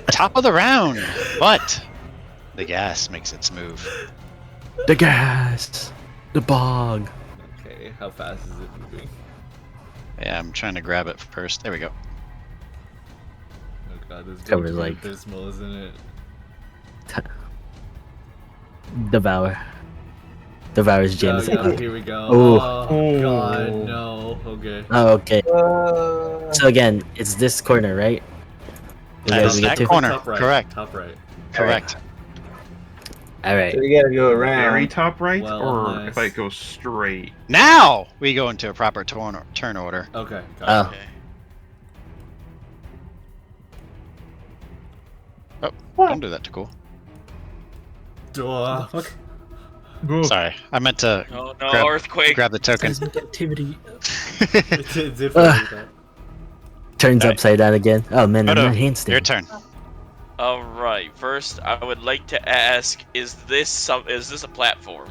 top of the round? But the gas makes its move. The gas. The bog. Okay, how fast is it moving? Yeah, I'm trying to grab it first. There we go. Oh god, this Covers, game's like- abysmal, isn't it? Devour. Devour's James. Oh god, here we go. Ooh. Oh god, no. Okay. Oh, okay. So again, it's this corner, right? You That guys is get that to? corner. Top right. Correct. Top right. Correct. All right. So we gotta go Very around. top right, Well, or nice. if I go straight. Now we go into a proper turn order. Okay. Oh. Got it. Don't do that to cool. Duh. Sorry, I meant to No, no, Grab- earthquake. grab the token. Seismic activity. It's different. Turns Alright. upside down again. Oh man, I'm Modo, not handstand. your turn. All right. First, I would like to ask: is this a platform?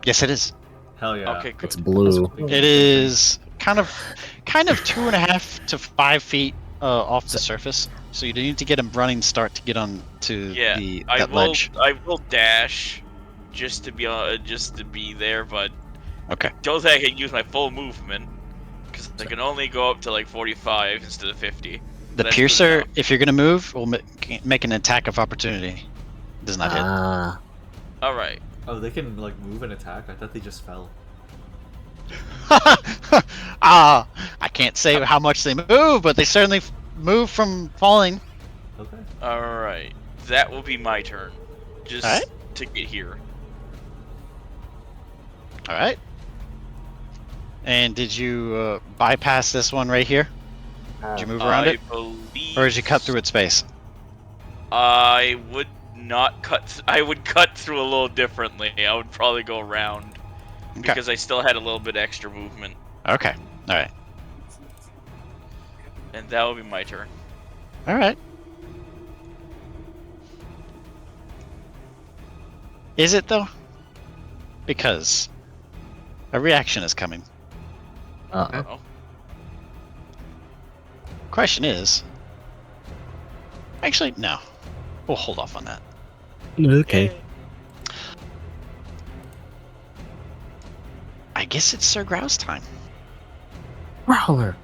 Yes, it is. Hell yeah. Okay, good. It's blue. It is kind of 2.5 to 5 feet off the surface. So you need to get a running start to get on to Yeah, I that will. ledge. I will dash, just to be there. But Okay. don't think I can use my full movement because I can only go up to like 45 instead of 50. The That's piercer, good if you're gonna move, will make an attack of opportunity. Does not hit. Ah. All right. Oh, they can like move and attack. I thought they just fell. I can't say how much they move, but they certainly move from falling. Okay. All right. That will be my turn. Just Alright. to get here. All right. And did you bypass this one right here? Did you move around it, believe. or did you cut through its space? I would not cut. I would cut through a little differently. I would probably go around Okay. because I still had a little bit extra movement, Okay. All right. and that will be my turn. All right. Is it though? Because a reaction is coming. Uh-oh. Question is, actually, no. We'll hold off on that. Okay. I guess it's Sir Grau's time. Growler.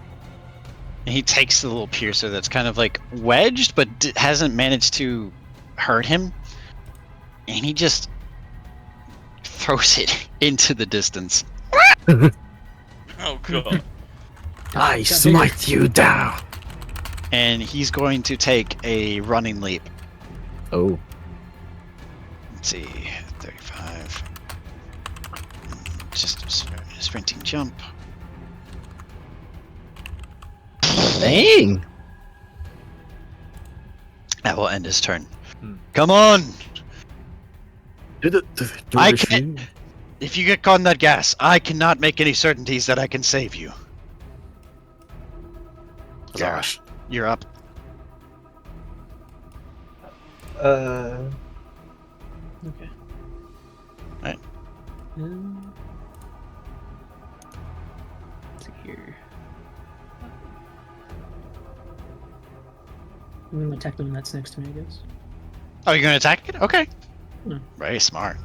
And he takes the little piercer that's kind of like wedged, but hasn't managed to hurt him. And he just throws it into the distance. Oh god. I smite you down. And he's going to take a running leap. Oh. Let's see, 35. Just a sprinting jump. Dang. That will end his turn. Come on! I can't. If you get caught in that gas, I cannot make any certainties that I can save you. Gosh. You're up. Okay. Right. Let's see here. I'm gonna attack the one that's next to me, I guess. Oh, you're gonna attack it? Okay. Hmm. Very smart.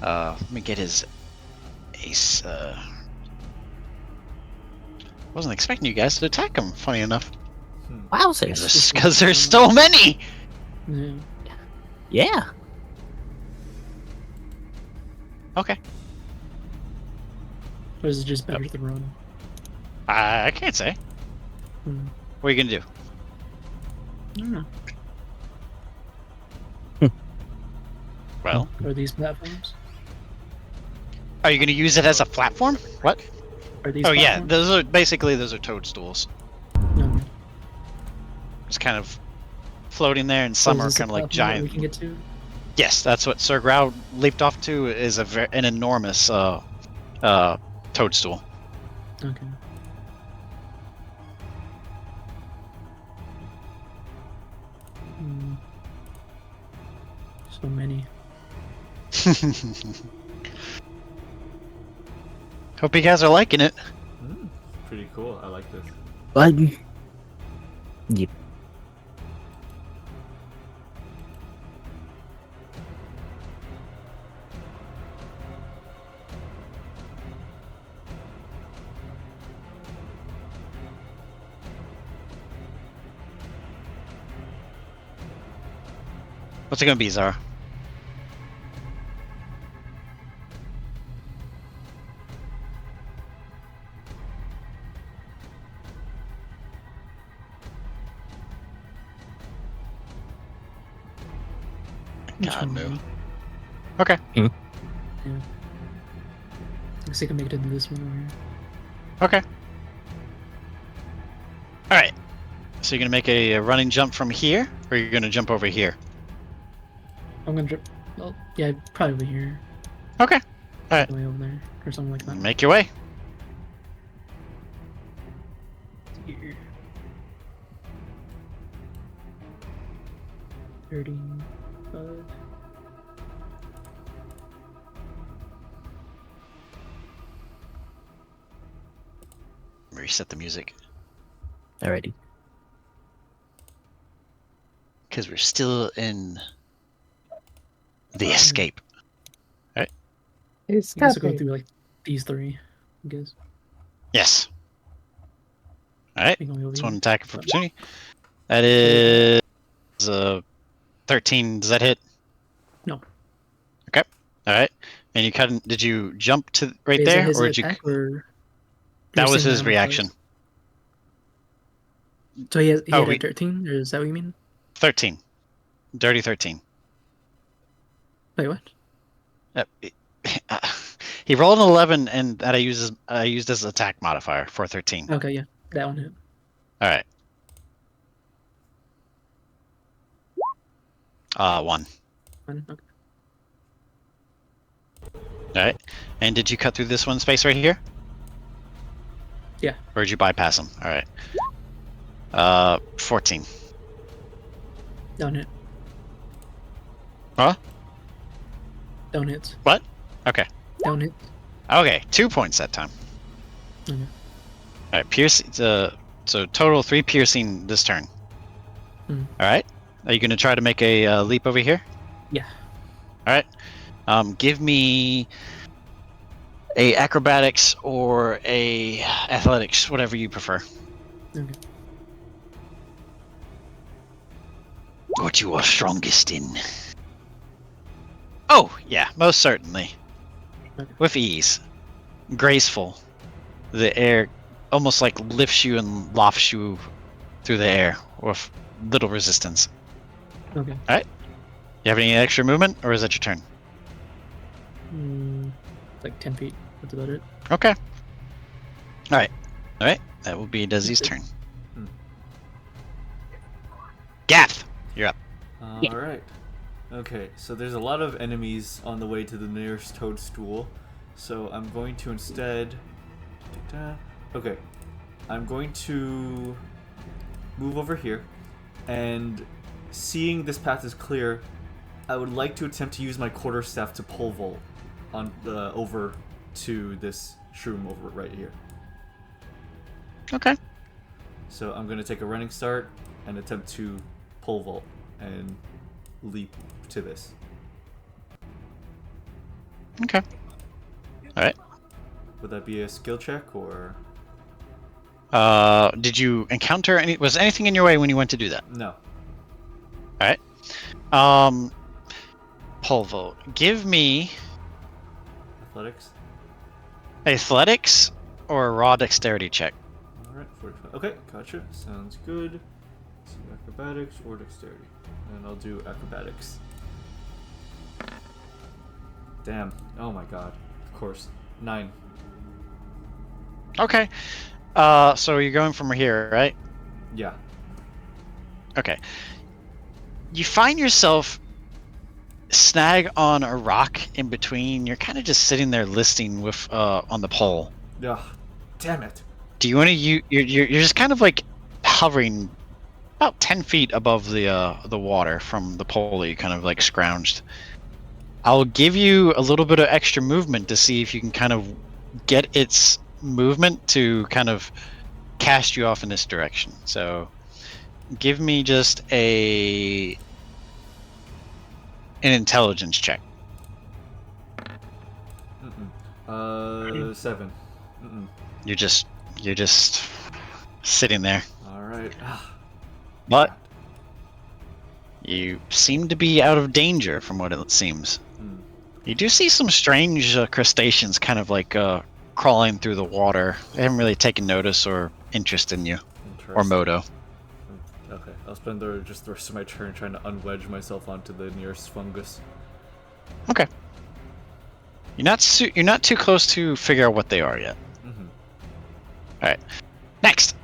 Let me get his ace. Wasn't expecting you guys to attack him. Funny enough. Wowzers! Because there's so many. Yeah. Yeah. Okay. Or is it just better to run? I can't say. Hmm. What are you gonna do? I don't know. Well, Are these platforms? are you gonna use it as a platform? What? Are these Oh yeah, platforms? those are toadstools. No. Just kind of floating there, and So some is are this a kind of like platform that giant. we can get to? Yes, that's what Sir Grau leaped off to. Is an enormous toadstool. Okay. Hmm. So many. Hope you guys are liking it. Pretty cool. I like this. But yep. What's it gonna be, Xara? God, no. Okay. Yeah. I guess I can make it into this one over here. Okay. All right. So you're gonna make a running jump from here, or you're gonna jump over here? I'm gonna drip. Well, yeah, probably over here. Okay. All right. Way over there, or something like that. Make your way. Here. 35. Reset the music. Alrighty. Because we're still in the escape. Alright? I guess I'll go through like these three, I guess. Yes. Alright. Think I'll go That's over one here. attack of opportunity. That is 13. Does that hit? No. Okay. Alright. And you cut. Did you jump to right Is that there, his or did you? attack, or That you're was saying his that on reaction. close? So he Oh, had a 13, or is that what you mean? 13. Dirty 13. Wait, what? He rolled an 11, and that I used as attack modifier for 13. Okay, yeah, that one hit. All right. 1. One, okay. All right. And did you cut through this one space right here? Yeah. Or did you bypass him? All right. 14. Down hit. Huh? Down hits. What? Okay. Down hit. Okay. 2 points that time. Okay. All right. Pierce. So total 3 piercing this turn. Hmm. All right. Are you gonna try to make a leap over here? Yeah. All right. Give me a acrobatics or a athletics, whatever you prefer. Okay. What you are strongest in. Oh, yeah, most certainly. Okay. With ease. Graceful. The air almost like lifts you and lofts you through the air with little resistance. Okay. Alright. You have any extra movement, or is that your turn? Like 10 feet. That's about it. Okay. Alright. Alright. That will be Desi's turn. Gabth, you're up. Alright. Okay, so there's a lot of enemies on the way to the nearest toadstool. So I'm going to instead... Okay. I'm going to move over here. And seeing this path is clear, I would like to attempt to use my quarterstaff to pole vault on over to this shroom over right here. Okay. So I'm going to take a running start, and attempt to pole vault and leap to this. Okay. All right. Would that be a skill check or? Did you encounter any? Was anything in your way when you went to do that? No. All right. Pole vault. Give me Athletics. athletics or a raw dexterity check. All right. 45. Okay, gotcha. Sounds good. So acrobatics or dexterity, and I'll do acrobatics. Damn. Oh my god. Of course. 9. Okay. So you're going from here, right? Yeah. Okay. You find yourself snag on a rock in between. You're kind of just sitting there listening with on the pole. Yeah. Damn it. Do you want to? You're just kind of like hovering about 10 feet above the water from the pole that you kind of like scrounged. I'll give you a little bit of extra movement to see if you can kind of get its movement to kind of cast you off in this direction. So give me just an intelligence check. 7. You're just sitting there. All right. But you seem to be out of danger from what it seems. You do see some strange crustaceans kind of like crawling through the water. They haven't really taken notice or interest in you or Modo. Okay, I'll spend the rest of my turn trying to unwedge myself onto the nearest fungus. Okay. You're not too close to figure out what they are yet. All right. Next.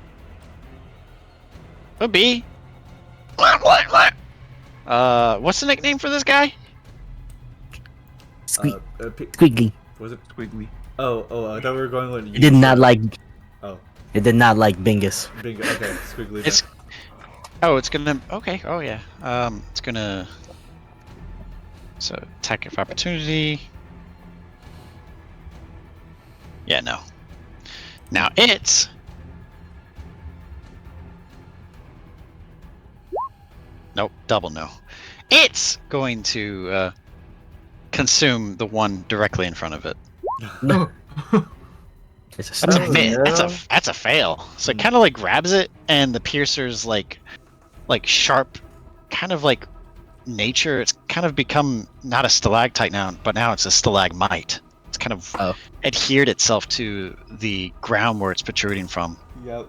Would be. What's the nickname for this guy? Squiggly. Was it Squiggly? Oh, I thought we were going with. It did not like. Oh. It did not like Bingus. Bingo. Okay, Squiggly. It's. Oh, it's gonna. Okay. Oh yeah. It's gonna. So attack of opportunity. Yeah. No. Now it's. Nope. Double no. It's going to consume the one directly in front of it. No. That's a fail. So it kind of like grabs it, and the piercer's like sharp, kind of like nature. It's kind of become not a stalactite now, but now it's a stalagmite. It's kind of adhered itself to the ground where it's protruding from. Yep.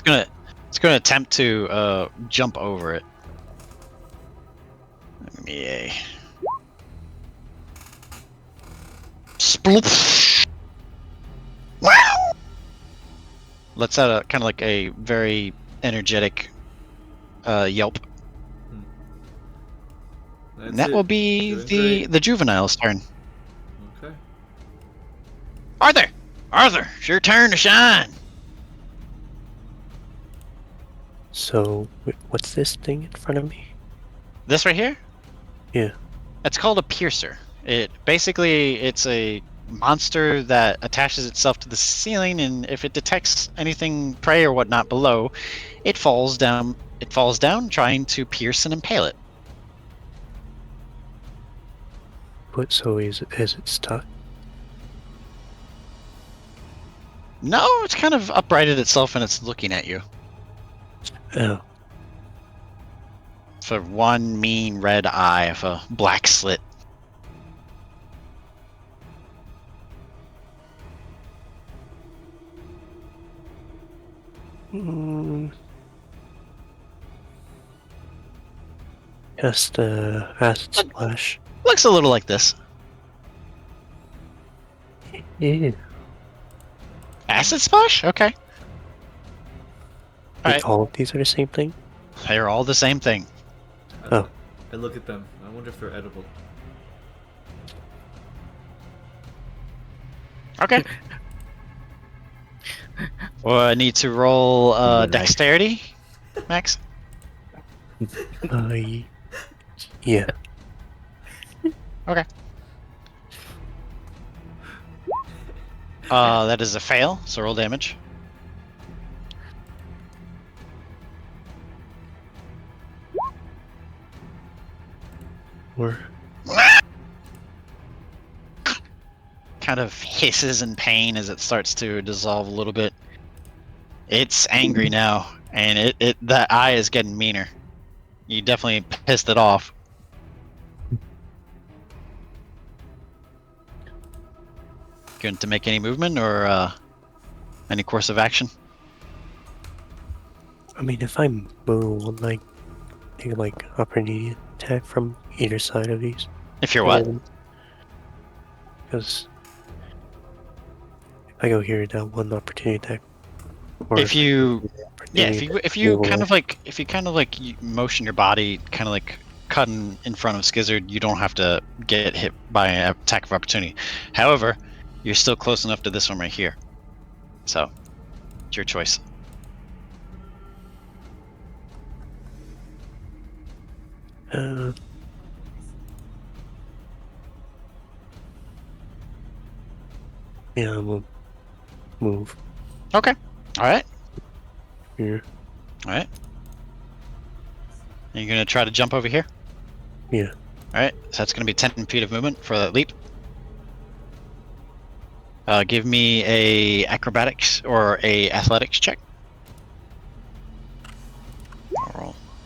It's gonna attempt to jump over it. Yay. Sploop. Wow. Let's out a kind of like a very energetic yelp. And that will be the juvenile's turn. Okay. Arthur, it's your turn to shine. So, what's this thing in front of me? This right here? Yeah. It's called a piercer. It's a monster that attaches itself to the ceiling, and if it detects anything prey or whatnot below, it falls down. It falls down, trying to pierce and impale it. But so is it stuck? No, it's kind of uprighted itself and it's looking at you. Oh. For one mean red eye of a black slit. Just acid splash. Looks a little like this. Yeah. Acid splash? Okay. Like all of these are the same thing? They're all the same thing. Oh. I look at them. I wonder if they're edible. Okay. Well, I need to roll dexterity, Max. Yeah. Okay. That is a fail, so roll damage. Or kind of hisses in pain as it starts to dissolve a little bit. It's angry now, and that eye is getting meaner. You definitely pissed it off. Going to make any movement or any course of action? I mean, if I move, will I take like opportunity attack from either side of these? If you're what? Because if I go here, that one opportunity attack. If you kind of like motion your body, kind of like cutting in front of Skizard, you don't have to get hit by an attack of opportunity. However, you're still close enough to this one right here. So, it's your choice. Yeah, we'll move. Okay. Alright. Here. Alright. You're gonna try to jump over here? Yeah. Alright, so that's gonna be 10 feet of movement for that leap. Give me a acrobatics or a athletics check.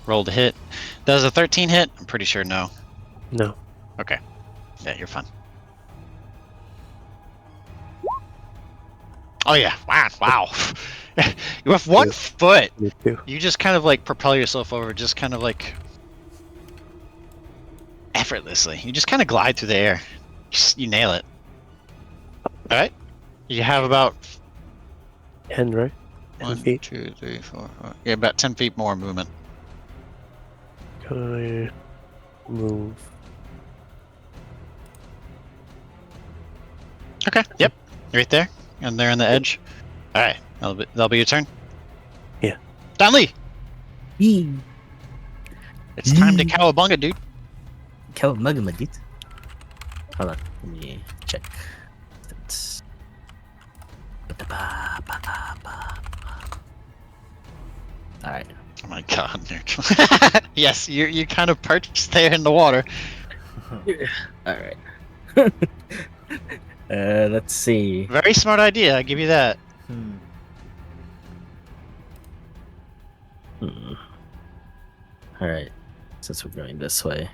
Roll to hit. Does a 13 hit? I'm pretty sure no. No. Okay. Yeah, you're fine. Oh yeah! Wow! With 1 foot, you just kind of like propel yourself over, just kind of like effortlessly. You just kind of glide through the air. You nail it. All right. You have about 10, right? 1, 2, 3, 4, 5. Yeah, about 10 feet more movement. Can I move? Okay. Yep. Right there, and they're on the edge. All right. That'll be your turn. Yeah. Donlee. It's time to cowabunga, dude. Cowabunga, my dude. Hold on. Let me check. That's... Alright. Oh my god, Neutral. Yes, you kind of perched there in the water. Alright. Let's see. Very smart idea, I give you that. Alright. Since we're going this way.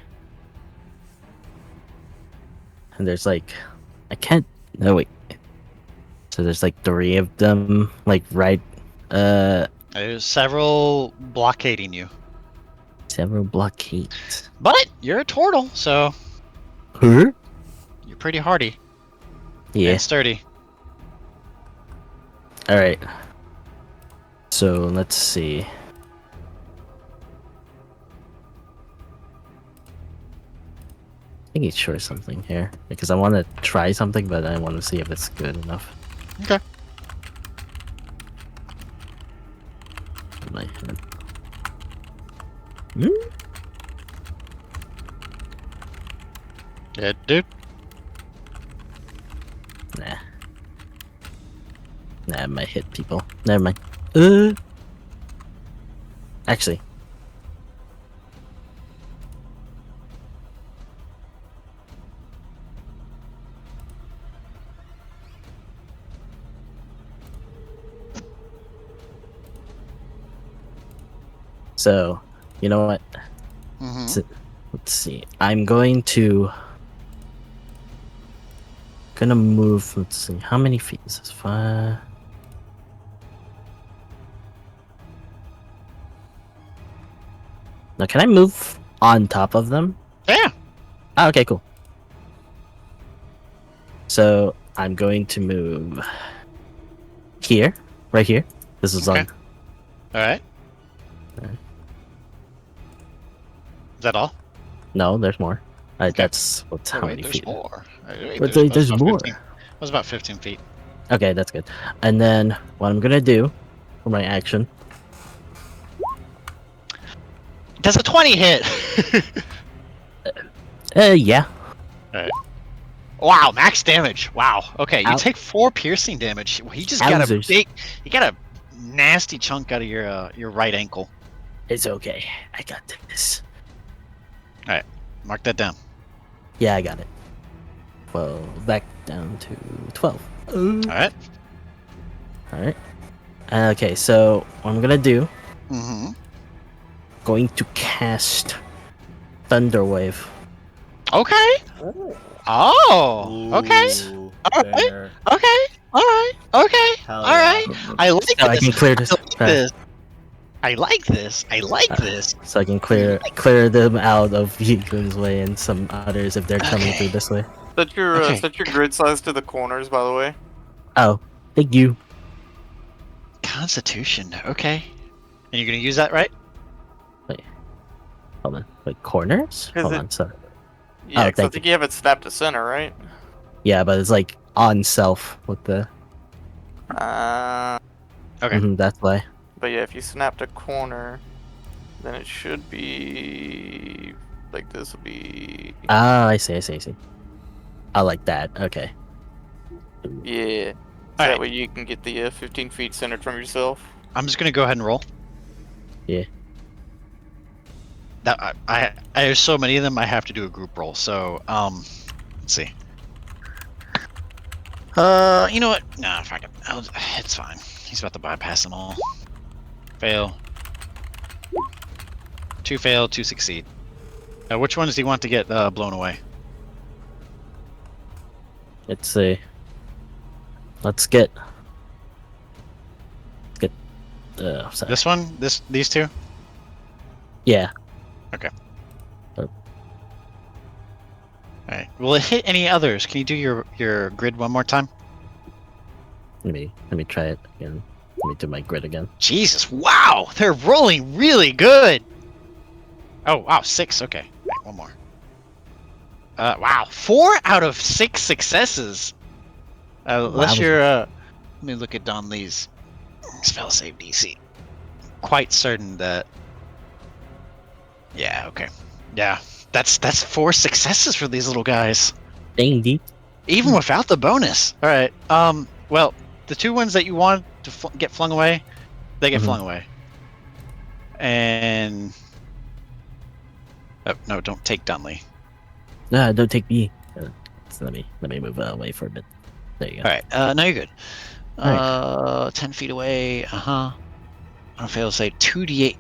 And there's like... I can't... No, wait. So there's like 3 of them, like right... There's several blockading you. Several blockades. But you're a turtle, so... Huh? You're pretty hardy. Yeah. And sturdy. Alright. So, let's see. I think it's sure something here. Because I want to try something, but I want to see if it's good enough. Okay. My head. Yeah, dude. Nah. Nah, I might hit people. Never mind. Actually. So, you know what? So, let's see. I'm going to... Gonna move, let's see. How many feet is this? 5... Now, can I move on top of them? Yeah. Oh, okay, cool. So, I'm going to move... Here. Right here. This is on... Alright. Is that all? No, there's more. That's what's how many there's feet? More. But there's about more. 15. It was about 15 feet. Okay, that's good. And then what I'm gonna do for my action. Does a 20 hit? Yeah. Alright. Wow, max damage. Wow. Okay, you Ow. take 4 piercing damage. He just got a Wowzers. he got a nasty chunk out of your right ankle. It's okay. I got this. Alright. Mark that down. Yeah, I got it. Well, back down to 12. Alright. Alright. Okay, so what I'm gonna do... Going to cast Thunderwave. Okay. Oh. Okay. Alright. Okay. Alright. Okay. Alright. I like this. I can clear this. I like this. I like this. So I can clear them out of Yiguin's way and some others if they're coming through this way. Set your grid size to the corners, by the way. Oh, thank you. Constitution. Okay. And you're gonna use that, right? Wait. Hold on. Wait, corners? Hold on, sorry. Yeah, I think you have it snapped to center, right? Yeah, but it's like on self with the... Okay. That's why. But yeah, if you snap to corner, then it should be... Like this would be... Ah, I see. I like that. Okay. Yeah. So that way you can get the 15 feet centered from yourself. I'm just gonna go ahead and roll. Yeah. That I have so many of them. I have to do a group roll. So let's see. You know what? Nah, fuck it. It's fine. He's about to bypass them all. Fail. 2 fail, 2 succeed. Which ones do you want to get blown away? Let's see. Let's get. Sorry. This one? These two? Yeah. Okay. Alright. Will it hit any others? Can you do your grid one more time? Let me try it again. Let me do my grid again. Jesus, wow! They're rolling really good! Oh, wow, 6, okay. Right, one more. Wow, 4 out of 6 successes! Unless you're, let me look at Donlee's spell save DC. Quite certain that... Yeah, okay. Yeah, that's 4 successes for these little guys. Dang, deep. Even without the bonus. Alright, well, the 2 ones that you want to get flung away, they get flung away. And... Oh, no, don't take Donlee. No, don't take me. So let me move away for a bit. There you go. Alright, no, you're good. Right. 10 feet away, I'll fail to say 2d8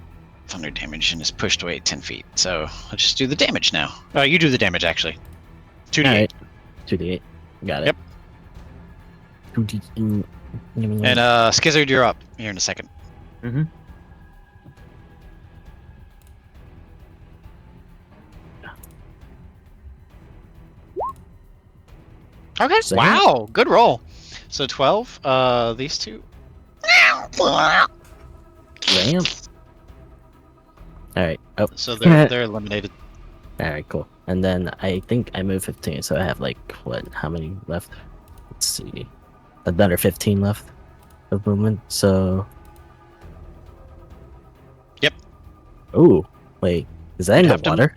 thunder damage and is pushed away 10 feet. So, let's just do the damage now. Oh, you do the damage, actually. 2d8. Right. 2d8. Got it. Yep. 2d8. And, Skizard, you're up here in a second. Okay, wow, good roll. So 12, these 2. Damn. Alright. Oh. So they're eliminated. Alright, cool. And then I think I moved 15, so I have like, what, how many left? Let's see. Another 15 left of movement, so... Yep. Ooh, wait. Is that in the water?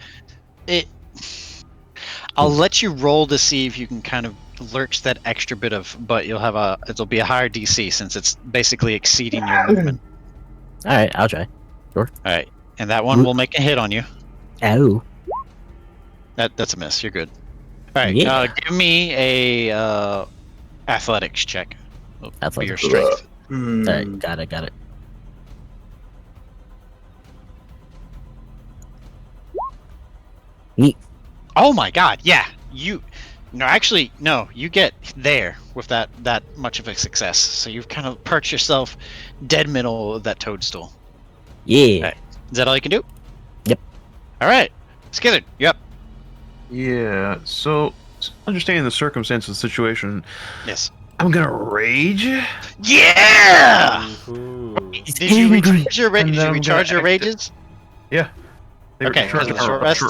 I'll let you roll to see if you can kind of lurch that extra bit of, but it'll be a higher DC since it's basically exceeding your movement. Alright, I'll try. Sure. Alright, and that one will make a hit on you. Ow. That's a miss, you're good. Alright, give me a athletics check. For your strength. Alright, got it. Neat. Oh my god, yeah. You get there with that much of a success. So you've kind of perched yourself dead middle of that toadstool. Yeah. Right. Is that all you can do? Yep. Alright. Skizard, you up. Yeah, so understanding the circumstance of the situation. Yes. I'm gonna rage. Yeah! Did you recharge your rages? Yeah. Okay, short rest?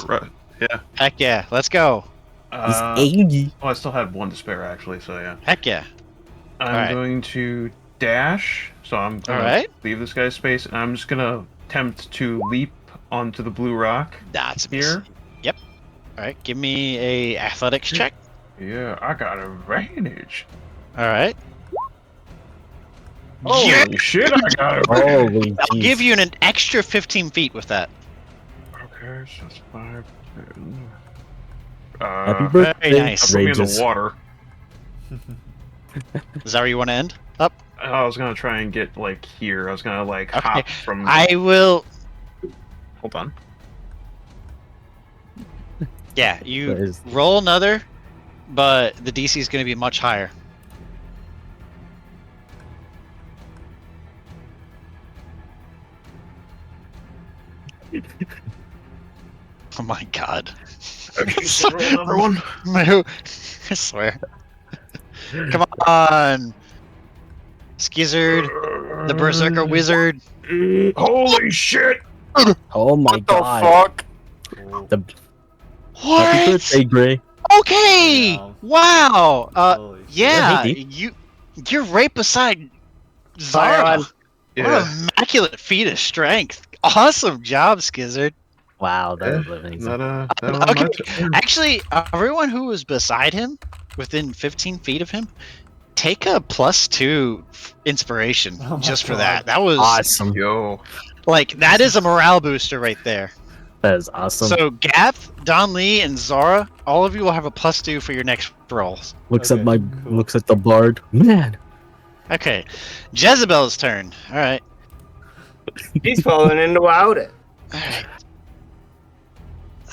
Yeah. Heck yeah, let's go. He's angry. Oh, I still had 1 to spare actually, so yeah. Heck yeah. I'm going to dash, so I'm gonna leave this guy's space, and I'm just gonna attempt to leap onto the blue rock. That's here. Yep. Alright, give me a athletics check. Yeah, I got advantage. Alright. Holy shit, I got advantage. I'll give you an extra 15 feet with that. Okay, so that's 5. Happy birthday. Very nice. Put me in the Rages. water. Is that where you want to end? Up? I was gonna try and get like here. I was gonna like Okay. hop from. I will. Hold on. Yeah, you roll another, but the DC is going to be much higher. Oh my god. Okay, so roll another one. I swear. Come on! Skizard, the Berserker Wizard. Holy shit! Oh my What the god. fuck? The What? Happy birthday, Gray. Okay! Wow. Wow! Holy shit. Yeah, Yeah, hey, you're right beside Xara. What Yeah. an immaculate feat of strength. Awesome job, Skizard. Wow, that was amazing. That was Okay, my turn. actually, everyone who was beside him, within 15 feet of him, take a +2 inspiration Oh my just for God. that. That was Awesome. Yo. like that is a morale booster right there. That is awesome. So Gabth, Donlee, and Xara, all of you will have a +2 for your next rolls. looks Okay, at my cool. looks at the bard. Man. Okay, Jezebel's turn. All right. He's falling into water. All right.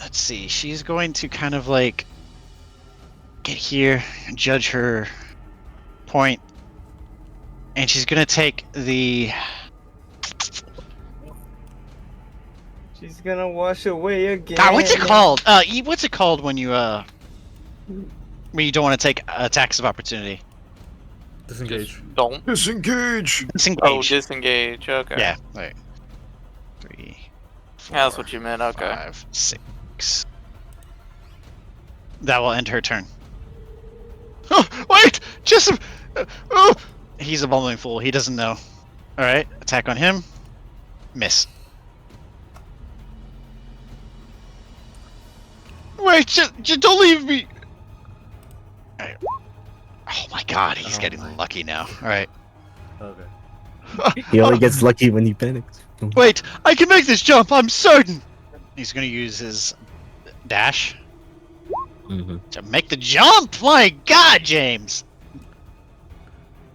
Let's see. She's going to kind of like get here and judge her point, and she's gonna take the. She's gonna wash away again. God, what's it called? What's it called when you don't want to take attacks of opportunity? Disengage. Don't. Disengage. Disengage. Oh, disengage. Okay. Yeah. Right. 3, 4, Yeah, that's what you meant. Okay. 5, 6. That will end her turn. Oh, wait! Just. Oh! He's a bumbling fool. He doesn't know. Alright, attack on him. Miss. Wait, just don't leave me! Alright. Oh my god, he's getting lucky now. Alright. Okay. He only gets lucky when he panics. Wait, I can make this jump, I'm certain! He's gonna use his dash to make the jump! My god, James!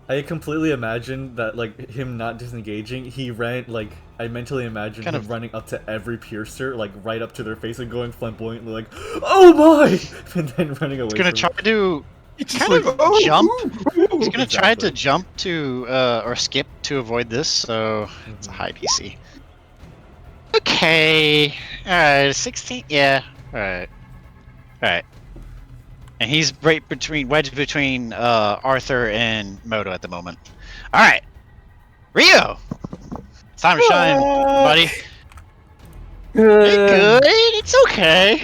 I completely imagined that, like, him not disengaging, he ran, like, I mentally imagined Kind him of- running up to every piercer, like, right up to their face and going flamboyantly, like, oh my! And then running away He's gonna from try to kind like, of oh, jump. ooh, ooh. He's gonna try to Exactly. jump to, or skip to avoid this, so it's a high DC. Okay. Alright, 16? Yeah. Alright. Alright. And he's right between, wedged between Arthur and Modo at the moment. Alright. Ryo! It's time to shine, buddy. You're good. It's okay.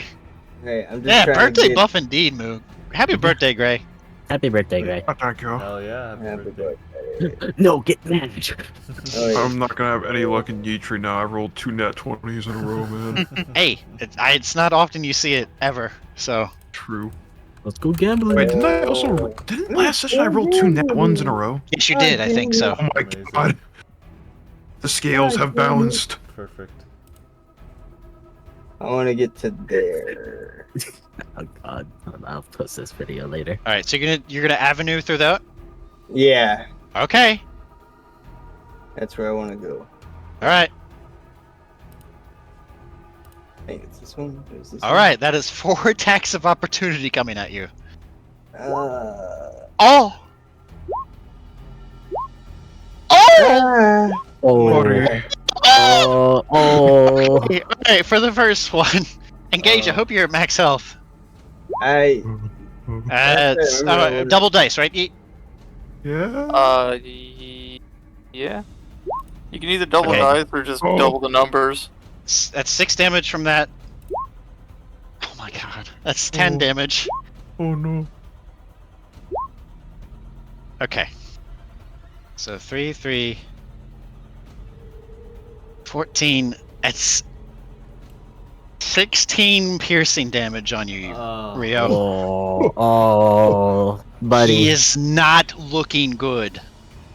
Hey, I'm just Yeah, trying birthday to get... buff indeed, Moog. Happy birthday, Gray. Happy birthday, Gray. Thank you. Hell yeah, happy Happy birthday. birthday. No, get mad. Oh, yeah. I'm not gonna have any luck in Yeet right now. I rolled 2 nat 20s in a row, man. Hey, it's not often you see it, ever, so. True. Let's go gambling. Wait, didn't I also... Didn't last session I roll 2 nat 1s in a row? Yes, you did, I think so. Oh my Amazing. god. The scales have balanced. Perfect. I want to get to there. Oh god, I'll post this video later. Alright, so you're gonna avenue through that? Yeah, Okay. that's where I want to go. Alright. I think it's this one. There's this Alright, that is 4 attacks of opportunity coming at you. one. Oh! Oh! Oh, oh. Alright, for the first one. Engage, I hope you're at max health. I It's double dice, right? Yeah. Yeah. You can either double Okay. dice or just Oh. double the numbers. That's 6 damage from that. Oh my god. That's 10 damage. Oh no. Okay. So 3, 3, 14. That's 16 piercing damage on you, Oh. Ryo. Oh, buddy. He is not looking good.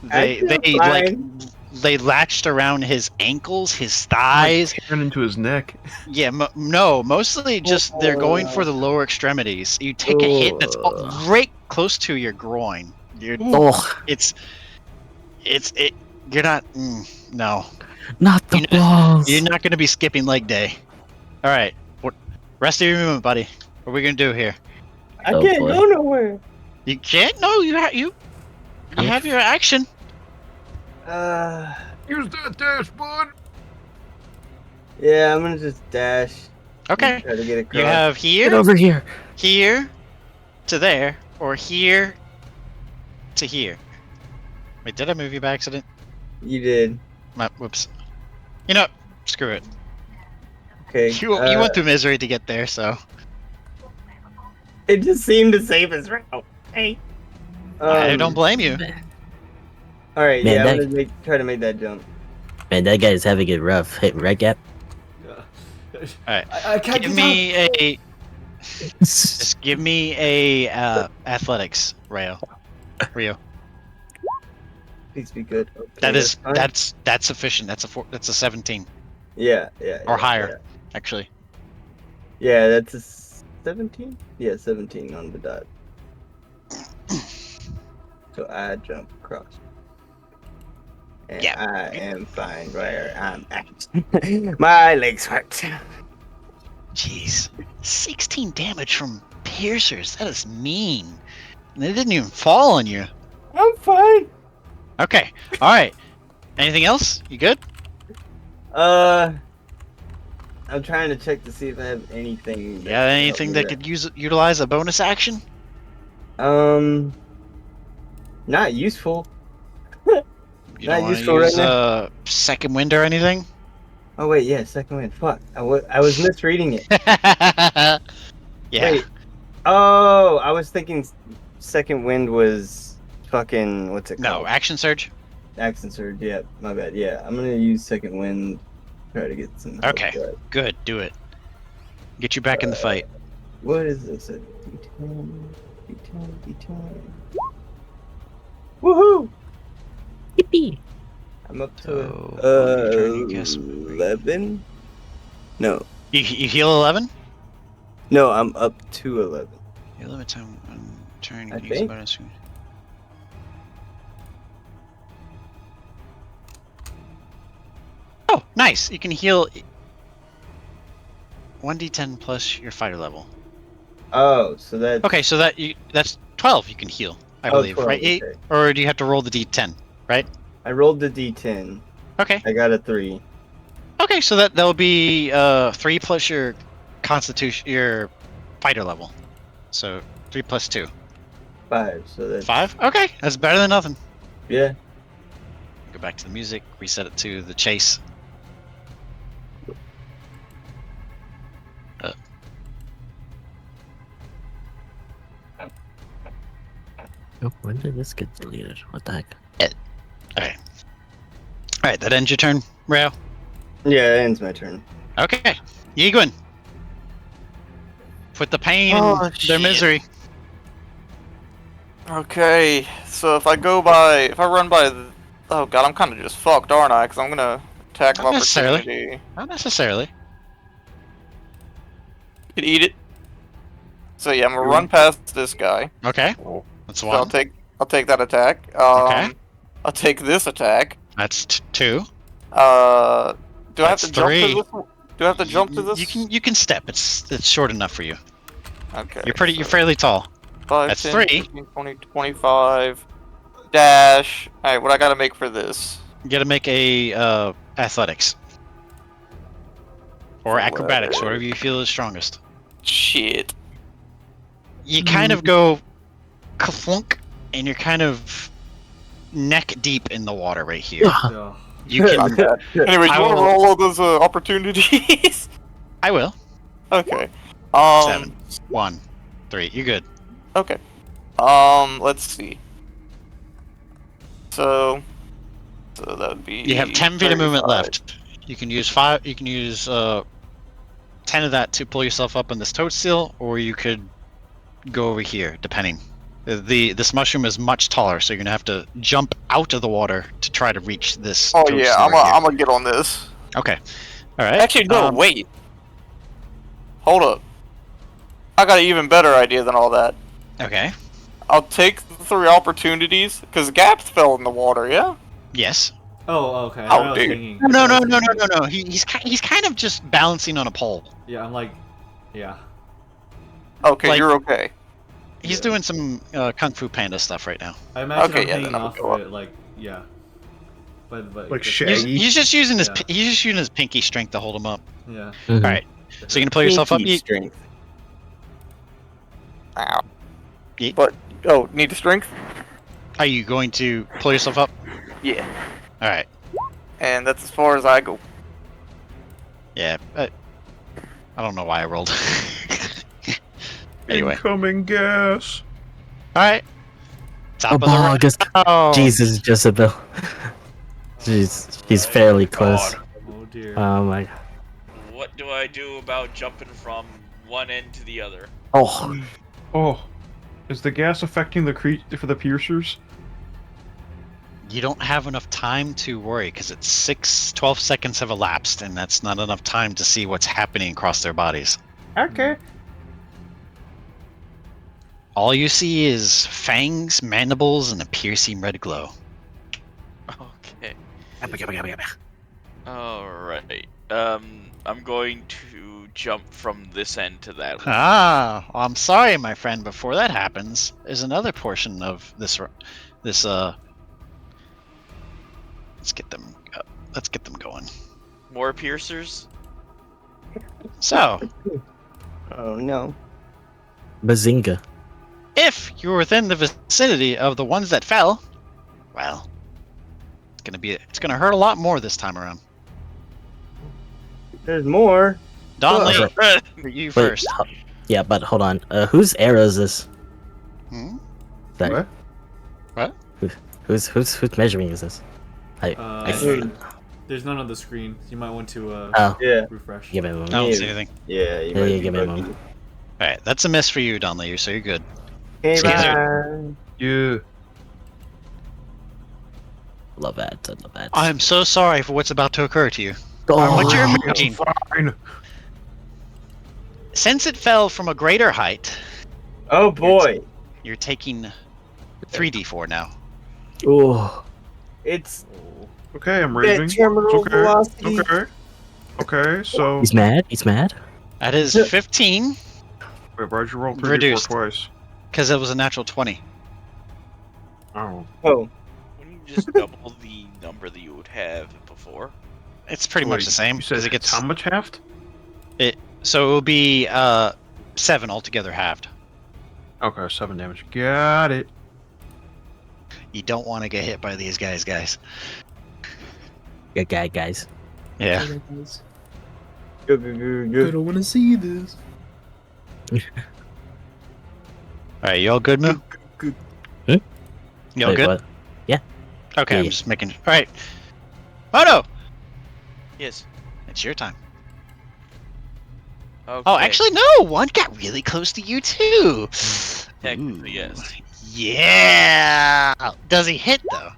They feel like fine. they latched around his ankles, his thighs, Tearing into his neck. Yeah, no, mostly just they're going for the lower extremities. You take a hit that's right close to your groin. You're not. No, not the balls. You're not going to be skipping leg day. All right, rest of your movement, buddy. What are we going to do here? I can't go nowhere. You can't. No, you have your action. Use that dash, bud. Yeah, I'm gonna just dash. Okay. Try to get across. You have here. Get over here. Here to there, or here to here. Wait, did I move you by accident? You did. Whoops. You know, screw it. Okay. You went through misery to get there, so. It just seemed to save his route. Hey. I don't blame you. All right, Man, yeah, I'm gonna try to make that jump. Man, that guy's having it rough. Hey, right, Gap? All right. I can't give me a. Just give me a athletics, Rio. Please be good. Okay, that's sufficient. That's a 17. Yeah. Or higher, actually. Yeah, that's a 17. Yeah, 17 on the dot. So I jump across. And I am fine where I'm at. My legs hurt. Jeez. 16 damage from piercers. That is mean. And they didn't even fall on you. I'm fine. Okay. Alright. Anything else? You good? I'm trying to check to see if I have anything. Yeah, anything that could utilize a bonus action? Not useful. You don't want to use second wind or anything? Oh wait, yeah, second wind. Fuck, I was misreading it. Yeah. Wait. Oh, I was thinking second wind was fucking what's it called? No, action surge. Action surge. Yeah, my bad. Yeah, I'm gonna use second wind. Try to get some. Okay, good. Do it. Get you back in the fight. What is this? A D10. D10. Woohoo! Yippee! I'm up to 11. No. You heal 11? No, I'm up to 11. You limit time on turn. I Use think. bonus. Oh, nice! You can heal 1d10 plus your fighter level. Oh, so that's okay. So that's 12. You can heal, I believe, 12, right? 8, okay. or do you have to roll the d10, right? I rolled the d10. Okay. I got a 3. Okay, so that'll be 3 plus your constitution, your fighter level. So 3 plus 2. 5. So that's 5. Okay, that's better than nothing. Yeah. Go back to the music. Reset it to the chase. Oh, when did this get deleted? What the heck? Okay. All right, that ends your turn, Ryo. Yeah, it ends my turn. Okay, Yiguin. Put the pain in their misery. Okay, so if I run by oh god, I'm kind of just fucked, aren't I? Because I'm gonna attack of opportunity. Not necessarily. You could eat it. So yeah, I'm gonna run past this guy. Okay, that's one. So I'll take that attack. Okay. I'll take this attack. That's 2. Do I have That's to jump 3. to this? Do I have to jump to this? You can step. It's short enough for you. Okay. You're fairly tall. 5, That's 10, 3. 15, 20, 25. Dash. Alright, what I gotta make for this? You gotta make a athletics. Or acrobatics, whatever you feel is strongest. Shit. You kind of go kaflunk, and you're kind of neck deep in the water right here. You can. Anyway, you want to roll all those opportunities? I will. Okay. 7, 1, 3. You're good. Okay. Let's see. So that would be. You have 10 feet of movement left. You can use 5. You can use 10 of that to pull yourself up on this toadstool, or you could go over here, depending. This mushroom is much taller, so you're gonna have to jump out of the water to try to reach this. Oh yeah, I'm gonna get on this. Okay. All right. Actually, no, wait. Hold up. I got an even better idea than all that. Okay. I'll take the 3 opportunities, because Gabth fell in the water, yeah? Yes. Oh, okay. Oh, dude. No. He's kind of just balancing on a pole. Yeah, I'm like, yeah. Okay, Like- you're okay. He's doing some Kung Fu Panda stuff right now. I imagine Okay, I'm yeah, hanging then I'll off go of up. it, like, yeah. But Like just- Shaggy. He's just using his Yeah. he's just using his pinky strength to hold him up. Yeah. Mhm. All right. So you're gonna pull yourself up. Pinky Yeet? strength. Ow. Yeet? But, oh, need the strength? Are you going to pull yourself up? Yeah. All right. And that's as far as I go. Yeah. I don't know why I rolled. Anyway. Incoming gas. All right. Top of the Oh, round. just Oh. Jesus, Jezebel. She's fairly close. Oh dear. Oh my. What do I do about jumping from one end to the other? Oh, Oh, is the gas affecting the for the piercers? You don't have enough time to worry because it's 12 seconds have elapsed, and that's not enough time to see what's happening across their bodies. Okay. All you see is fangs, mandibles, and a piercing red glow. Okay. Alright. I'm going to jump from this end to that one. Ah, well, I'm sorry, my friend. Before that happens, is another portion of this. Let's get them. Let's get them going. More piercers? So, Oh no. Bazinga. if you're within the vicinity of the ones that fell, well, it's gonna hurt a lot more this time around. There's more. Donlee, you Wait, first. yeah, but hold on. Whose arrow is this? Hmm? That, What? who's measuring is this? There's none on the screen. You might want to Oh, Yeah. refresh. give me a moment. I don't see anything. Yeah. You Yeah, might yeah, be give me a lucky. moment. All right, that's a miss for you, Donlee. So you're good. Hey, Skizard. bye. Yeah. Love that. I love that. I'm so sorry for what's about to occur to you. Oh, What you're imagining, Fine. since it fell from a greater height, Oh boy. you're taking 3d4 now. oh, It's Okay, I'm that raging. terminal It's okay. velocity. Okay. Okay, so he's mad. He's mad. That is 15, wait, why'd you roll 3d4 Reduced. twice? because it was a natural 20. Oh. Oh. Wouldn't you just double the number that you would have before? It's pretty much Wait, the same. You said 'cause it gets how much halved? so it will be 7 altogether halved. Okay, 7 damage. Got it. You don't want to get hit by these guys. Good guy, guys. Yeah. Good. I don't want to see this. All right, you all good, Moo? Good. You all Wait, good? what? Okay, Yeah, I'm yeah. just making. All right, Modo, Yes. it's your time. Okay. Oh, actually, no. One got really close to you too. Technically, Ooh. yes. Yeah. Does he hit though?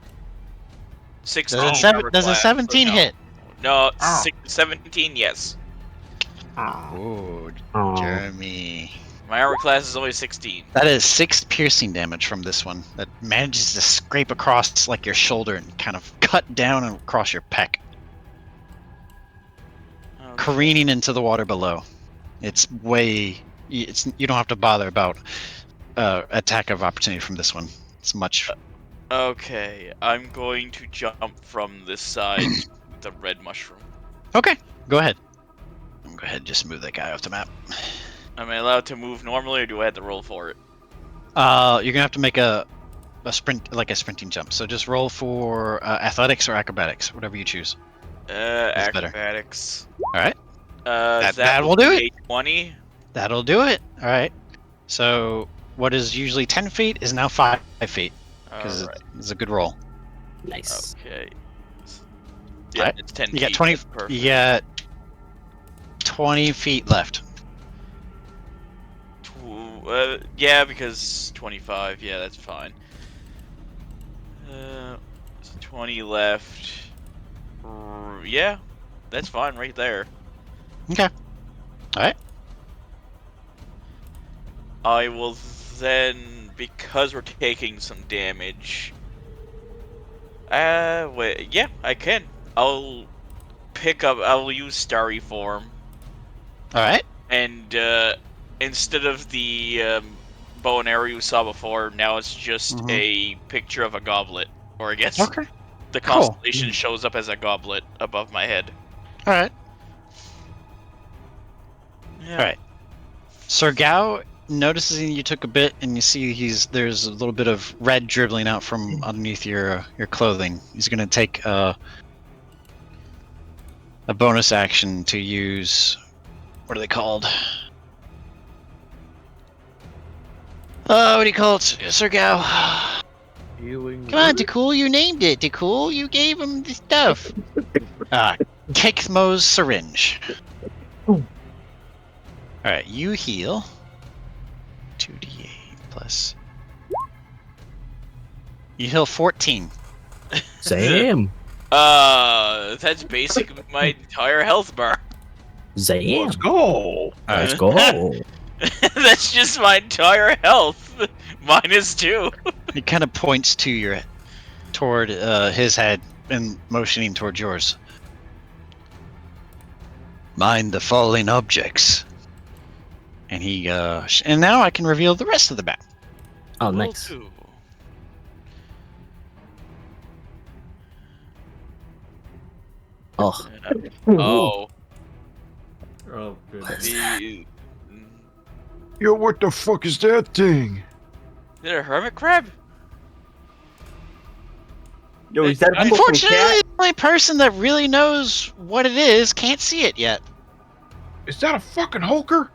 16. Does armor a class, 17 so no. hit? No, Oh. 17, yes. Oh, Oh, Jeremy. My armor class is only 16. That is 6 piercing damage from this one. That manages to scrape across like your shoulder and kind of cut down and across your pec, Okay. careening into the water below. It's way. You don't have to bother about attack of opportunity from this one. It's much. Okay, I'm going to jump from this side with the red mushroom. Okay, go ahead. Go ahead, just move that guy off the map. Am I allowed to move normally, or do I have to roll for it? You're gonna have to make a sprint, like a sprinting jump. So just roll for athletics or acrobatics, whatever you choose. That's better. Acrobatics. All right, That that will would do be it. a 20. That'll do it. All right. So what is usually 10 feet is now 5 feet because Alright. it's a good roll. nice. Okay. Yeah, Alright. it's 10 You got feet. 20. That's perfect. You got 20 feet left. Yeah, because 25. Yeah, that's fine. 20 left. Yeah, that's fine right there. Okay. Alright. I will then, because we're taking some damage. Wait, yeah, I can. I'll use Starry Form. Alright. And, instead of the, bow and arrow you saw before, now it's just a picture of a goblet. Or I guess the constellation shows up as a goblet above my head. Alright. Yeah. Alright. Sir Gao notices you took a bit, and you see there's a little bit of red dribbling out from underneath your clothing. He's gonna take a bonus action to use. What are they called? What do you call it, Sir Gao? Healing. Come on, Takkul, you named it. Takkul, you gave him the stuff. Kekmo's syringe. Alright, you heal. 2d8 plus. You heal 14. Same. That's basically my entire health bar. Same. Let's go. Let's go. That's just my entire health. Minus 2. He kind of points toward his head and motioning towards yours. Mind the falling objects. And he and now I can reveal the rest of the map. Oh, nice. Oh. Oh. Oh, goodness. Yo, what the fuck is that thing? Is it a hermit crab? Yo, is that a fucking Unfortunately, cat? the only person that really knows what it is can't see it yet. Is that a fucking hulker?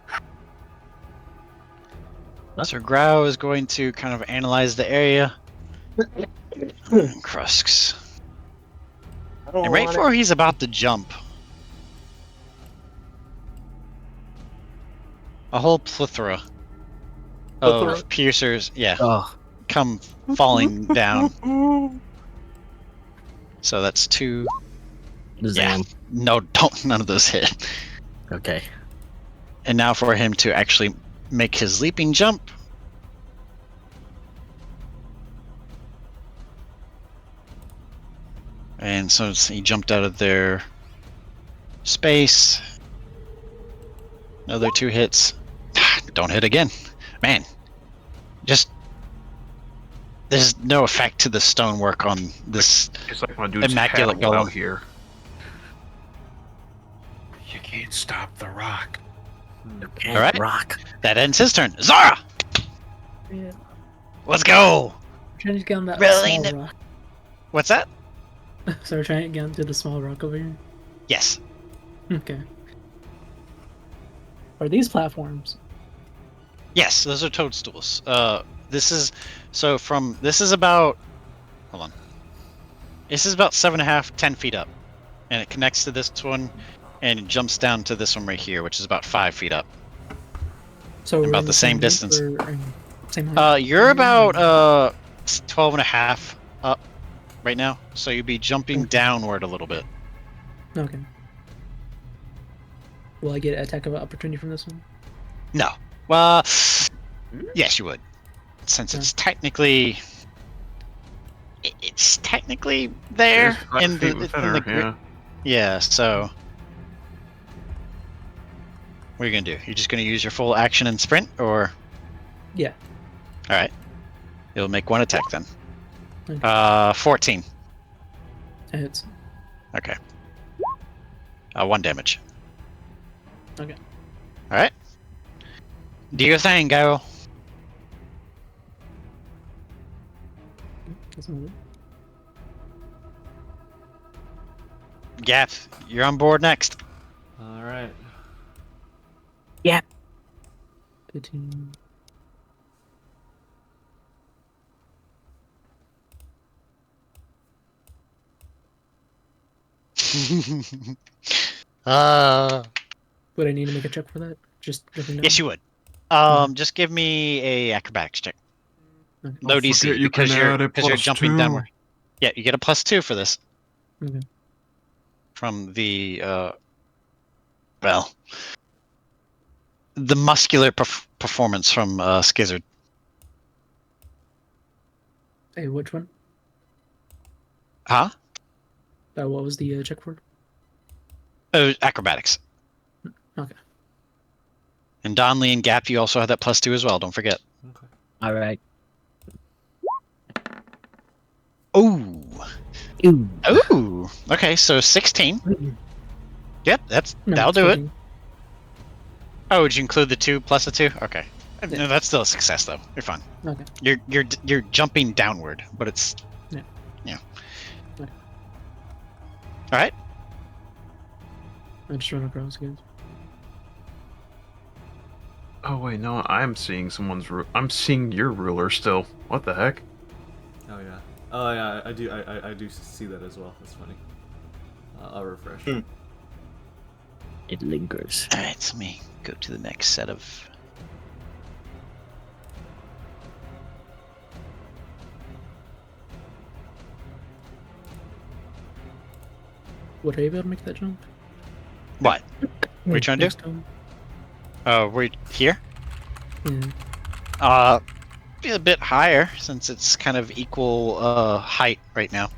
Sir Grau is going to kind of analyze the area. Krusks. And right before he's about to jump, a whole plethora of piercers, come falling down. So that's 2. Zam. No, none of those hit. Okay. And now for him to actually make his leaping jump. And so he jumped out of their space. Another 2 hits. Don't hit again. Man. There's no effect to the stonework on this It's like my dude's immaculate hat out golem. here. You can't stop the rock. Alright. Rock. That ends his turn. Xara! Yeah. Let's go! Trying to get on that Really? small rock. What's that? So we're trying to get onto the small rock over here? Yes. Okay. Are these platforms? Yes, those are toadstools. This is about, hold on. This is about 7.5, 10 feet up. And it connects to this one, and it jumps down to this one right here, which is about 5 feet up. So we're about in the same distance. Same height? You're about 12.5 up right now, so you'd be jumping downward a little bit. Okay. Will I get attack of opportunity from this one? No. Well, yes, you would. Since it's technically... It's technically there in the yeah, so... What are you going to do? You're just going to use your full action and sprint, or...? Yeah. Alright. You'll make 1 attack then. Okay. 14. That hits. Okay. 1 damage. Okay. Alright. Do your thing, go. That's not it. Gabth, you're on board next. Alright. Yeah. 15. uh, Would I need to make a check for that? Just let me know. yes, you would. Just give me a acrobatics check. Low Don't DC forget you because can you're add a because you're plus jumping 2. downward. Yeah, you get a +2 for this. Okay. From the well, the muscular performance from Skizard. Hey, which one? Huh? What was the check for? Acrobatics. Okay. And Donlee and Gabth, you also have that +2 as well. Don't forget. Okay. All right. Ooh. Ooh. Ooh. Okay, so 16. Yep, that'll do it. Oh, would you include the 2 plus the 2? Okay. Yeah. No, that's still a success though. You're fine. Okay. You're jumping downward, but it's Yeah. Okay. All right. I just run across again. Oh wait, no, I'm seeing someone's. I'm seeing your ruler still. What the heck? Oh yeah. Oh yeah. I do see that as well. That's funny. I'll refresh. It lingers. All right. So let me go to the next set of. Would I be able to make that jump? What? What are you trying to do? We're here. Yeah. Be a bit higher since it's kind of equal height right now.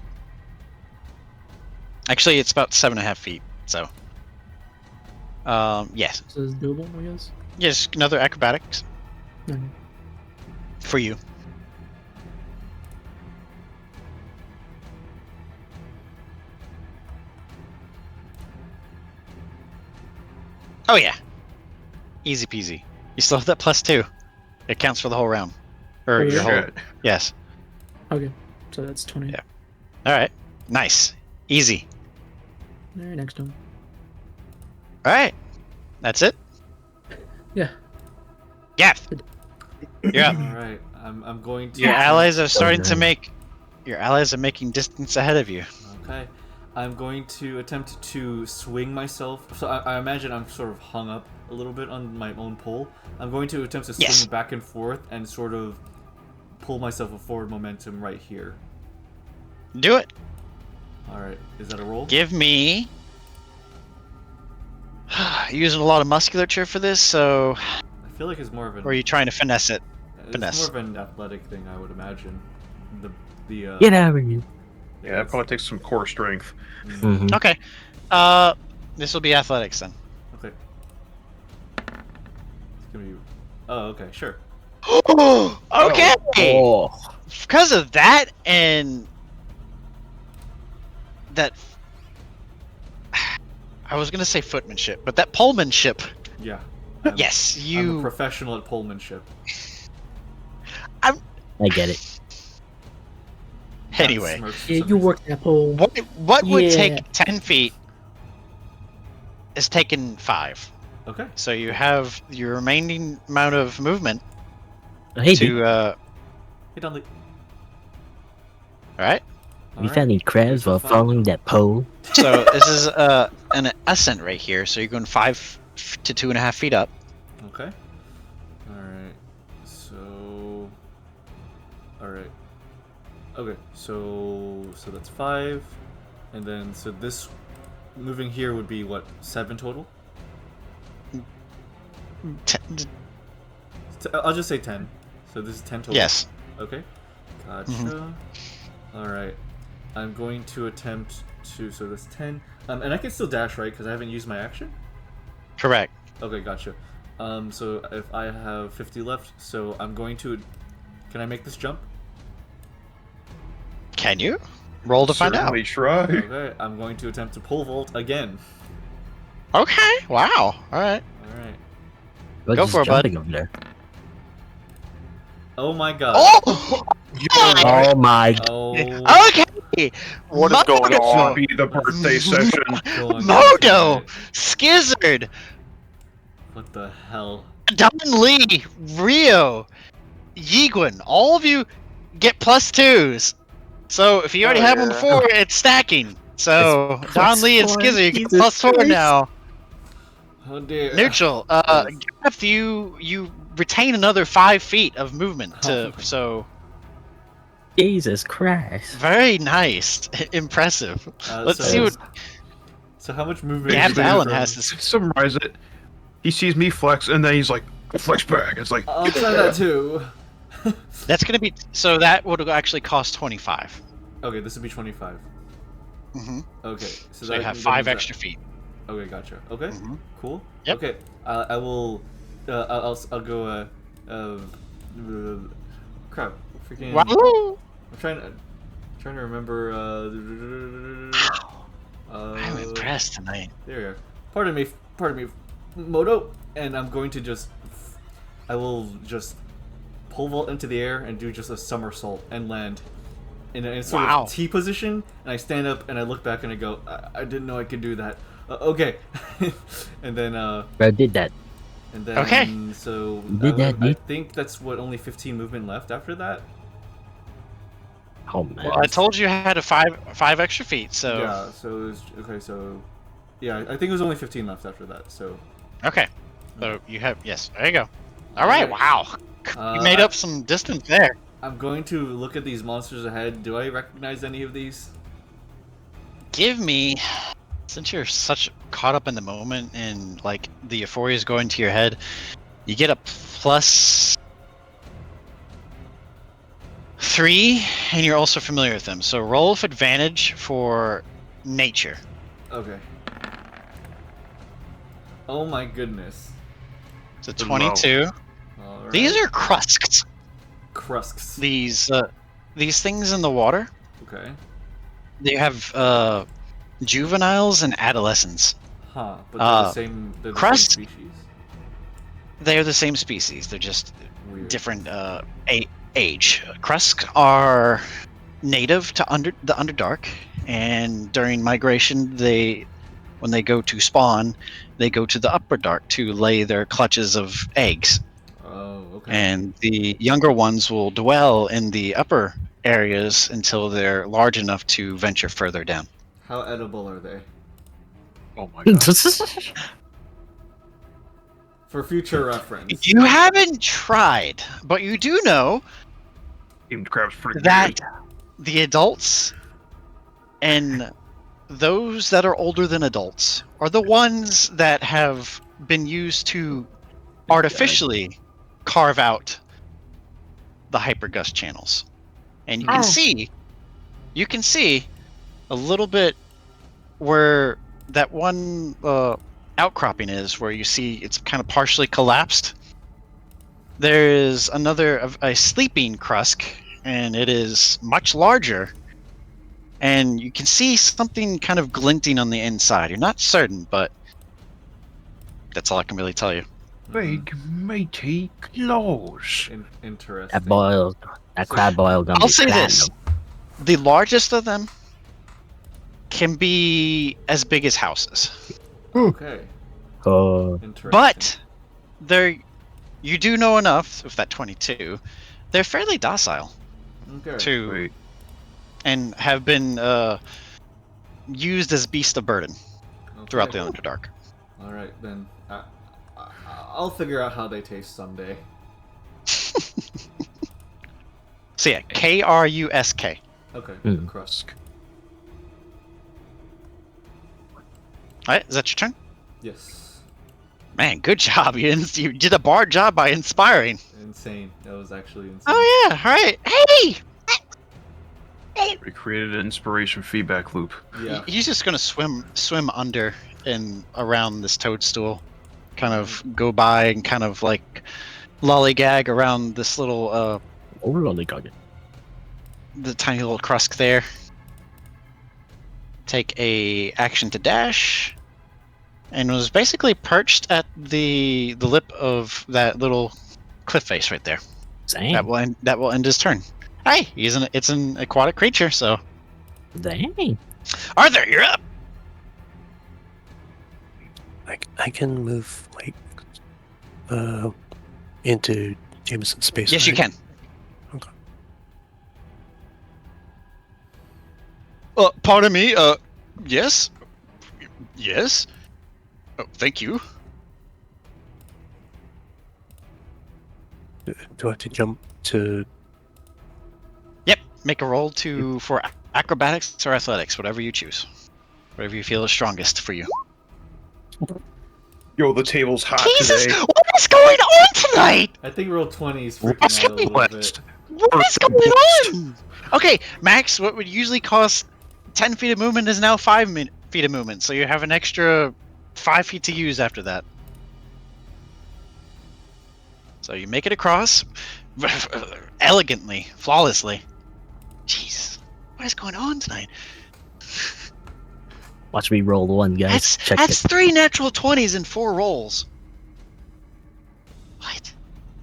Actually, it's about 7.5 feet. So. Yes. So it's doable, I guess. Yes, another acrobatics. Okay. For you. Oh yeah. Easy peasy. You still have that +2. It counts for the whole round. Or your whole. Yes. Okay. So that's 20. Yeah. Alright. Nice. Easy. Alright, next one. Alright. That's it? Yeah. Gabth. You're up. All right. I'm going to. Your allies are starting to make. Your allies are making distance ahead of you. Okay. I'm going to attempt to swing myself. So I imagine I'm sort of hung up a little bit on my own pole. I'm going to attempt to swing back and forth and sort of pull myself a forward momentum right here. Do it. All right. Is that a roll? Give me. You're using a lot of musculature for this, so. I feel like it's more of an. Or are you trying to finesse it? It's more of an athletic thing, I would imagine. Get out of here. Yeah, that probably takes some core strength. Mm-hmm. Okay. This will be athletics then. Okay. It's gonna be. Oh, okay, sure. Okay. Oh. Because of that and that. I was gonna say footmanship, but that polemanship. Yeah. Yes, I'm a professional at polemanship. I get it. Anyway. Yeah, you work that pole. What would take 10 feet is taken 5. Okay. So you have your remaining amount of movement Hey, to Hey, Donlee. Alright. We found any crabs while following that pole. So this is an ascent right here. So you're going 5 to 2.5 feet up. Okay. Alright. So. Alright. Okay, so that's 5, and then so this moving here would be what, 7 total? I'll just say 10. So this is 10 total. Yes. Okay. Gotcha. All right. I'm going to attempt to. So that's 10. And I can still dash, right? Because I haven't used my action. Correct. Okay, gotcha. So if I have 50 left, so I'm going to. Can I make this jump? Can you? Roll to find out. Certainly try. Okay, I'm going to attempt to pole vault again. Okay. Wow. All right. All right. Go for it, bud. Over there. Oh my god. Oh! Oh my. Oh. Okay. What is going This on? would be the birthday session. Modo, Skizard, What the hell? Donlee, Ryo, Yiguin, all of you get +2s. So if you already have one before, it's stacking. So Donlee and Skizard, you get +4 now. Oh dear. Neutral. Gabth, you retain another 5 feet of movement. So. Jesus Christ. Very nice. Impressive. Let's see what. So how much movement? Gabth Allen has to summarize it. He sees me flex, and then he's like, flex back. It's like, I'll try that too. That's gonna be so. That would actually cost 25. Okay, this would be 25. Okay, so you have 5 extra feet. Okay, gotcha. Okay, cool. Yep. Okay, I will. I'll go. Crap. Freaking. Wow. I'm trying to remember. I'm impressed tonight. There you are. Pardon me, Modo. And I'm going to I will just pole vault into the air and do just a somersault and land in a sort of T position. And I stand up and I look back and I go, I didn't know I could do that. Okay. And then I did that. And then so I think that's what, only 15 movement left after that. Oh man! Well, I told you I had a 5 extra feet, so yeah. So it was, okay. So yeah, I think it was only 15 left after that. So okay. So you have there you go. All right. Wow. You made up some distance there. I'm going to look at these monsters ahead. Do I recognize any of these? Give me, since you're such caught up in the moment and like the euphoria is going to your head, you get a +3, and you're also familiar with them. So roll with advantage for nature. Okay. Oh my goodness. So 22. Right. These are crusks. Crusks. These things in the water. Okay. They have juveniles and adolescents. Huh. But they're the same. They're the same species. They're the same species. They're just weird. Different age. Krusks are native to the Underdark, and during migration, when they go to spawn, they go to the Upper Dark to lay their clutches of eggs. Oh, okay. And the younger ones will dwell in the upper areas until they're large enough to venture further down. How edible are they? Oh my god. For future reference. You haven't tried, but you do know that the adults and those that are older than adults are the ones that have been used to artificially carve out the hypergust channels. And you can see a little bit where that one outcropping is, where you see it's kind of partially collapsed. There is a sleeping Krusk, and it is much larger. And you can see something kind of glinting on the inside. You're not certain, but that's all I can really tell you. Big meaty claws. Interesting. That crab boil gonna I'll be say platinum. this: the largest of them can be as big as houses. Okay. Interesting. But you do know enough with that 22. They're fairly docile. Okay. And have been used as beast of burden throughout the Underdark. All right, then I'll figure out how they taste someday. So yeah, Krusk. Okay, Krusk. Alright, is that your turn? Yes. Man, good job. You did a bar job by inspiring. Insane. That was actually insane. Oh yeah, alright. Hey! We created an inspiration feedback loop. Yeah. He's just gonna swim under and around this toadstool. Kind of go by and kind of like lollygag around this little lollygag. The tiny little Krusk there. Take a action to dash, and was basically perched at the lip of that little cliff face right there. Dang. That will end his turn. Hey, it's an aquatic creature, so. Dang. Arthur, you're up. I can move like into Jameson's space. Yes, right? you can. Okay. Pardon me. Yes. Yes. Oh, thank you. Do I have to jump to? Yep. Make a roll for acrobatics or athletics, whatever you choose. Whatever you feel is strongest for you. Yo, the table's hot Jesus! today. What is going on tonight? I think roll 20 is freaking out a little bit. What is going on? Okay, Max, what would usually cost 10 feet of movement is now 5 feet of movement, so you have an extra 5 feet to use after that. So you make it across elegantly, flawlessly. Jeez, what is going on tonight? Watch me roll one, guys. That's 3 natural 20s in 4 rolls. What?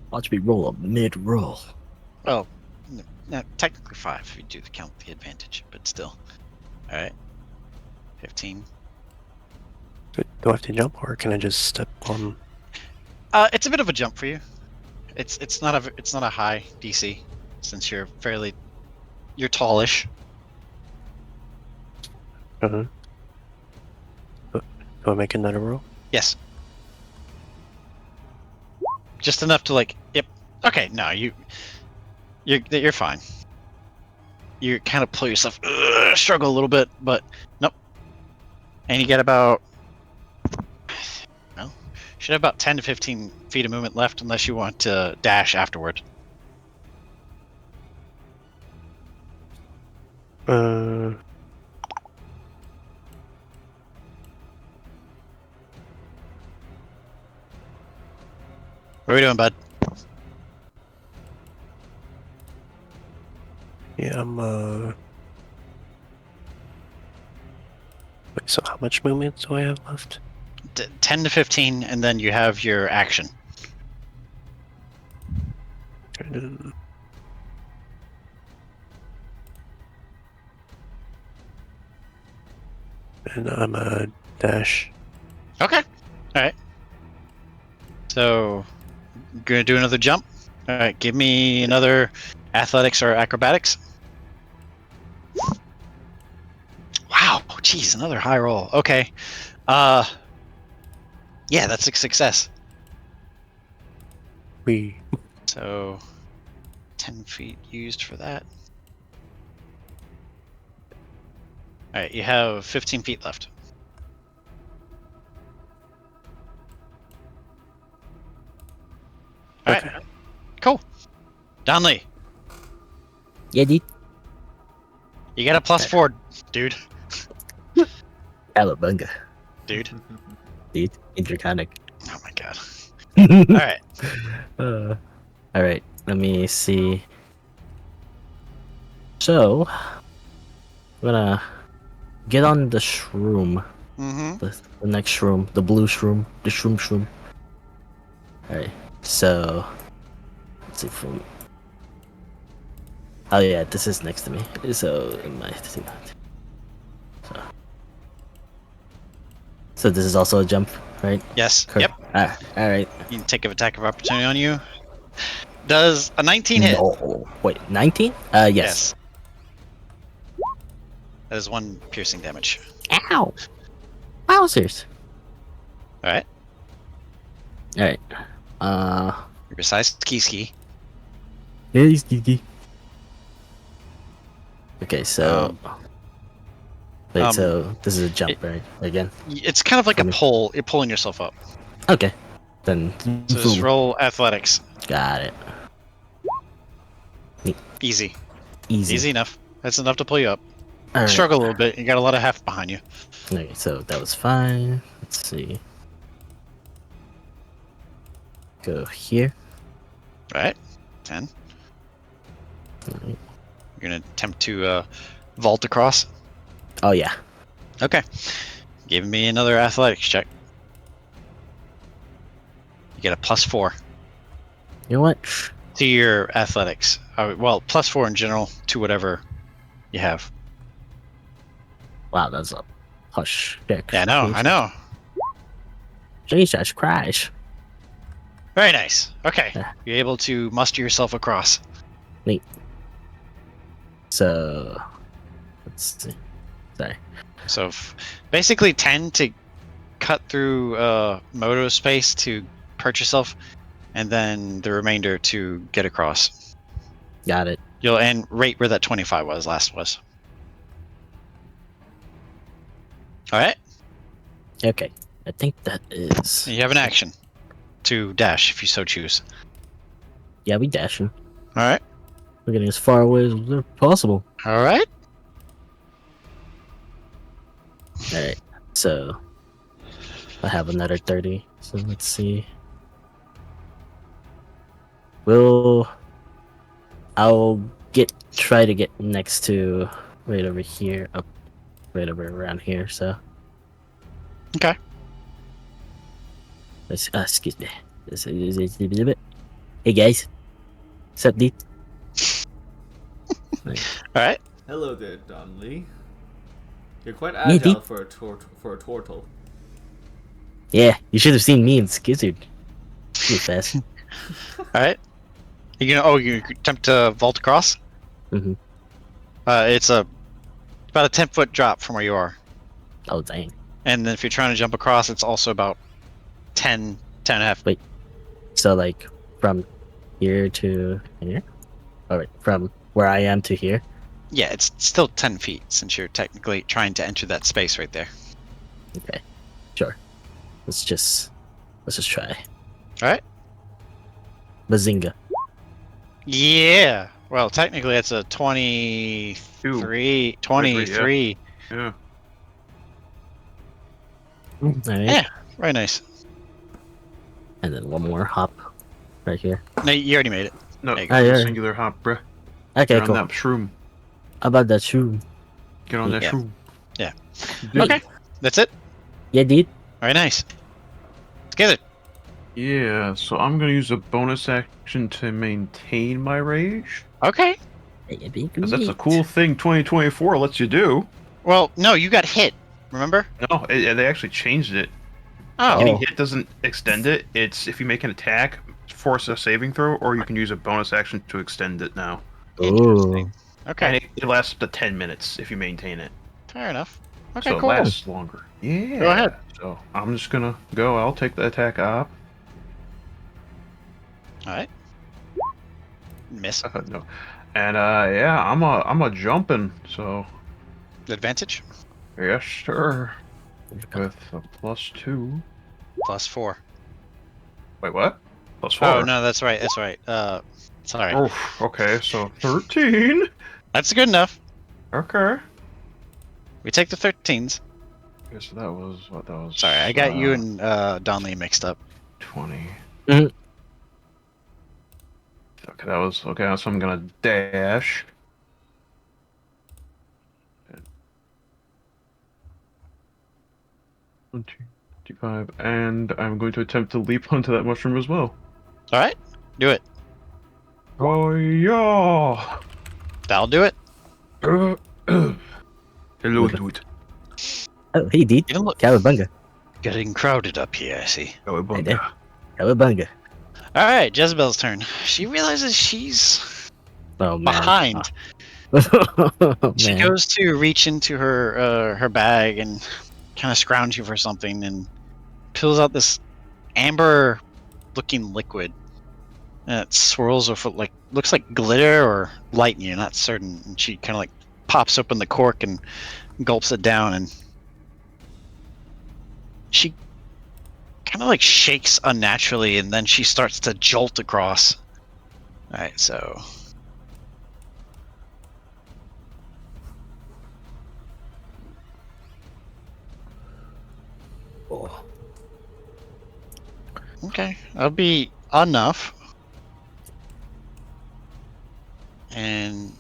Watch me roll a mid-roll. Oh, no, technically 5 if you do count the advantage, but still. Alright. 15. Do I have to jump, or can I just step on? It's a bit of a jump for you. It's not a high DC, since you're tallish. Do I make another roll? Yes. Just enough to yep. Okay, no, you're fine. You kind of pull yourself, struggle a little bit, but nope. And you get about, should have about 10 to 15 feet of movement left, unless you want to dash afterward. What are we doing, bud? Yeah, Wait, so how much movement do I have left? 10 to 15, and then you have your action. And I'm a dash. Okay. Alright. So, gonna do another jump. Alright, give me another athletics or acrobatics. Wow, jeez, another high roll. Okay. Yeah, that's a success. So, 10 feet used for that. Alright, you have 15 feet left. Alright, okay. Cool. Donlee. Yeah, dude. You got a +4, dude. Alabunga. Dude. Dude, interconic. Oh my god. Alright. Alright, let me see. So, I'm gonna get on the shroom. Mm-hmm. The next shroom. The blue shroom. The shroom. Alright, so... Let's see from... Oh yeah, this is next to me. So, it might... So this is also a jump, right? Yes. Correct. Yep. Alright. You can take an attack of opportunity on you. Does a 19 hit? No. Wait, 19? Yes. That is 1 piercing damage. Ow! Wowzers. Alright. Alright. You're besides Ski. Hey, Ski. Okay, so... Wait, so this is a jump, right? Again? It's kind of like a pull. You're pulling yourself up. Okay. Then... So just roll athletics. Got it. Easy. Easy. Easy enough. That's enough to pull you up. Right. Struggle a little bit. You got a lot of heft behind you. Okay, so that was fine. Let's see. Go here. Right. 10. Right. You're gonna attempt to vault across. Oh yeah. Okay. Give me another athletics check. You get a +4. You know what? To your athletics. Well, +4 in general to whatever you have. Wow, that's a hush. Yeah, I know. Jesus Christ. Very nice. Okay. You're able to muster yourself across. Neat. So, let's see. Sorry. So, basically 10 to cut through Modo space to perch yourself. and then the remainder to get across. Got it. You'll end right where that 25 was last was. All right. Okay. I think that is. You have an action to dash if you so choose. Yeah, we dashing. All right. We're getting as far away as possible. All right. All right. So I have another 30. So let's see. I'll try to get next to right over here, up right over around here. So okay. Let's excuse me. Hey guys, what's up, dude? All right. Hello there, Donlee. You're quite agile for a turtle. Yeah, you should have seen me and Skizard. Pretty fast. All right. You attempt to vault across? Mm-hmm. It's about a 10-foot drop from where you are. Oh, dang. And then if you're trying to jump across, it's also about 10 and a half. Wait. So, like, from here to here? All right, from where I am to here? Yeah, it's still 10 feet since you're technically trying to enter that space right there. Okay. Sure. Let's just try. All right. Bazinga. Yeah. Well, technically it's a 23. 23. Yeah. Right. Yeah. Very nice. And then one more hop right here. No, you already made it. No, yeah. singular hop, bruh. Okay, Get cool. on that shroom. How about that shroom? Get on that shroom. Yeah. Yeah. Okay. That's it? Yeah, dude. Very nice. Let's get it. Yeah, so I'm gonna use a bonus action to maintain my rage. Okay. Because that's a cool thing 2024 lets you do. Well, no, you got hit. Remember? No, they actually changed it. Oh. Getting hit doesn't extend it. It's if you make an attack, force a saving throw, or you can use a bonus action to extend it now. Interesting. Okay. And it lasts up to 10 minutes if you maintain it. Fair enough. Okay, so cool. it lasts longer. Yeah. Go ahead. So I'm just gonna go. I'll take the attack up. All right. Miss. No. And yeah, I'm a jumping. So. Advantage. Yes, sir. With a +2. +4. Wait, what? +4. Oh no, that's right. That's right. Sorry. Oh, okay. So 13. That's good enough. Okay. We take the 13s. Okay, so that was what that was. Sorry, I got you and Donlee mixed up. 20. Mm-hmm. Okay, that was okay. So I'm gonna dash. 25, and I'm going to attempt to leap onto that mushroom as well. All right, do it. Oh yeah! That'll do it. Hello, dude. Oh, hey, dude. Cowabunga. Getting crowded up here, I see. Cowabunga. Cowabunga. All right, Jezebel's turn. She realizes she's behind. Oh, She man. goes to reach into her bag and kind of scrounge you for something, and pulls out this amber-looking liquid. And it swirls with looks like glitter or lightning. You're not certain. And she kind of like pops open the cork and gulps it down, and she kind of like shakes unnaturally, and then she starts to jolt across. All right, so. Oh. Okay, that'll be enough. And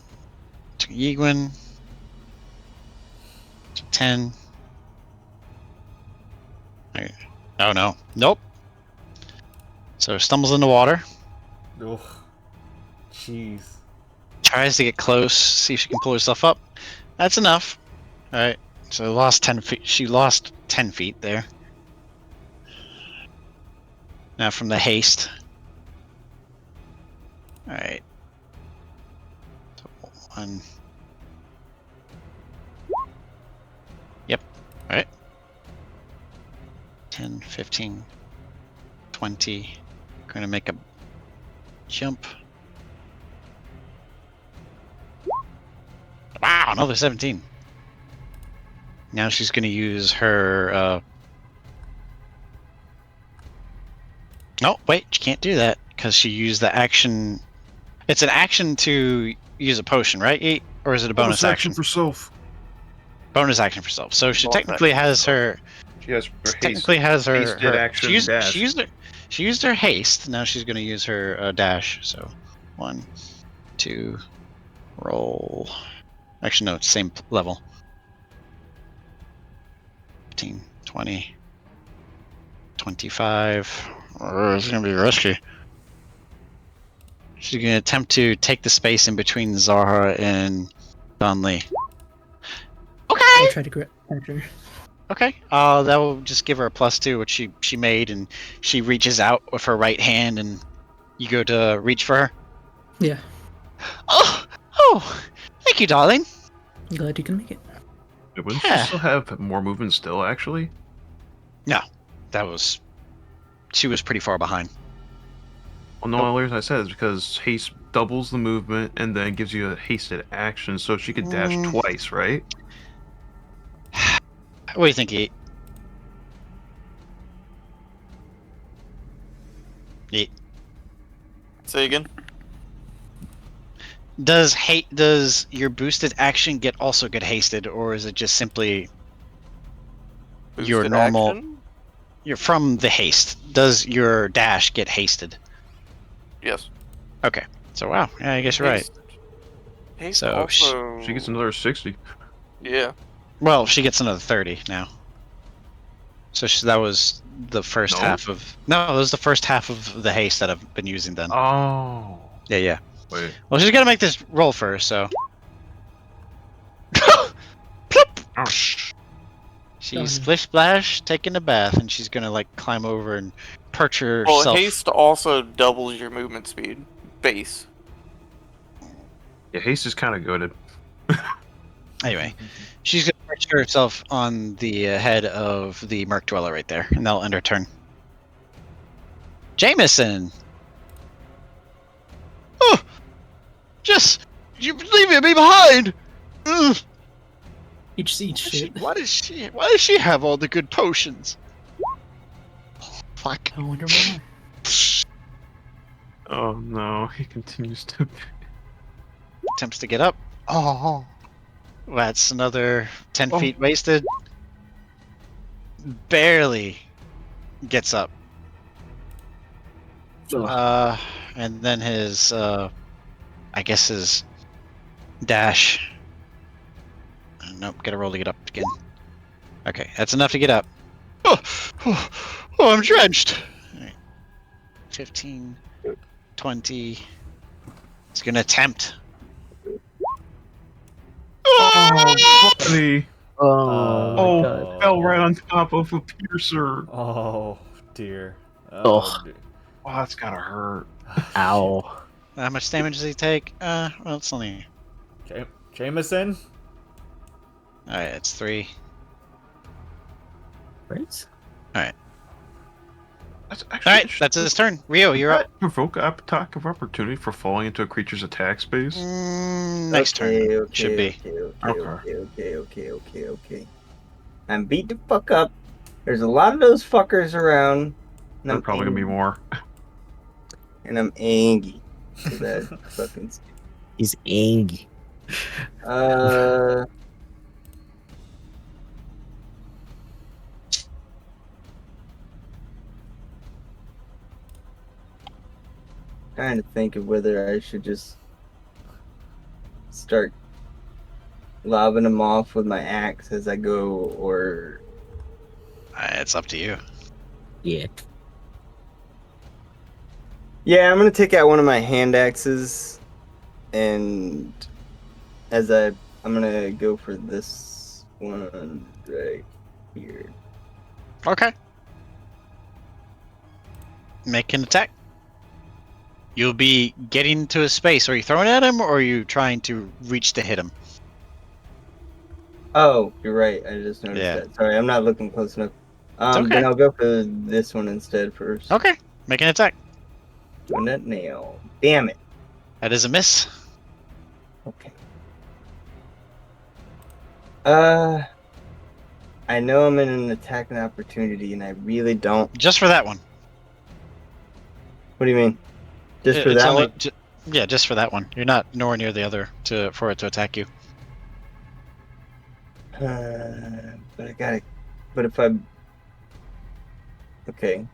to Yiguin, to 10. Oh no, nope. So stumbles in the water. Oh, jeez. Tries to get close, see if she can pull herself up. That's enough. All right. So lost 10 feet. She lost 10 feet there. Now from the haste. All right. So 1. Yep. All right. 10, 15, 20. Gonna make a jump. Wow, another 17. Now she's gonna use her. Oh, wait, she can't do that because she used the action. It's an action to use a potion, right? Yeet? Or is it a bonus action? for self. Bonus action for self. So she Bonus technically action has for her. She has her Technically has her. hasted her action she used, dash. she used her haste. Now she's going to use her dash. So 1, 2, roll. Actually, no, it's same level. 15, 20, 25. Oh, it's going to be risky. She's going to attempt to take the space in between Xara and Donlee. Okay. I tried to grab her. Okay. That will just give her a +2, which she made, and she reaches out with her right hand, and you go to reach for her. Yeah. Oh, thank you, darling. I'm glad you can make it. Wouldn't she still have more movement still, actually? No, she was pretty far behind. Well, no, the only reason I said is because haste doubles the movement and then gives you a hasted action, so she could dash twice, right? What do you think, Yeet? Yeet. Say again. Does your boosted action also get hasted, or is it just simply your Boosted normal? action? You're from the haste. Does your dash get hasted? Yes. Okay. So wow, yeah, I guess you're right. Haste So also... She gets another 60. Yeah. Well, she gets another 30 now. So that was the first half of. No, that was the first half of the haste that I've been using then. Oh. Yeah. Wait. Well, she's gonna make this roll first, so. Oh. She's splish splash taking a bath, and she's gonna like climb over and perch herself. Well, haste also doubles your movement speed. Base. Yeah, haste is kind of goated. Anyway, she's gonna perch herself on the head of the Merc Dweller right there, and that'll end her turn. Jameson! Oh! You leaving me behind! Ugh. Each shit. Why does she have all the good potions? Fuck. I wonder why. Oh no, he continues to. Attempts to get up. Oh. That's another 10 feet wasted. Barely gets up. And then his, I guess his dash. Nope, gotta roll to get up again. Okay, that's enough to get up. Oh, I'm drenched. All right. 15, 20. It's gonna attempt. Oh, buddy. Oh, fell right on top of a piercer. Oh, dear. Oh. Dear. Oh, that's gotta hurt. Ow. How much damage does he take? Well, it's only. Jameson? Alright, it's 3. Right? Alright. That's actually Alright, that's his turn. Ryo, you're up. Provoke attack of opportunity for falling into a creature's attack space. Next turn. Should be. Okay. I'm beat the fuck up. There's a lot of those fuckers around. There's probably gonna be more. And I'm angry. That fucking. He's angry. Trying to think of whether I should just start lobbing them off with my axe as I go, or It's up to you. Yeah. yeah, I'm gonna take out one of my hand axes, and I'm gonna go for this one right here. Okay. Make an attack. You'll be getting to a space. Are you throwing at him, or are you trying to reach to hit him? Oh, you're right. I just noticed that. Sorry, I'm not looking close enough. Okay. Then I'll go for this one instead first. Okay. Make an attack. Doing that now. Damn it. That is a miss. Okay. I know I'm in an attacking opportunity, and I really don't. Just for that one. What do you mean? Just for It's that only, one? Yeah, just for that one. You're not nowhere near the other for it to attack you. But I gotta. But if I. Okay.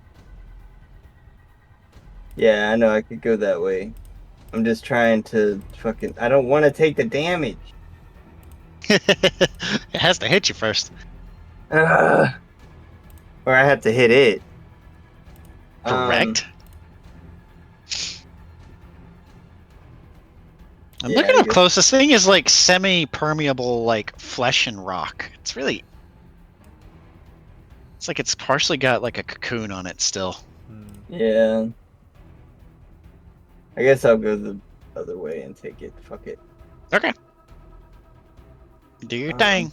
Yeah, I know I could go that way. I'm just trying to fucking. I don't want to take the damage. It has to hit you first. Or I have to hit it. Correct. And yeah, look at I how guess- close this thing is, like semi-permeable, like flesh and rock. It's really. It's like it's partially got like a cocoon on it still. Yeah. I guess I'll go the other way and take it. Fuck it. Okay. Do your thing.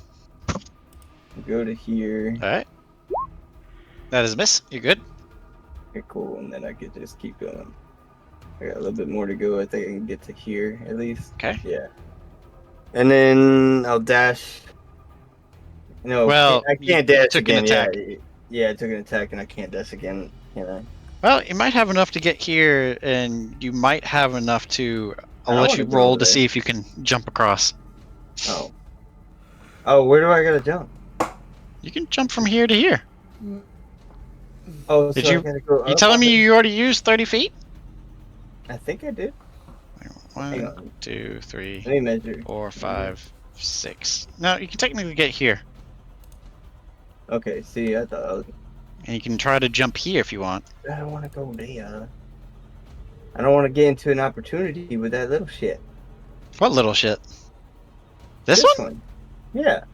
Go to here. Alright. That is a miss. You're good. Okay, cool. And then I could just keep going. I got a little bit more to go. I think I can get to here at least. Okay. Yeah. And then I'll dash. No, Well, I can't you dash took an again. attack. Yeah, I took an attack and I can't dash again. You know. Well, you might have enough to get here, and you might have enough to. I I'll don't let wanna you go roll over to there. see if you can jump across. Oh. Oh, where do I gotta jump? You can jump from here to here. Oh, Did so you? I gotta go You up telling on me the- you already used 30 feet? I think I did. Hang 1, on. 2, 3, Let me measure. 4, 5, 6. No, you can technically get here, Okay, see, I thought I was. and you can try to jump here if you want. I don't want to go there. I don't want to get into an opportunity with that little shit. What little shit? This one? Yeah.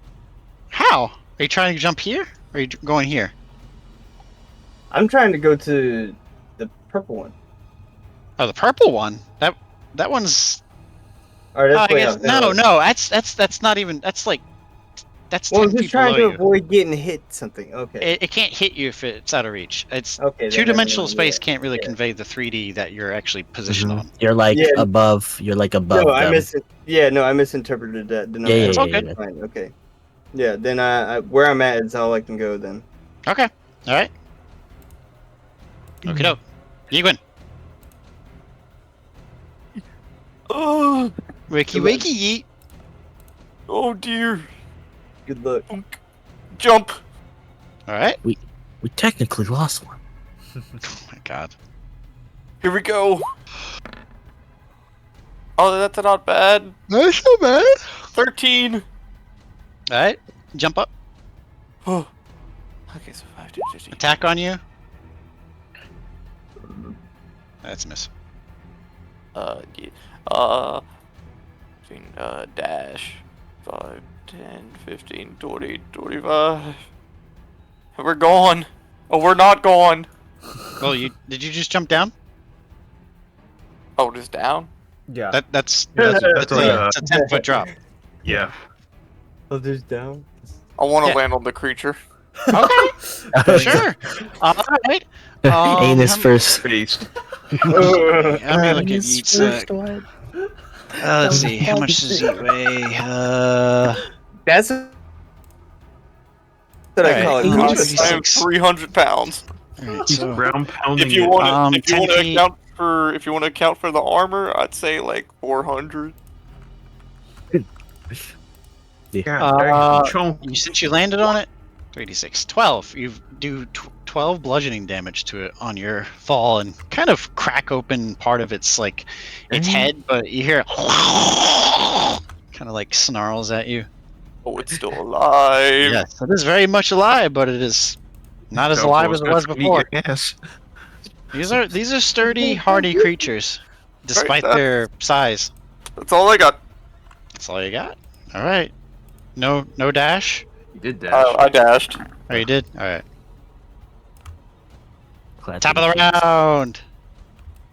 How? Are you trying to jump here? Or are you going here? I'm trying to go to the purple one. Oh, the purple one. That one's. Or that's I way guess up there. no. That's not even. That's like. That's Well, 10 I'm just feet trying below to you. avoid getting hit something. Okay. It can't hit you if it's out of reach. It's Okay. then two-dimensional never mind, space can't really yeah. convey the 3D that you're actually positioned on. You're like Yeah. above. You're like above No, I them. I misinterpreted that. Then Yeah, It's all good. Fine. Okay. Yeah. Then where I'm at is all I can go. Then. Okay. All right. Okay, doke. Yiguin. Oh, Wakey wakey yeet. oh dear. Good luck. Jump. All right. We technically lost one. Oh my god. Here we go. Oh, that's not bad. That's not bad. 13. All right. Jump up. Oh. Okay, so 5, 10, 15. Attack on you. That's a miss. Yeah. Dash. 5, 10, 15, 20, 25. We're gone. Oh, we're not gone. Well, did you just jump down? Oh, just down? Yeah. That's a 10-foot drop. Yeah. Oh, there's down. I want to Yeah. land on the creature. Okay. Sure. All right. Anus first. Face. Let me look at His Yeet's. first one. Let's see. How much does Yeet weigh? That's what I Alright. call it. How much Cross- was he? I am 300 pounds. Alright, He's so ground pounding If you it. want to, 10 feet. account for the armor, I'd say like 400. since you landed on it, 3d6, 12. You do 12 bludgeoning damage to it on your fall, and kind of crack open part of its head, but you hear it kind of like snarls at you. Oh, it's still alive. Yes, it is very much alive, but it is not as alive as it was before. Yes. These are sturdy, hardy creatures, despite Right, their size. That's all I got. That's all you got. All right. No dash. You did that. I dashed. Oh, you did. All right. Glad Top to of the be- round.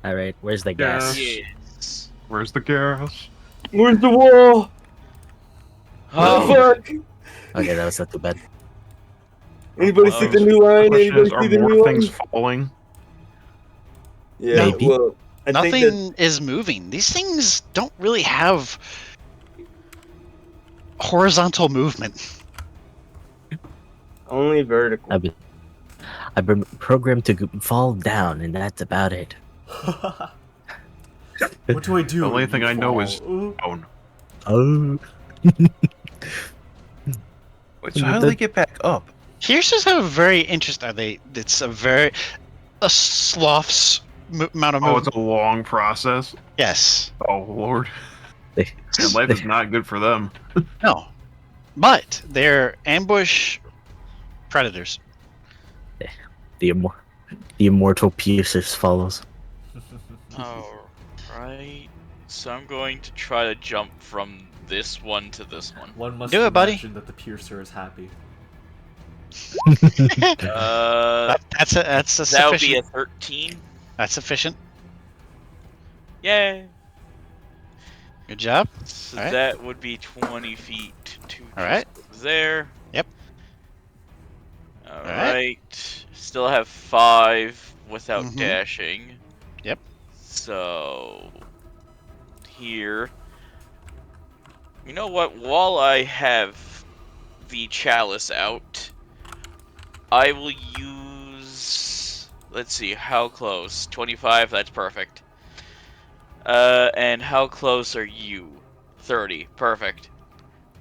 All right, where's the gas? Yes. Where's the gas? Where's the wall? Oh, Fuck! Okay, that was not too bad. Anybody see the new line? Question Anybody is, see are the more new line? things falling? Yeah, Maybe. well, I Nothing think that, is moving. These things don't really have horizontal movement. only vertical. I've been programmed to fall down, and that's about it. What do I do? The only when thing you I know fall? is down. Oh. Wait, so how do they get back up? Here's just a very interesting. It's a sloth's amount of Oh, movement. it's a long process. Yes. Oh lord. And life is not good for them. No. But they're ambush predators. The immortal Pierces follows. Alright. So I'm going to try to jump from this one to this one. One must Do it, buddy. imagine that the piercer is happy. That's a that would be a sufficient. 13. That's sufficient. Yay! Good job. So All right. that would be 20 feet to All right. there. Yep. Alright. Still have 5 without Mhm. dashing. Yep. So here. You know what? While I have the chalice out, I will use. Let's see, how close? 25, that's perfect. And how close are you? 30, perfect.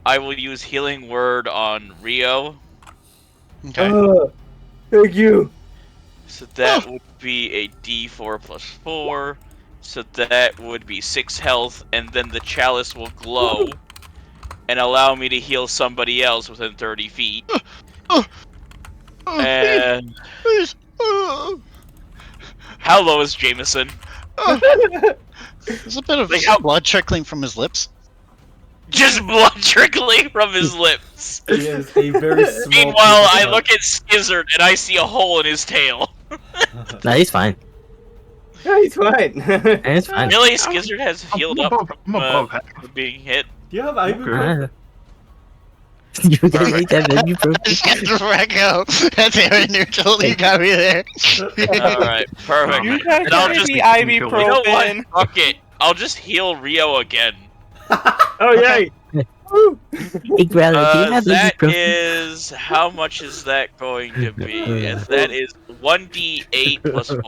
I will use Healing Word on Ryo. Okay. Thank you. So that would be a D4 plus 4. So that would be 6 health, and then the chalice will glow and allow me to heal somebody else within 30 feet. And how low is Jameson? There's a bit of Like how- blood trickling from his lips. Just blood trickling from his lips. He has a very small. Meanwhile, I look at Skizard and I see a hole in his tail. No, he's fine. Yeah, he's fine. It's fine. Really, Skizard has healed up I'm above half. from being hit. Do you have ibuprofen? You gotta eat that ibuprofen. Reko. That's MrNeutral. You got me there. Alright, perfect. You guys And I'll give just, me you know what? ibuprofen. Fuck it. I'll just heal Ryo again. Oh yay! Hey, brother, do you have That ibuprofen? is, how much is that going to be? And that is 1d8 plus 4.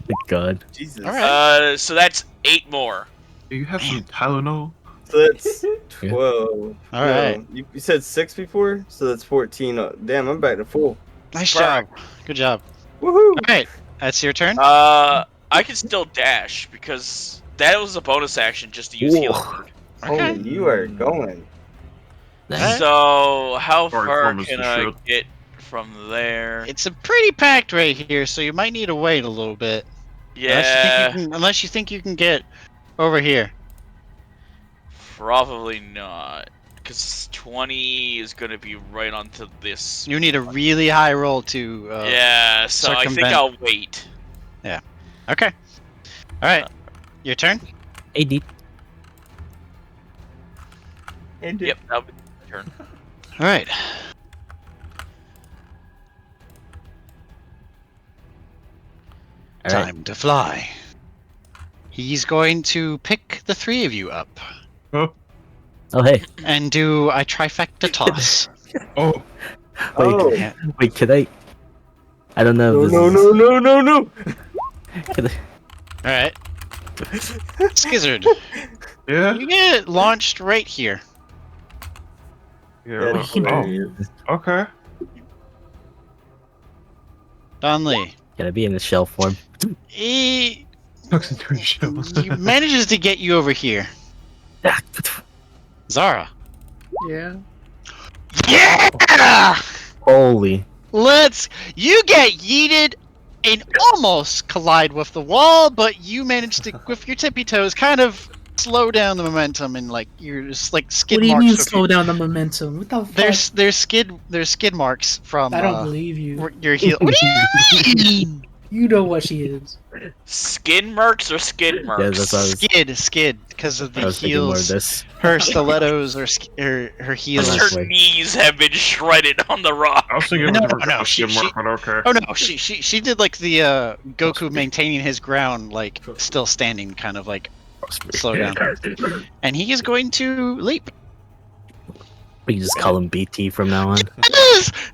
Thank God. Jesus. All right. So that's 8 more. Do you have some Tylenol? So that's 12. All right. You said 6 before, so that's 14. Damn, I'm back to full. Nice job. Good job. Woohoo! All right. That's your turn. I can still dash because that was a bonus action just to use healing word. Okay. Holy, you are going. Nice. So how Sorry, far Thomas, can the I ship. get from there? It's a pretty packed right here, so you might need to wait a little bit. Yeah, Unless you think you can get over here. probably not. Because 20 is going to be right onto this. You need a really high roll to. Yeah, so I think circumvent. I'll wait. Okay. All right. Your turn. Hey, Deep. Yep, that'll be my turn. All right. All right. Time to fly. He's going to pick the 3 of you up Oh. Oh, hey. and do a trifecta toss. Oh. Wait, Oh. wait, can I? I don't know. No, if this no, is... no, no, no, no! Can I... All right. Skizard, Yeah? you get launched right here. Yeah. That's Oh. hilarious. Okay. Donlee. Can I be in the shell form? He Tucks into his shell. he manages to get you over here. Xara. Yeah. Yeah! Holy. You get yeeted and almost collide with the wall, but you manage to, with your tippy toes, kind of slow down the momentum and like you're just like skid What do you marks. mean with slow your- down the momentum? What the fuck? There's skid marks from I don't believe you. your heel. What do you mean? You know what she is. Skin mercs or skid mercs? Yeah, that's what I was, Skid, because of the I was thinking more of heels. this. Her stilettos or her heels. Because her knees have been shredded on the rock. I was thinking No, she, but okay. oh no, she did like the Goku maintaining his ground, like still standing, kind of like slow down. And he is going to leap. We can just call him BT from now on.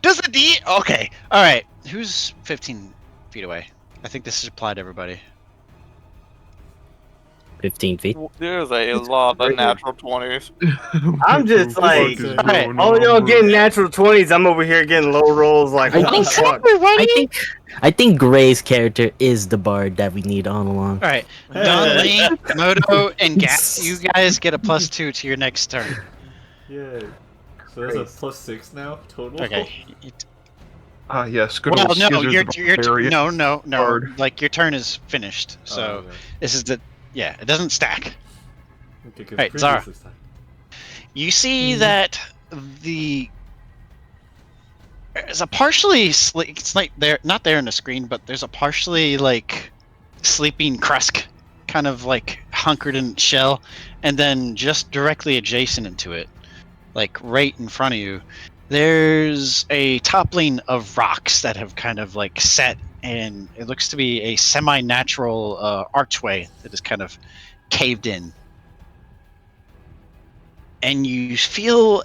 Does the D? Okay, all right. Who's 15 feet away? I think this is applied to everybody. 15 feet. There's a lot of natural 20s. I'm just like, Alright. all y'all getting natural 20s. I'm over here getting low rolls. Like, I what think, the fuck? I think Gray's character is the bard that we need all along. All right, Donlee, Modo, and Gabth, you guys get a +2 to your next turn. Yeah. So there's a +6 now total. Okay. Yes. Good Well, old no, Skizard's your barbarian. no. Bard. Like your turn is finished. So okay. this is the it doesn't stack. Okay, 'cause Right, previous Xara. this time. You see that there's a partially it's like there, not there in the screen, but there's a partially like sleeping Krusk, kind of like hunkered in shell, and then just directly adjacent to it, like right in front of you, there's a toppling of rocks that have kind of like set, and it looks to be a semi-natural archway that is kind of caved in. And you feel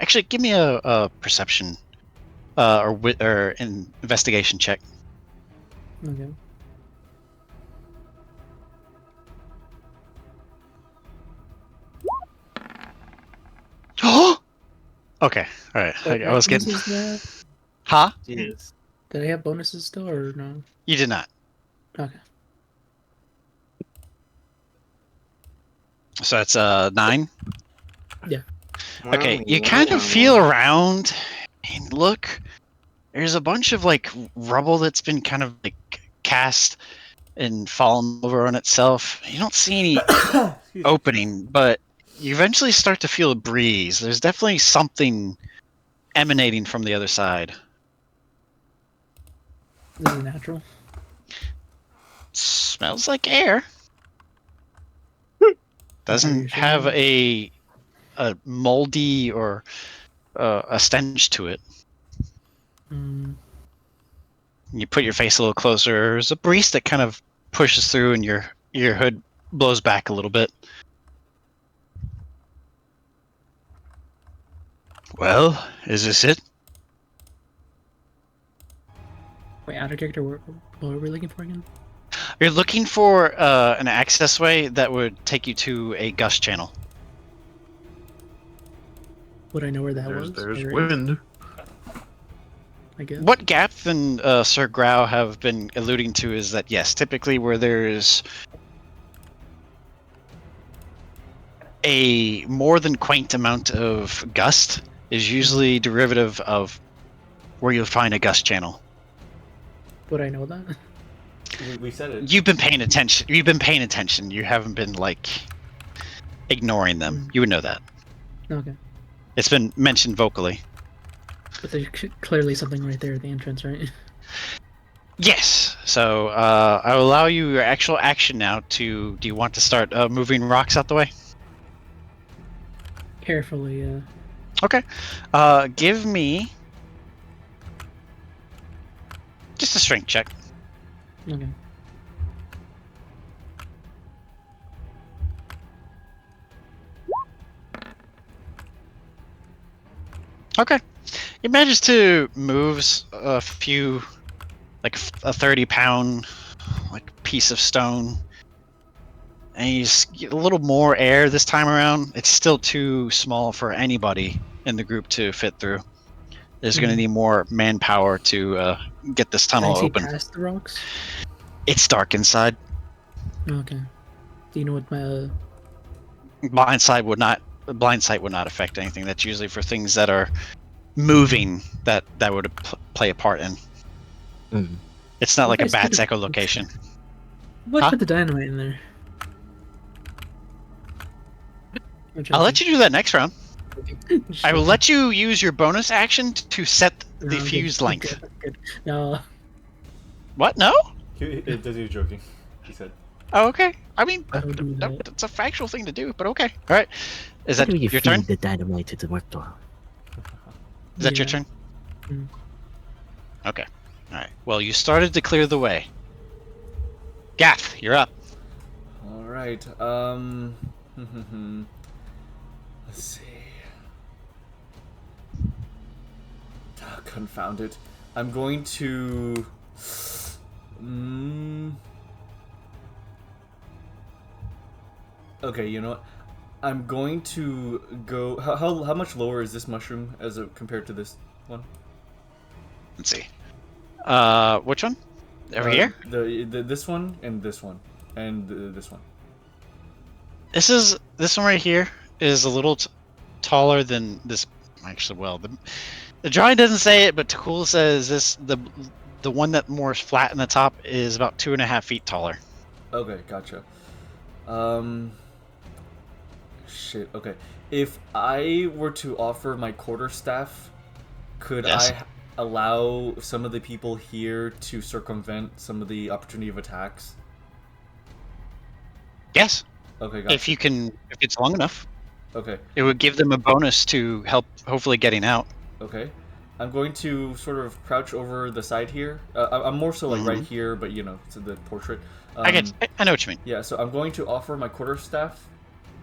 actually give me a perception or an investigation check. Okay. Okay, all right. I was getting. Bonuses, Huh? Jesus. Did I have bonuses still or no? You did not. Okay. So that's 9. Yeah. Okay, you kind of feel around and look. There's a bunch of like rubble that's been kind of like cast and fallen over on itself. You don't see any opening, but you eventually start to feel a breeze. There's definitely something emanating from the other side. This is natural. Smells like air. Doesn't have a moldy or a stench to it. Mm. You put your face a little closer. There's a breeze that kind of pushes through, and your hood blows back a little bit. Well, is this it? Wait, out of character, what are we looking for again? You're looking for an access way that would take you to a gust channel. Would I know where that was? There's Or- wind. I guess. What Gabth and Sir Grau have been alluding to is that, yes, typically where there's a more than quaint amount of gust is usually derivative of where you'll find a gust channel. Would I know that? We said it. You've been paying attention. You haven't been like ignoring them. You would know that. Okay. It's been mentioned vocally. But there's clearly something right there at the entrance, right? Yes. So I'll allow you your actual action now. Do you want to start moving rocks out the way? Carefully, yeah. Okay. Give me just a strength check. Okay. Okay. He manages to move a few, like a 30-pound, like piece of stone, and he's a little more air this time around. It's still too small for anybody in the group to fit through. There's going to need more manpower to get this tunnel Can I see open. past the rocks? It's dark inside. Okay. Do you know what my Blind sight would not affect anything. That's usually for things that are moving that would play a part in. Mm. It's not like a Okay, bat's so- echolocation. What Huh? put the dynamite in there? I'll let you do that next round. I will let you use your bonus action to set the Okay, fuse length. good. No. What? No? He's joking. He said. Oh, okay. I mean, that. it's a factual thing to do, but okay. All right. Is that How do you your turn? feed the dynamite to the Murktor? Is that your turn? Okay. All right. Well, you started to clear the way. Gabth, you're up. All right. Let's see. Ah, confound it. I'm going to. Okay, you know what? I'm going to go. How much lower is this mushroom as compared to this one? Let's see. Which one? Over here? This one and this one and this one. This one right here is a little taller than this. Actually, well, the drawing doesn't say it, but Takkul says the one that more flat in the top is about 2.5 feet taller. Okay, gotcha. Shit. Okay, if I were to offer my quarterstaff, could I allow some of the people here to circumvent some of the opportunity of attacks? Yes. Okay, gotcha. If it's long enough. Okay. It would give them a bonus to help, hopefully, getting out. Okay. I'm going to sort of crouch over the side here. I'm more so like right here, but you know, to the portrait. I know what you mean. Yeah, so I'm going to offer my quarterstaff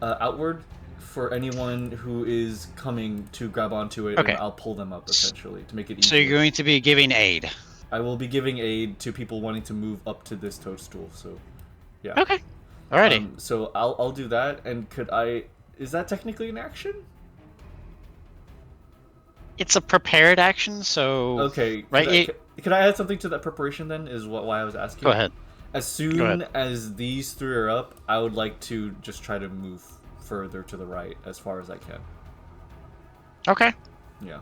outward for anyone who is coming to grab onto it, and I'll pull them up essentially to make it easier. So you're going to be giving aid. I will be giving aid to people wanting to move up to this toadstool. So, yeah. Okay. Alrighty. So I'll do that, and could I? Is that technically an action? It's a prepared action, so okay. Right. Could I add something to that preparation then? Is why I was asking. Go ahead. As soon as these three are up, I would like to just try to move further to the right as far as I can. Okay. Yeah.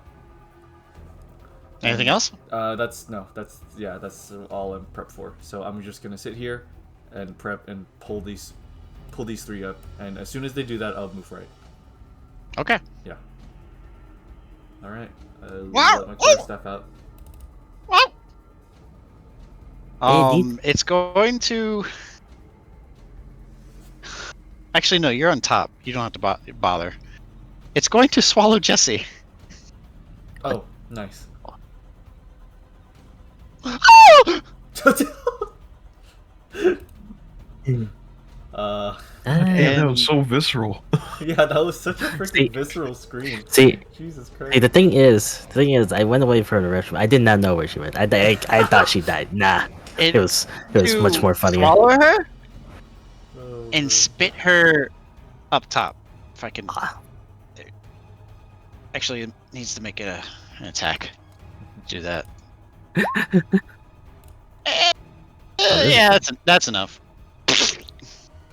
Anything else? That's all I'm prepped for. So I'm just gonna sit here and prep and pull these three up, and as soon as they do that, I'll move right. Okay. Yeah. All right. Wow. Let my quarter staff out. Wow. It's going to. Actually, no. You're on top. You don't have to bother. It's going to swallow Jesse. Oh, nice. That was so visceral. Yeah, that was such a freaking visceral scream. Jesus Christ. See, the thing is, I went away from the restroom. I did not know where she went. I thought she died. Nah, it was much more funny. Swallow her and spit her up top. If I can. Actually, it needs to make it an attack. Do that. Yeah, that's enough.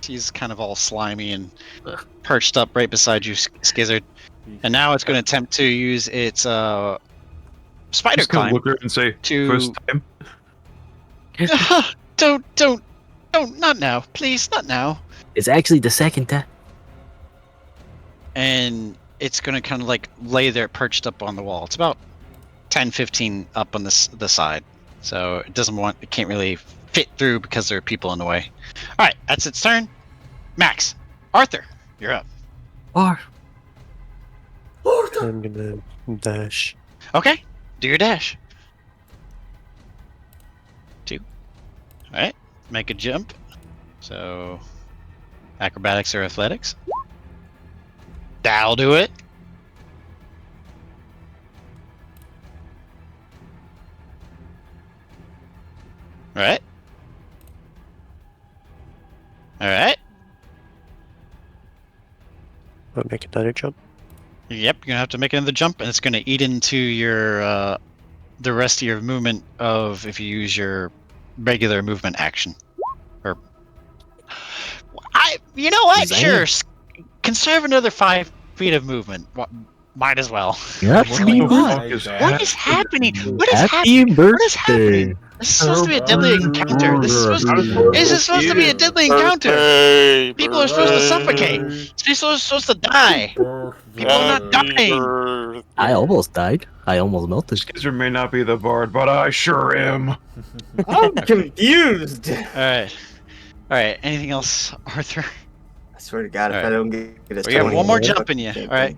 She's kind of all slimy and perched up right beside you, Skizard. And now it's going to attempt to use its spider climb. Look at her and say, first time. Don't, not now, please, not now. It's actually the second time. And it's going to kind of like lay there perched up on the wall. It's about 10-15 up on the side. So it can't really fit through because there are people in the way. All right, that's its turn. Max, Arthur, you're up. I'm gonna dash. Okay, do your dash. 2. All right, make a jump. So, acrobatics or athletics. That'll do it. All right. All right. I'll make another jump. Yep, you're gonna have to make another jump, and it's gonna eat into your the rest of your movement of if you use your regular movement action. Or you know what? Sure, conserve another 5 feet of movement Might as well. What's going on? What is happening? What is Happy happening? What is birthday. happening? This is supposed to be a deadly encounter. This is supposed to be a deadly encounter. People are supposed to suffocate. People are supposed to die. People are not dying. I almost died. I almost melted. Skizard may not be the bard, but I sure am. I'm confused. All right. Anything else, Arthur? I swear to God, if I don't get a we have one more jump in you. All right.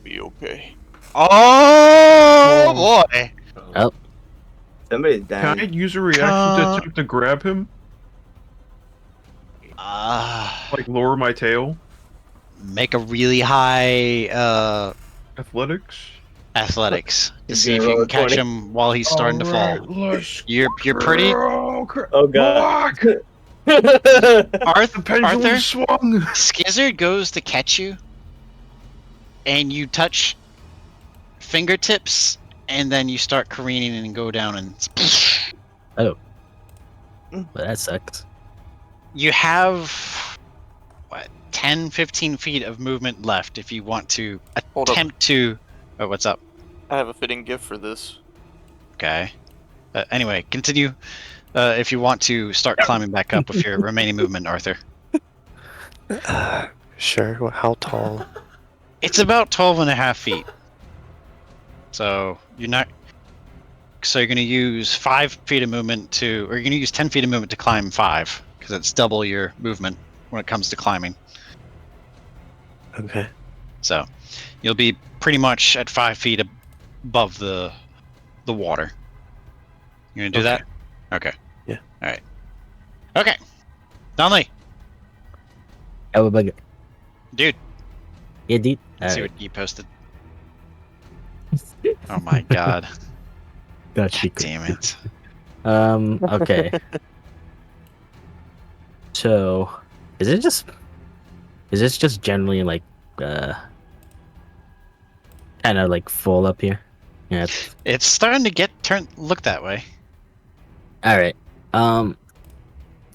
Be okay. Oh boy. Oh. Somebody's dying. Can I use a reaction to attempt to grab him? Like lower my tail? Make a really high athletics to see if you can catch him while he's starting to fall. You're pretty. Oh God. Arthur swung. Skizard goes to catch you, and you touch fingertips, and then you start careening and go down and. Oh. Well, that sucks. You have 10, 15 feet of movement left if you want to attempt to. Oh, what's up? I have a fitting gift for this. Okay. Anyway, continue. If you want to start climbing back up with your remaining movement, Arthur. Sure. Well, how tall? It's about 12.5 feet. So you're not. So you're going to use 5 feet of movement or you're going to use 10 feet of movement to climb 5, because it's double your movement when it comes to climbing. Okay. So you'll be pretty much at 5 feet above the water. You going to do that? Okay. Yeah. All right. Okay. Donlee. Oh, bug. Dude. Yeah, dude. Let's see what you posted. Oh my God. God damn it. Okay. So, is this just generally like kind of like full up here? Yeah. It's starting to look that way. All right. Let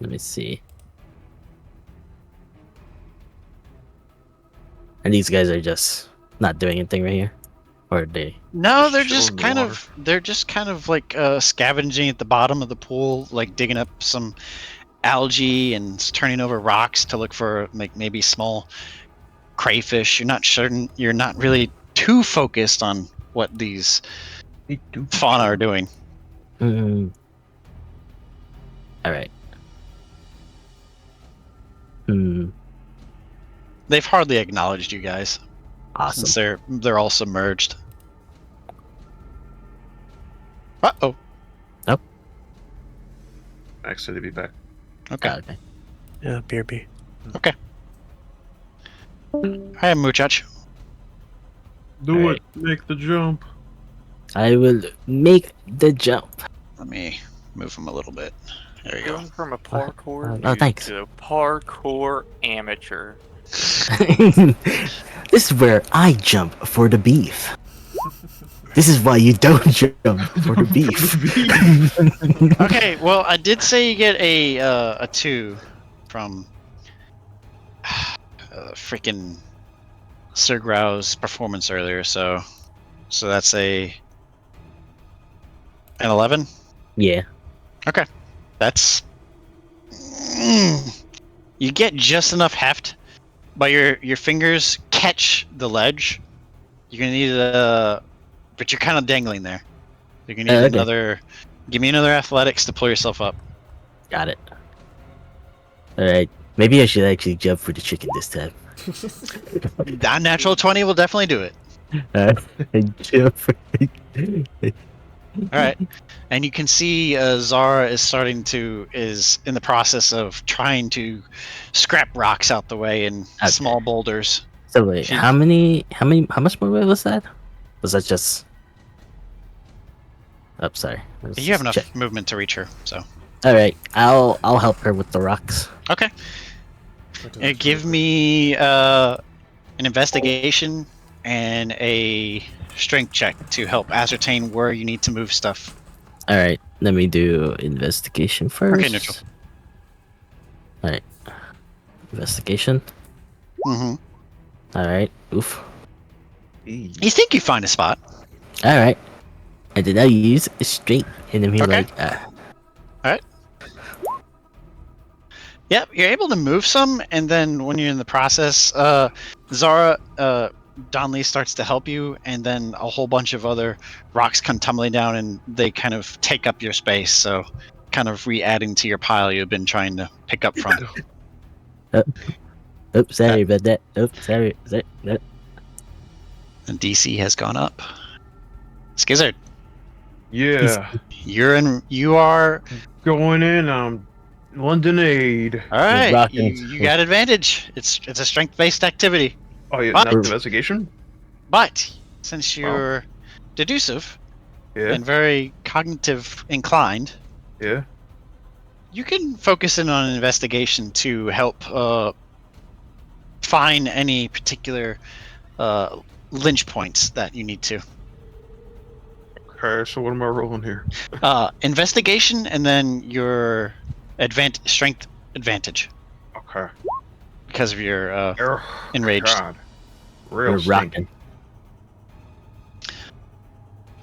me see. And these guys are just not doing anything right here, or are they? No, they're just kind of like scavenging at the bottom of the pool, like digging up some algae and turning over rocks to look for maybe small crayfish. You're not really too focused on what these fauna are doing. All right. They've hardly acknowledged you guys. Awesome. Since they're all submerged. Uh-oh. Nope. Excited to be back. Okay. Okay. Yeah, BRB. Okay. Hi, muchacho. Do it. Make the jump. I will make the jump. Let me move him a little bit. There you go. Going from a parkour Oh, thanks. to a parkour amateur. This is where I jump for the beef. This is why you don't jump for the beef. Okay, well, I did say you get a 2 from freaking Sir Grau's performance earlier, so that's an 11. Yeah. Okay, that's you get just enough heft, but your fingers catch the ledge. You're gonna need but you're kind of dangling there. You're gonna need another. Give me another athletics to pull yourself up. Got it. All right. Maybe I should actually jump for the chicken this time. That natural 20 will definitely do it. I jump for All right, and you can see Xara is in the process of trying to scrap rocks out the way and small boulders. So wait, how much more was that? Was that just? Oh, sorry. You have enough movement to reach her, so. All right, I'll help her with the rocks. Okay. Give me an investigation and a strength check to help ascertain where you need to move stuff. All right, let me do investigation first. Okay, neutral. All right, investigation. Alright. Oof. You think you find a spot. Alright. And then I'll use strength. And then he's like, Alright. Yep, you're able to move some, and then when you're in the process, Xara, Donlee starts to help you, and then a whole bunch of other rocks come tumbling down, and they kind of take up your space, so kind of re-adding to your pile you've been trying to pick up from. Oops, sorry about that. Oops, sorry. No. And DC has gone up. Skizard. Yeah. You are going in. London Aid. All right. You got advantage. It's a strength-based activity. Oh yeah, not investigation. But since you're deducive and very cognitive inclined, you can focus in on an investigation to help find any particular lynch points that you need to. Okay, so what am I rolling here? Investigation and then your strength advantage. Okay. Because of your enraged. God. Real stinky.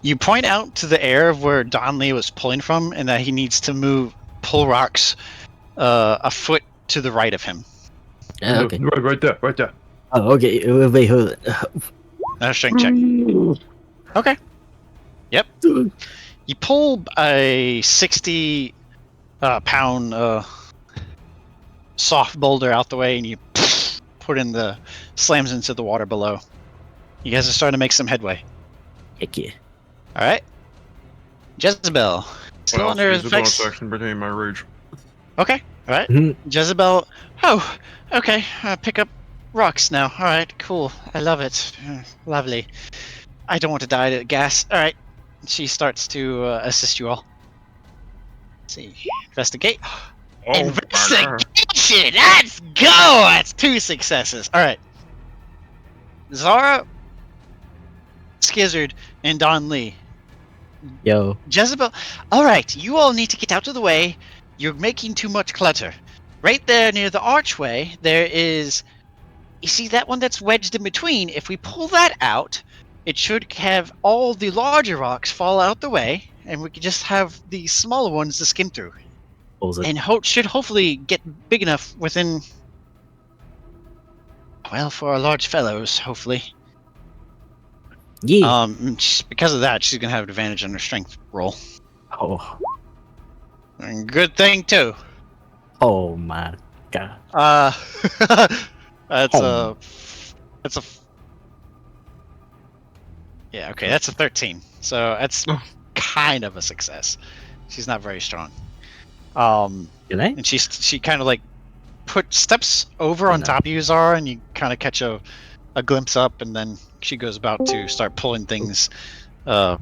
You point out to the air of where Donlee was pulling from, and that he needs to pull rocks a foot to the right of him. Okay. Right there. Oh, okay. Wait, hold on. Strength check. Okay. Yep. You pull a 60-pound soft boulder out the way, and you put in slams into the water below. You guys are starting to make some headway. Heck yeah. All right. Jezebel. Still under the effects. Action pertaining my rage. Okay. All right. Jezebel. Oh, okay. Pick up rocks now. All right. Cool. I love it. Lovely. I don't want to die to gas. All right. She starts to assist you all. Let's see. Investigate. Investigation! Let's go! That's 2 successes. Alright. Xara, Skizard, and Donlee. Yo. Jezebel. Alright, you all need to get out of the way. You're making too much clutter. Right there near the archway, there is... You see that one that's wedged in between? If we pull that out, it should have all the larger rocks fall out the way, and we can just have the smaller ones to skim through. And should hopefully get big enough within... Well, for our large fellows, hopefully. Yeah. Because of that, she's going to have an advantage on her strength roll. Oh. And good thing, too. Oh, my God. That's a... Yeah, okay, that's a 13. So that's kind of a success. She's not very strong. And she kind of like steps over on top of you, Xara, and you kind of catch a glimpse up, and then she goes about to start pulling things down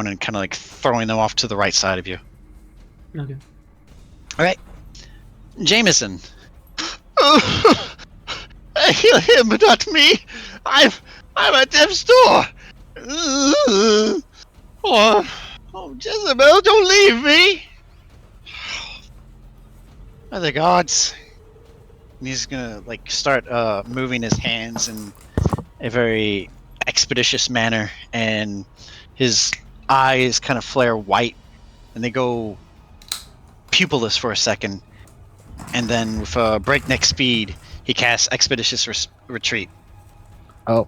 and kind of like throwing them off to the right side of you. Okay. All right, Jameson. Heal him, but not me. I'm at death's door. Oh, Jezebel, don't leave me. Oh, the gods. And he's gonna like start moving his hands in a very expeditious manner, and his eyes kind of flare white, and they go pupilless for a second, and then with breakneck speed, he casts Expeditious Retreat. Oh.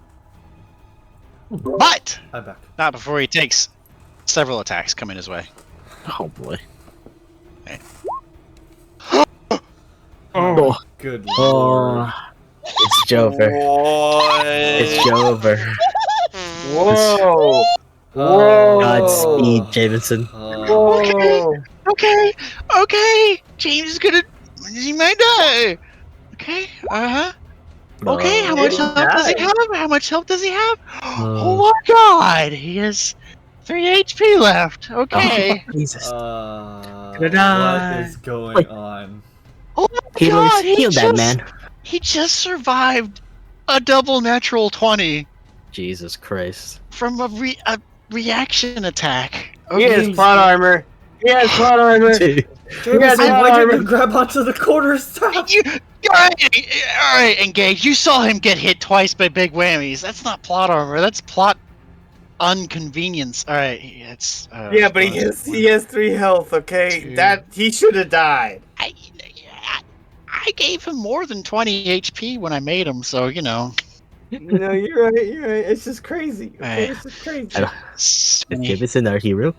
But I'm back. Not before he takes several attacks coming his way. Oh boy. Okay. Oh, good lord. It's Jover. It's Jover. Whoa. Whoa. Godspeed, Jameson. Okay. James is gonna. He might die. Okay. Okay. How much health does he have? Oh my God. He has 3 HP left. Okay. Jesus. What is going on? Oh my God. Heal that man. He just survived a double natural 20 Jesus Christ. from a reaction attack. He has plot armor. Jameson, why didn't you grab onto the quarter staff? Alright, Engage. You saw him get hit twice by big whammies. That's not plot armor. That's plot inconvenience. Alright, it's... yeah, but he has 3 health, okay? He should have died. I gave him more than 20 HP when I made him, so, you know. No, you're right. It's just crazy. Okay? It's just crazy. Is Jameson our hero?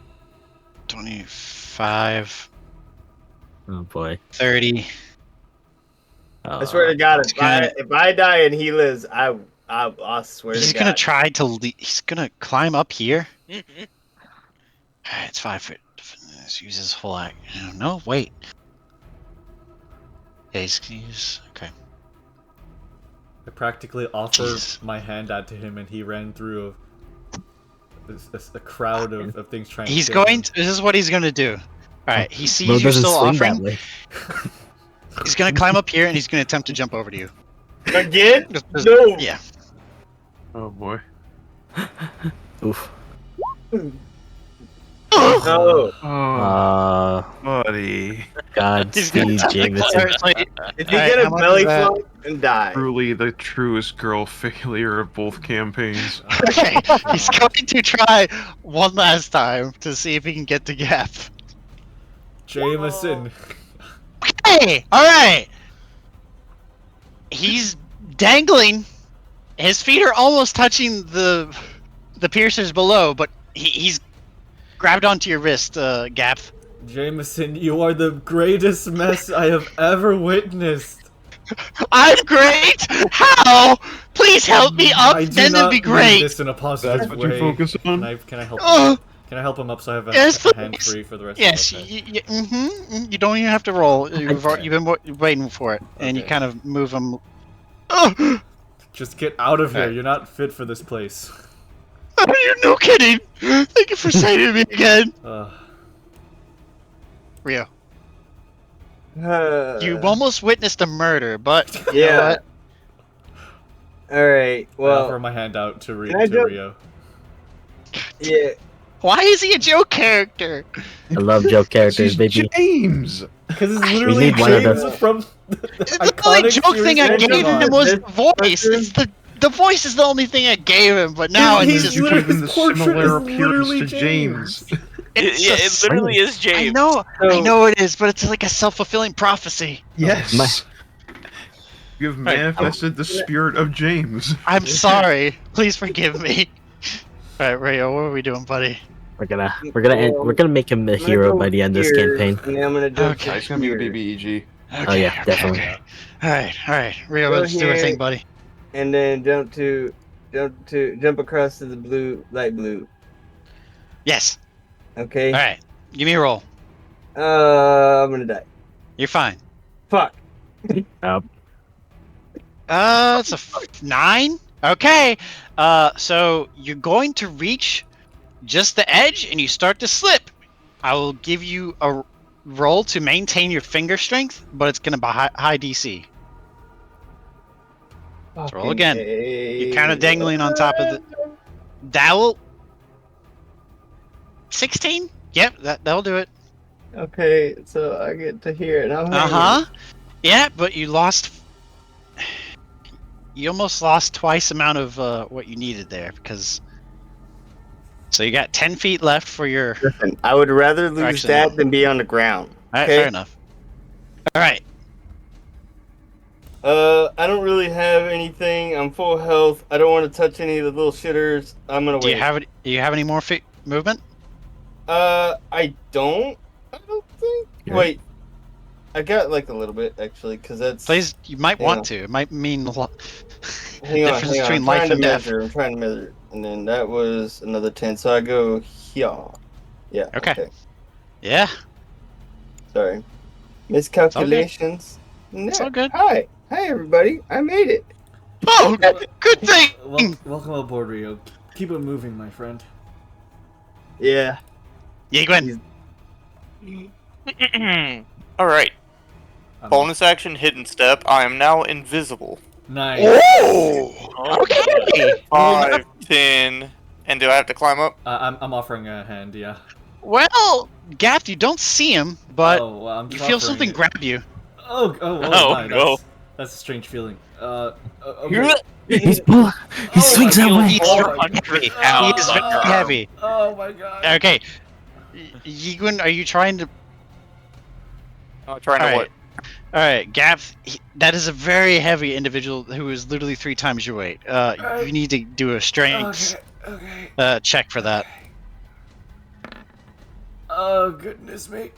25. Oh boy. 30. I swear to God, if I die and he lives, I swear to God. He's gonna try to. He's gonna climb up here. It's 5 foot. Let's use his full act. No, wait. Yeah, he's okay. I practically offered my hand out to him, and he ran through a crowd of things trying. He's to going. This is what he's gonna do. All right, he sees Modo you're still offering. He's gonna climb up here and he's gonna attempt to jump over to you. Again? No. Yeah. Oh boy. Oof. No. Buddy. Godspeed, Jameson. Is he gonna belly flop and die? Truly the truest girl failure of both campaigns. Okay, he's going to try one last time to see if he can get to Gabth. Jameson. Okay, alright. He's dangling. His feet are almost touching the piercers below, but he's grabbed onto your wrist, Gabth. Jameson, you are the greatest mess I have ever witnessed. I'm great? How? Please help me up, then it'd be great. This in a positive That's what way. you focus on? Can I help him? Can I help him up so I have a hand free for the rest yes, of the Yes, you don't even have to roll. You've been waiting for it, and you kind of move him. Just get out of here. You're not fit for this place. You're no kidding. Thank you for saving me again. Ryo. You almost witnessed a murder, but yeah. You know what? Alright, well. I offer my hand out to Ryo. Yeah. Why is he a joke character? I love joke characters, baby. James! Because it's literally James from the only joke thing I gave him was the voice. It's the voice is the only thing I gave him, but now it's just given the similar appearance to James. It literally is James. I know it is, but it's like a self-fulfilling prophecy. Yes. You have manifested the spirit of James. I'm sorry. Please forgive me. All right, Ryo, what are we doing, buddy? We're gonna make him a hero by the end of this campaign. Yeah, I'm gonna do Okay. It's gonna be the BBEG. Oh yeah, definitely. Okay. All right, Ryo, let's do our thing, buddy. And then jump across to the light blue. Yes. Okay. All right, give me a roll. I'm gonna die. You're fine. Fuck. It's a 9. Okay. So you're going to reach just the edge, and you start to slip. I will give you a roll to maintain your finger strength, but it's gonna be high DC. Let's roll again. You're kind of dangling on top of the dowel. 16? Yep, that'll do it. Okay, so I get to hear it. Yeah, but you lost. You almost lost twice the amount of what you needed there because. So you got 10 feet left for your. Listen, I would rather lose that than be on the ground. All right, fair enough. All right. I don't really have anything. I'm full health. I don't want to touch any of the little shitters. I'm gonna wait. Do you have any more movement? I don't think. Wait. I got like a little bit actually, because that's. Please, you might want to. It might mean a lot. Hang on, between life and death. I'm trying to measure. And then that was another 10. So I go here. Yeah. Okay. Yeah. Sorry. Miscalculations. It's all good. Hi, everybody. I made it. Oh, good thing. Welcome aboard, Ryo. Keep it moving, my friend. Yeah. Yiguin. Alright. Bonus action, hidden step. I am now invisible. Nice. Oh! Okay! 5, 10. And do I have to climb up? I'm offering a hand, yeah. Well, Gabth, you don't see him, but I'm you feel something grab you. Oh my, no. That's a strange feeling. Okay. He swings that way. He's heavy. He is very heavy. Oh my god. Okay. Yiguin, are you trying to... I'm trying to what? Alright, Gabth, that is a very heavy individual who is literally 3 times your weight. You need to do a strength check for that. Oh, goodness me.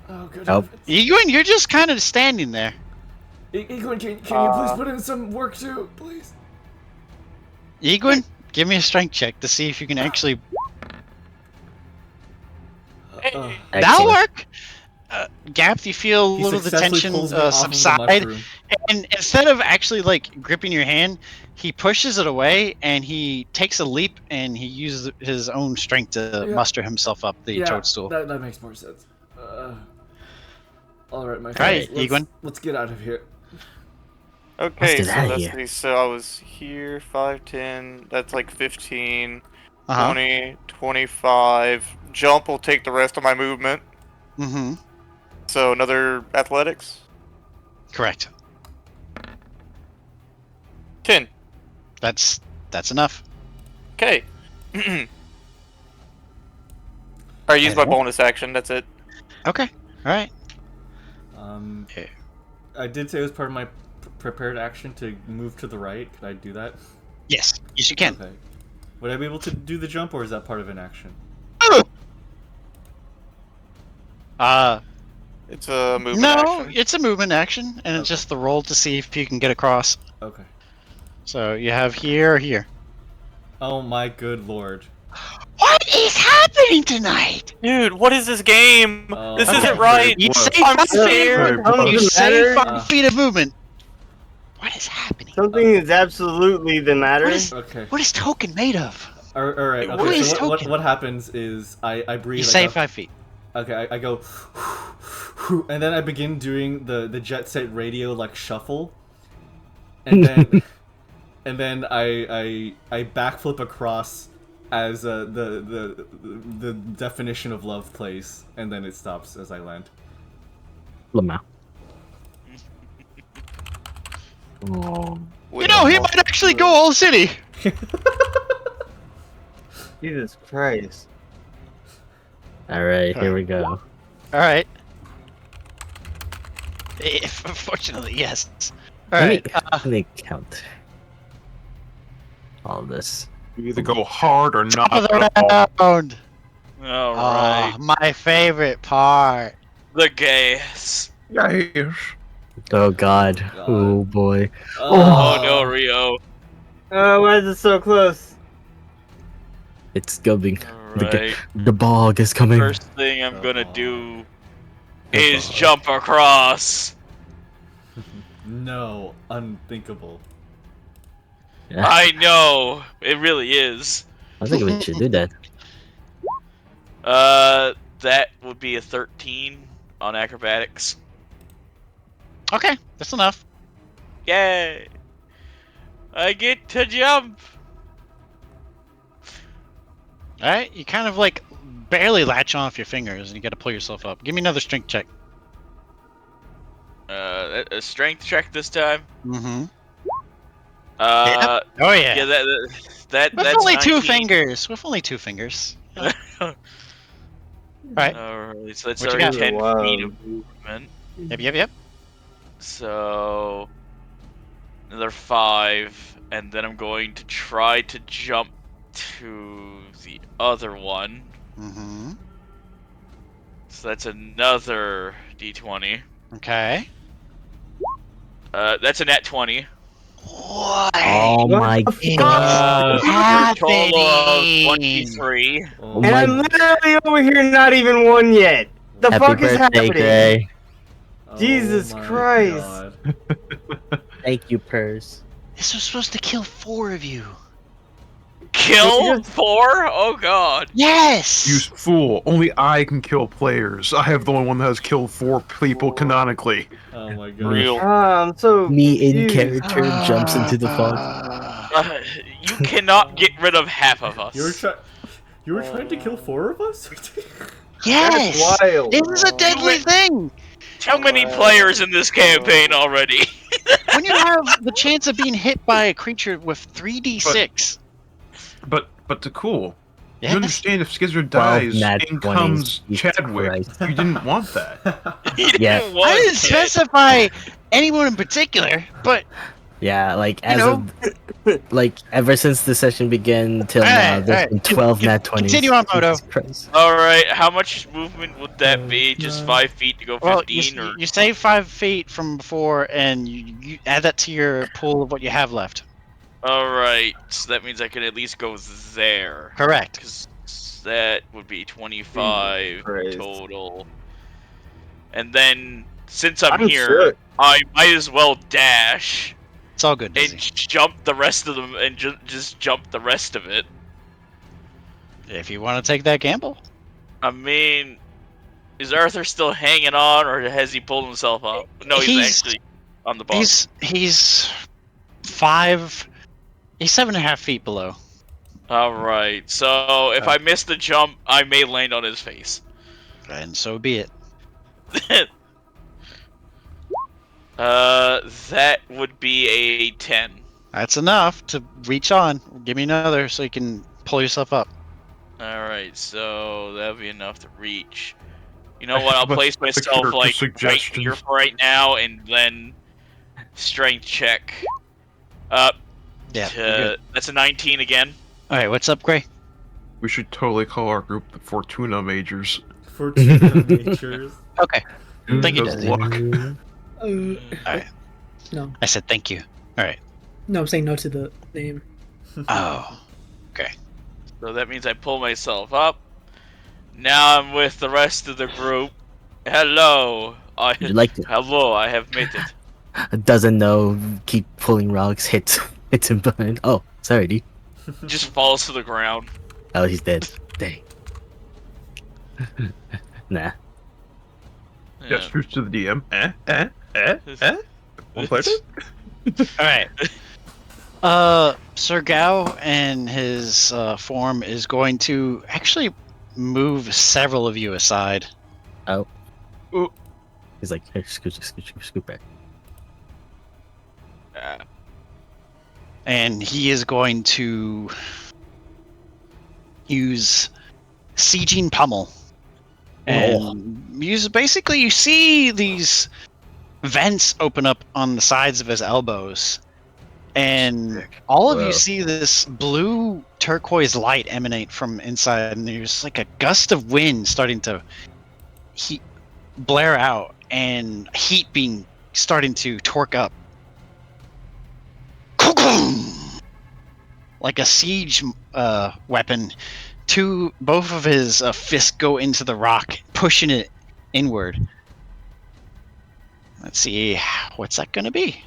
Oh, goodness. Nope. Yiguin, you're just kind of standing there. Yiguin, can you please put in some work too, please? Yiguin, give me a strength check to see if you can actually... That'll work! Gabth, you feel a little of the tension subside, and instead of actually like gripping your hand, he pushes it away and he takes a leap and he uses his own strength to muster himself up the toadstool. That makes more sense. All right, my friends. Yiguin. Let's get out of here. Okay, so I was here 5, 10. That's like 15, 20, 25. Jump will take the rest of my movement. Mm-hmm. So another athletics? Correct. 10. That's enough. Okay. I use my bonus action, that's it. Okay. Alright. I did say it was part of my prepared action to move to the right. Could I do that? Yes. Yes, you can. Okay. Would I be able to do the jump, or is that part of an action? It's a movement action. No, it's a movement action, and it's just the roll to see if you can get across. Okay. So you have here or here. Oh my good lord. What is happening tonight? Dude, what is this game? This isn't right. You say I'm 5 scared. feet. You say 5 feet of movement. What is happening? Something is absolutely the matter. What is Toukin made of? Alright, What okay, is so Toukin? what happens is I breathe. You say 5 feet. Okay, I go, and then I begin doing the jet set radio like shuffle, and then I backflip across as the definition of love plays, and then it stops as I land. Lamau. You know, he might actually go all city. Jesus Christ. Alright, here we go. Alright. Unfortunately, yes. Alright. Let me count all this. You either go hard or not. Round. Alright. My favorite part. The gas. Yes. Oh god. Oh boy. Oh no, Ryo. Oh, why is it so close? It's coming. Right. The bog is coming. First thing I'm gonna do is jump across. No, unthinkable. Yeah. I know, it really is. I think we should do that. That would be a 13 on acrobatics. Okay, that's enough. Yay! I get to jump. Alright, you kind of like barely latch off your fingers and you gotta pull yourself up. Give me another strength check. A strength check this time. Mm-hmm. Oh yeah. Yeah, that's With only 19. 2 fingers. With only 2 fingers. Right. Alright, so that's What you already got? 10 Wow. feet of movement. Yep. So another 5, and then I'm going to try to jump to the other one. Mm-hmm. So that's another d20. Okay. That's a nat 20. What? Oh my god. For a total of 23. Oh And my I'm literally over here not even one yet. The Happy fuck is birthday, happening? Gray. Jesus my Christ. God. Thank you, Purse. This was supposed to kill 4 of you. Kill 4? Oh god. Yes! You fool! Only I can kill players. I have the only one that has killed 4 people canonically. Oh my god. Real. I'm so Me in confused. character jumps into the fog. You cannot get rid of half of us. You You were trying to kill 4 of us? Yes! That's wild. It was a deadly thing! Too many players in this campaign already. When you have the chance of being hit by a creature with 3d6. But Takkul, Yes? you understand if Skizard dies, nat in 20s, comes Jesus Chadwick. Christ. You didn't want that. He didn't Yeah. want I didn't it. specify anyone in particular, but Yeah, like as know. of like ever since the session began till now, Alright, there's alright. been 12 nat 20s. Continue on, Modo. Jesus Christ. Alright, how much movement would that be? Just 5 feet to go 15? well, or you save 5 feet from before, and you add that to your pool of what you have left. Alright, so that means I can at least go there. Correct. Because that would be 25 Christ. total. And then, since I'm I'm here, sure. I might as well dash It's all good, and Dizzy. jump the rest of them, and just jump the rest of it. If you want to take that gamble. I mean, is Arthur still hanging on, or has he pulled himself up? No, he's actually on the bottom. He's 7.5 feet below. Alright, so if I miss the jump, I may land on his face. And so be it. That would be a 10. That's enough to reach on. Give me another so you can pull yourself up. Alright, so that'll be enough to reach. You know what, I'll But place the myself character like right suggestions. here for right now, and then strength check. Yeah. you're good. That's a 19 again. Alright, what's up, Gray? We should totally call our group the Fortuna Majors. Fortuna Natures. Okay. Thank you, Does Dizzy. luck. Alright. No. I said thank you. Alright. No, I'm saying no to the name. Oh. Okay. So that means I pull myself up. Now I'm with the rest of the group. Hello. Would you like to? Hello, I have made it. Doesn't know. Keep pulling rocks. Hits him behind. Oh, sorry, dude. Just falls to the ground. Oh, he's dead. Dang. Nah. Gestures to the DM. One player? Alright. Sir Gao and his form is going to actually move several of you aside. Oh. Ooh. He's like, hey, scoot back. And he is going to use Sieging Pummel. And use basically, you see these vents open up on the sides of his elbows. And all of you see this blue turquoise light emanate from inside, and there's like a gust of wind starting to blare out, and heat starting to torque up. Like a siege weapon. Both of his fists go into the rock, pushing it inward. Let's see, what's that gonna be?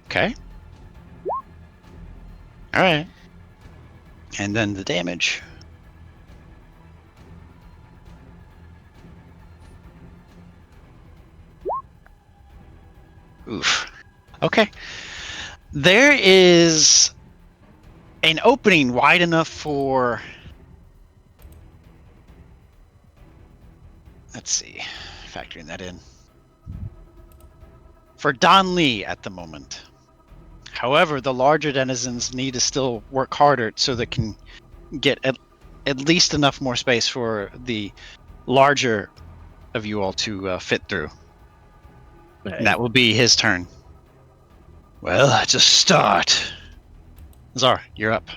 Okay. Alright. And then the damage. Oof. Okay. There is an opening wide enough for... Let's see. Factoring that in. For Donlee at the moment. However, the larger denizens need to still work harder so they can get at least enough more space for the larger of you all to fit through. And that will be his turn. Well, it's a start. Zar, you're up.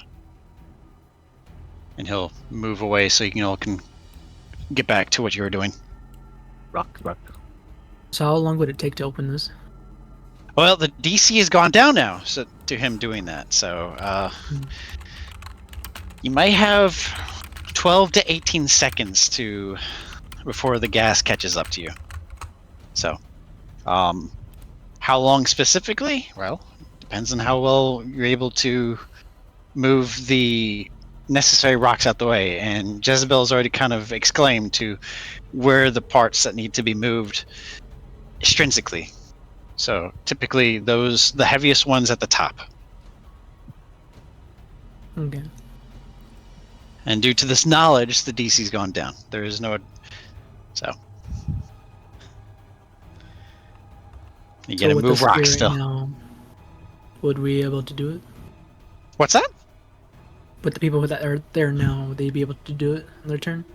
And he'll move away so you all can get back to what you were doing. Rock. So how long would it take to open this? Well, the DC has gone down now to him doing that, so you might have 12 to 18 seconds before the gas catches up to you. So, how long specifically? Well, depends on how well you're able to move the necessary rocks out the way, and Jezebel's already kind of exclaimed to where the parts that need to be moved extrinsically. So typically the heaviest ones at the top. Okay. And due to this knowledge, the DC's gone down. There is no... So... You gotta move rocks still. Now, would we be able to do it? What's that? With the people that are there now, would they be able to do it on their turn?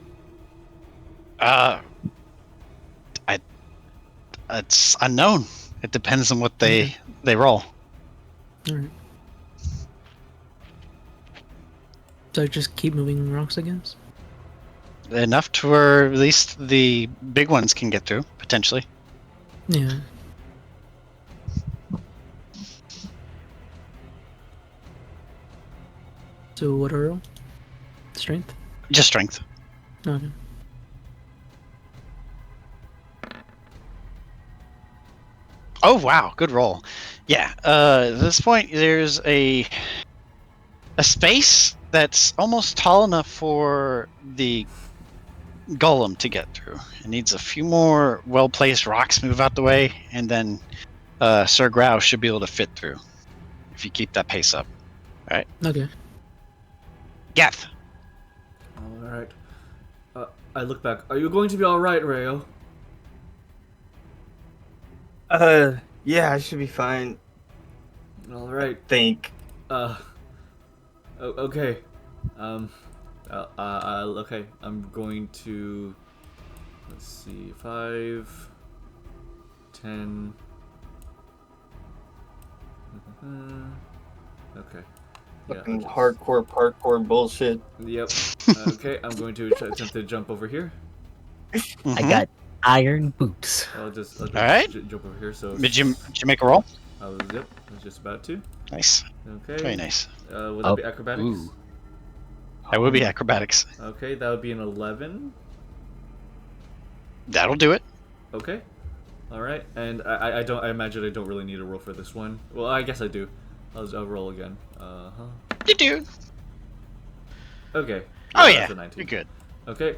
It's unknown. It depends on what they roll. Alright. So just keep moving rocks, I guess? Enough to where at least the big ones can get through, potentially. Yeah. So what are roll? Strength? Just strength. Okay. Oh wow, good roll. Yeah, at this point there's a space that's almost tall enough for the golem to get through. It needs a few more well-placed rocks move out the way, and then Sir Grau should be able to fit through if you keep that pace up. All right. Okay. Gabth. All right. I look back. Are you going to be all right, Ryo? Yeah, I should be fine. All right. I think. Okay. Okay. I'm going to. Let's see. 5, 10. Okay. Fucking hardcore parkour bullshit. Yep. Okay, I'm going to attempt to jump over here. I got iron boots. I'll just all right. Jump over here. So Did you make a roll? I was just about to. Nice. Okay. Very nice. Would that be acrobatics? Ooh. That would be acrobatics. Okay, that would be an 11. That'll do it. Okay. All right, and I imagine I don't really need a roll for this one. Well, I guess I do. I'll roll again. You do. Okay. Oh yeah. You're good. Okay.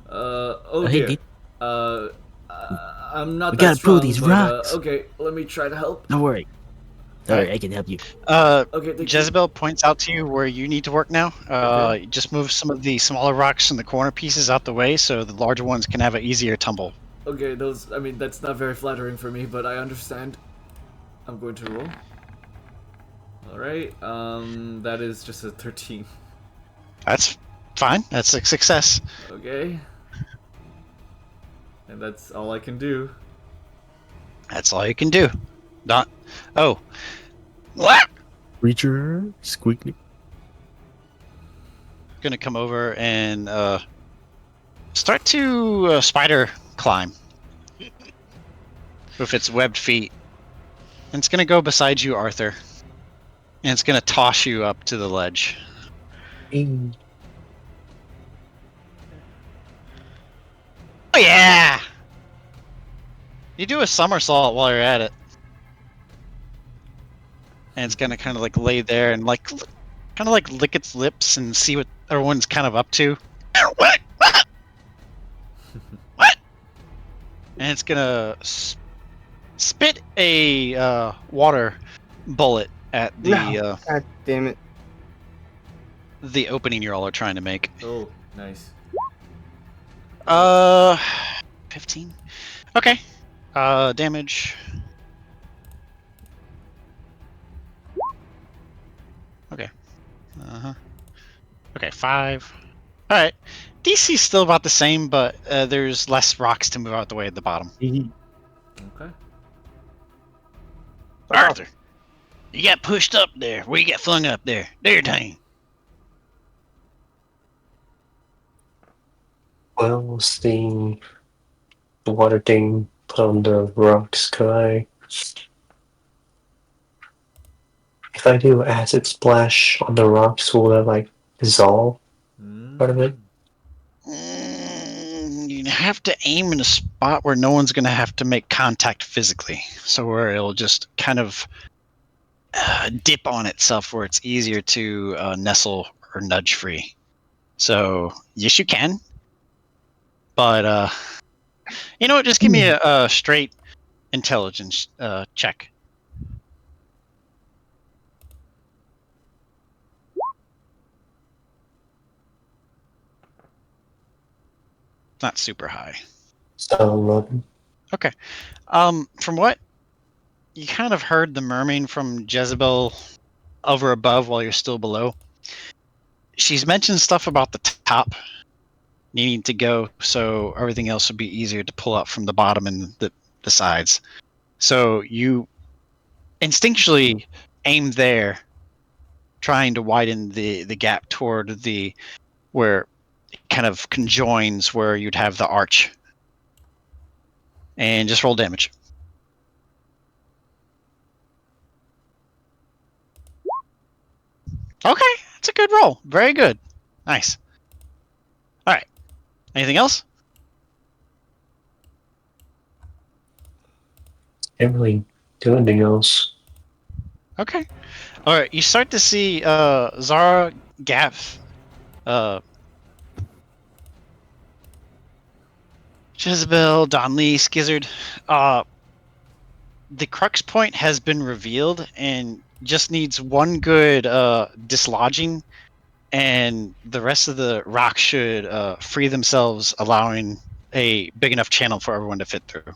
Hey, dear. I'm not we that gotta strong, pull these but, rocks. Okay, let me try to help. Don't worry. Alright, I can help you. Okay, Jezebel points out to you where you need to work now. Okay. Just move some of the smaller rocks and the corner pieces out the way so the larger ones can have an easier tumble. Okay, that's not very flattering for me, but I understand. I'm going to roll. Alright, that is just a 13. That's fine. That's a success. Okay. And that's all I can do. That's all you can do. Not. Oh. What? Reacher, squeaky. Gonna come over and start to spider climb with its webbed feet. And it's gonna go beside you, Arthur. And it's gonna toss you up to the ledge. Oh yeah! You do a somersault while you're at it. And it's gonna kind of like lay there and like kind of like lick its lips and see what everyone's kind of up to. What? What? And it's gonna spit a water bullet at the God damn it. The opening you all are trying to make. Oh, nice. 15. Okay. Damage. Okay. Okay, 5. Alright. DC's still about the same, but there's less rocks to move out the way at the bottom. Okay. Arthur! You got pushed up there. Where you got flung up there? There, Tane. Well, seeing the water thing put on the rocks, could I... If I do acid splash on the rocks, will that, like, dissolve part of it? You have to aim in a spot where no one's going to have to make contact physically. So where it'll just kind of dip on itself where it's easier to nestle or nudge free. So, yes, you can. But, you know what? Just give me a straight intelligence check. not super high. So 11. Okay. From what you kind of heard the murmuring from Jezebel over above while you're still below. She's mentioned stuff about the top needing to go, so everything else would be easier to pull up from the bottom and the sides. So you instinctually aim there, trying to widen the gap toward where it kind of conjoins where you'd have the arch. And just roll damage. Okay, that's a good roll. Very good. Nice. All right. Anything else? Can't really do anything else. Okay. All right. You start to see Xara, Gabth, Jezebel, Donlee, Skizard. The crux point has been revealed and just needs one good dislodging, and the rest of the rocks should free themselves, allowing a big enough channel for everyone to fit through.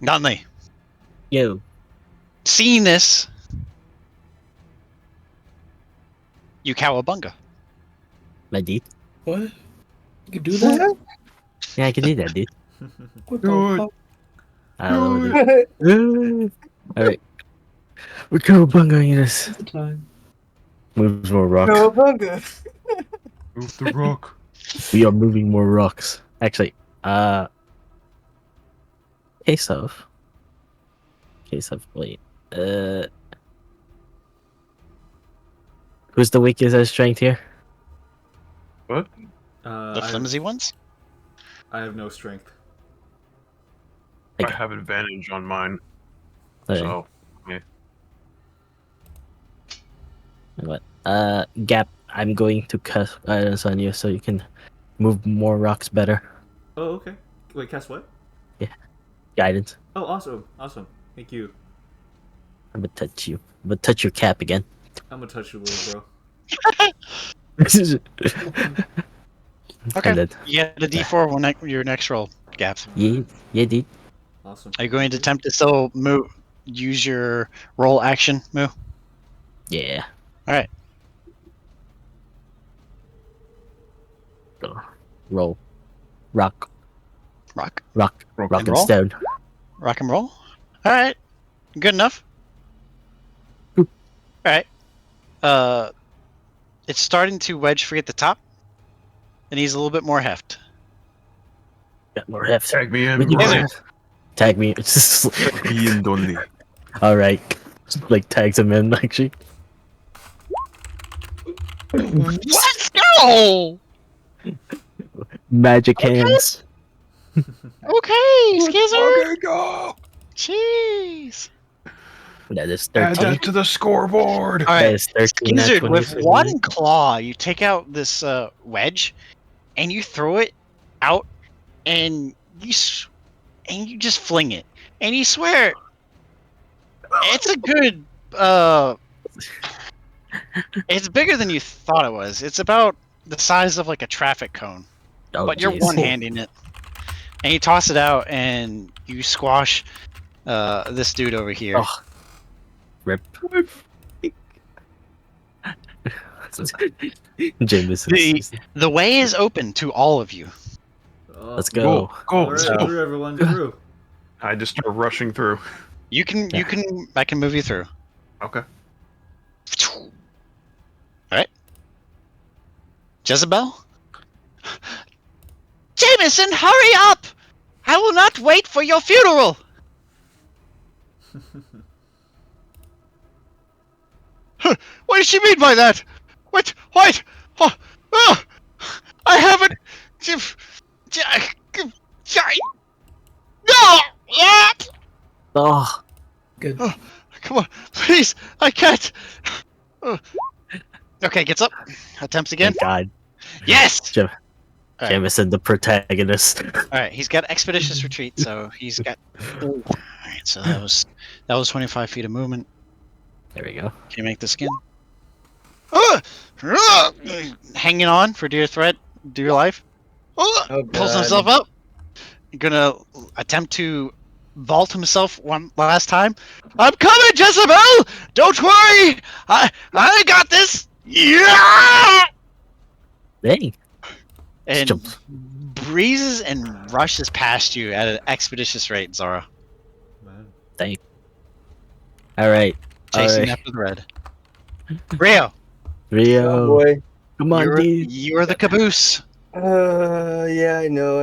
Donlee. Yo. Seeing this, you cowabunga. I did. What? You can do that? Yeah, I can do that, dude. What the fuck? I don't know, dude. Alright. We're cowabungaing this. Moves more rocks. Cowabunga. Move the rock. We are moving more rocks. Actually, case of, wait, who's the weakest at strength here? What? The flimsy ones? I have no strength. I have advantage on mine. Okay. So, yeah. What? Gap, I'm going to cast guidance on you so you can move more rocks better. Oh, okay. Wait, cast what? Yeah. Guidance. Oh, awesome. Awesome. Thank you. I'm gonna touch you. I'm gonna touch your cap again. I'm gonna touch you, little bro. Okay. You get a D4 when your next roll, Gabth. Yeah, dude. Awesome. Are you going to attempt to still use your roll action, Moo? Yeah. All right. Roll. Rock. Rock. Rock and and roll? stone. Rock and roll. All right. Good enough. All right. It's starting to wedge free at the top. It needs a little bit more heft. Got more heft. Tag me in, We need bro. more heft. Tag me. Me and Donlee. Alright. Like tags him in, actually. Let's go! Magic hands. Okay, Skizard. Go! Jeez. That is Add 13. that to the scoreboard. All right, That is 13. Skizard, That's with 20. one claw, you take out this wedge, and you throw it out, and you just fling it, and you swear it's a good. It's bigger than you thought it was. It's about the size of like a traffic cone, but you're one-handing it, and you toss it out, and you squash this dude over here. Oh. Rip. Jameson. The way is open to all of you. Let's go. Go. Alright, through everyone, through. I just start rushing through. I can move you through. Okay. All right. Jezebel? Jameson, hurry up! I will not wait for your funeral! What does she mean by that? What? Oh, I haven't... No! Oh. Good. Oh, come on, please! I can't! Okay, gets up. Attempts again. Thank God. Yes! Right. Jameson, the protagonist. Alright, he's got Expeditious Retreat, so he's got... Alright, so that was 25 feet of movement. There we go. Can you make the skin? hanging on for dear life. Pulls himself up. Gonna attempt to vault himself one last time. I'm coming, Jezebel! Don't worry! I got this! Yeah! Dang. And breezes and rushes past you at an expeditious rate, Xara. Dang. Alright. Chasing after the red. Ryo! Oh boy. Come on, dude. You're the caboose. Yeah, I know.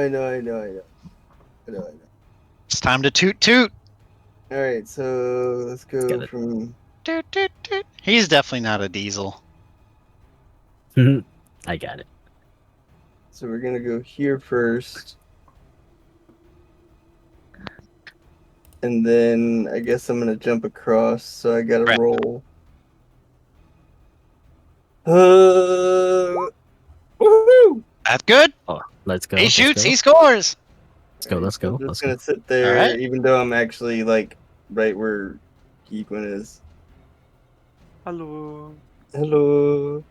It's time to toot toot. Alright, so let's go from... Toot, toot, toot. He's definitely not a diesel. I got it. So we're gonna go here first. And then I guess I'm gonna jump across, so I gotta roll. Woohoo! That's good. Oh, let's go. He shoots, he scores. Let's go. I'm just gonna sit there, even though I'm actually like right where Yiguin is. Hello. Hello.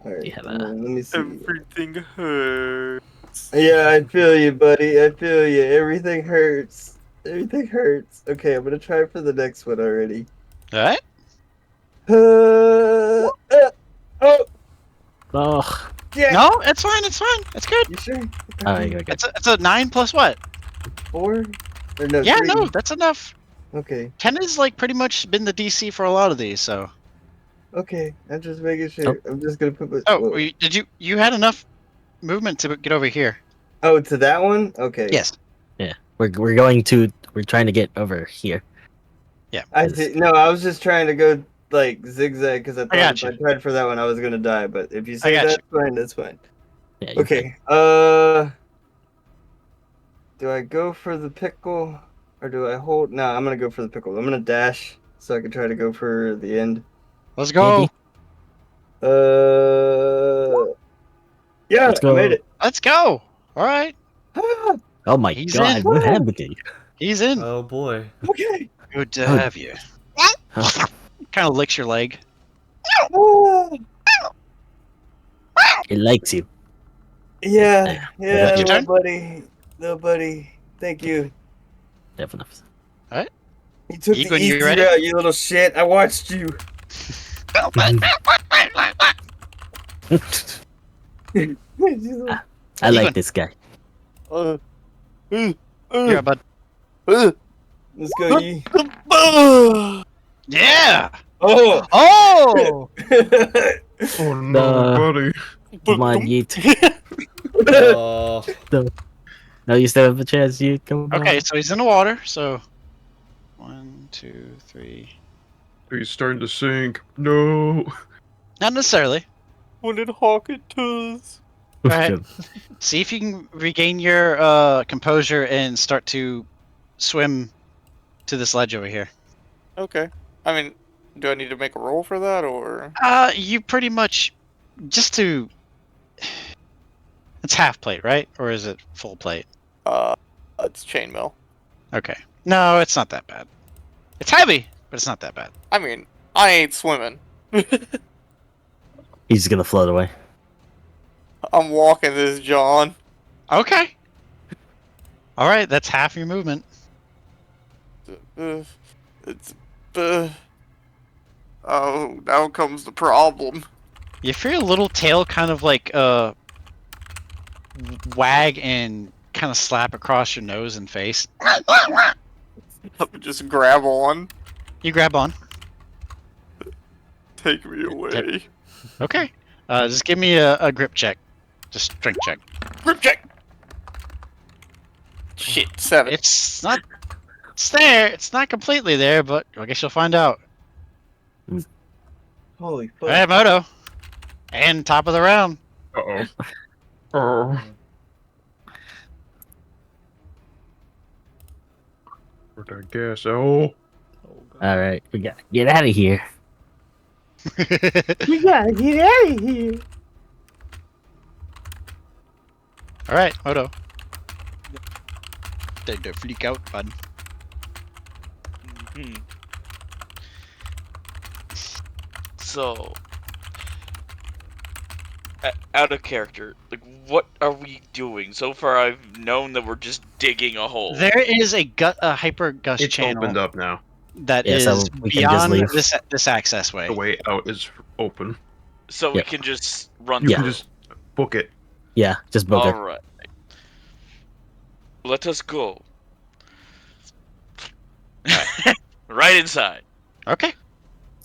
Alright, let me see. Everything hurts. Yeah, I feel you, buddy. I feel you. Everything hurts. Everything hurts. Okay, I'm gonna try for the next one already. Alright. Oh. Yeah. No, it's fine. It's good. You sure? Okay. It's a 9 plus what? 4? Or no, yeah, 3. no, that's enough. Okay. 10 has like pretty much been the DC for a lot of these, so. Okay, I'm just making sure. I'm just gonna put my... did you had enough movement to get over here? Oh, to that one? Okay. Yes. Yeah. We're trying to get over here. Yeah. I was just trying to go like zigzag because I thought if you. I tried for that one I was gonna die, but if you I say got that's fine, that's fine. Yeah, okay. Do I go for the pickle or do I hold? No, I'm gonna go for the pickle. I'm gonna dash so I can try to go for the end. Let's go. Yeah, Let's go. I made it. Let's go. All right. Oh my god, what happened to you? He's in. Oh boy. Okay. Good to have you. Kind of licks your leg. It likes you. Yeah, Your turn? little buddy. Thank you. Definitely. All right. You took Yiguin, the easy you ready? route, you little shit. I watched you. I like this guy. Yeah, bud. Let's go, Yee. Yeah. Oh. Oh. Oh no, buddy. Come on, Yeet. Oh. No, you still have a chance, Yeet. Come on. Okay, so he's in the water. So 1, 2, 3. He's starting to sink. No. Not necessarily. When it Hawkins does. All right. See if you can regain your composure and start to swim to this ledge over here. Okay. I mean, do I need to make a roll for that, or? You pretty much just to. It's half plate, right? Or is it full plate? It's chainmail. Okay. No, it's not that bad. It's heavy, but it's not that bad. I mean, I ain't swimming. He's gonna float away. I'm walking this, John. Okay. All right, that's half your movement. Oh, now comes the problem. You feel a little tail kind of like wag and kind of slap across your nose and face. Just grab on. You grab on. Take me away. Okay. Just give me a grip check. Just strength check. Grip check! Shit, 7. It's not... It's there. It's not completely there, but I guess you'll find out. Holy fuck. Alright, Modo. And top of the round. Uh-oh. Oh. Where'd I guess? Oh. Alright, we gotta get out of here. We gotta get out of here. Alright, Modo. Time to freak out, bud. So, out of character, like, what are we doing? So far, I've known that we're just digging a hole. There is a hyper gust It's channel opened up now. that Yeah, so is we can just beyond leave. this access way. The way out is open. So we Yep. can just run You through. can just book it. Yeah, just book it. Alright. Let us go. Right inside. Okay.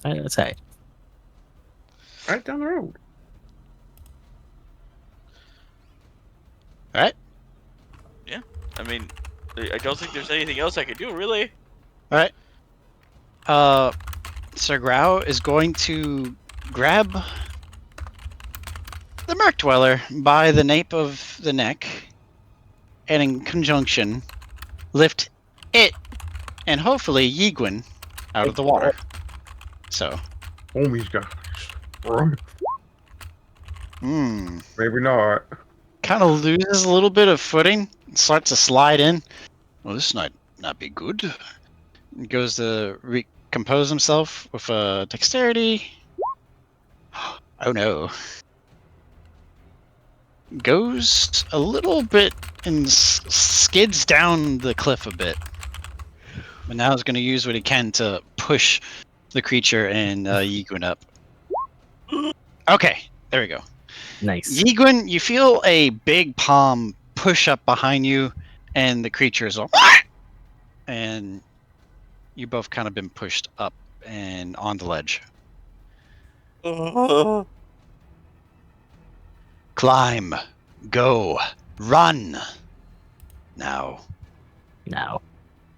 Alright, that's alright. Right down the road. All right. Yeah. I mean, I don't think there's anything else I could do, really. All right. Sir Grau is going to grab the Merc Dweller by the nape of the neck, and in conjunction, lift it and hopefully Yiguin out of the water. So. Homies, guys. Run. Maybe not. Kind of loses a little bit of footing, starts to slide in. Well, this might not be good. He goes to recompose himself with a dexterity. Oh no. Goes a little bit and skids down the cliff a bit. But now he's going to use what he can to push the creature and Yiguin up. Okay, there we go. Nice. Yiguin, you feel a big palm push up behind you, and the creature is all... And you both kind of been pushed up and on the ledge. Climb. Go. Run. Now.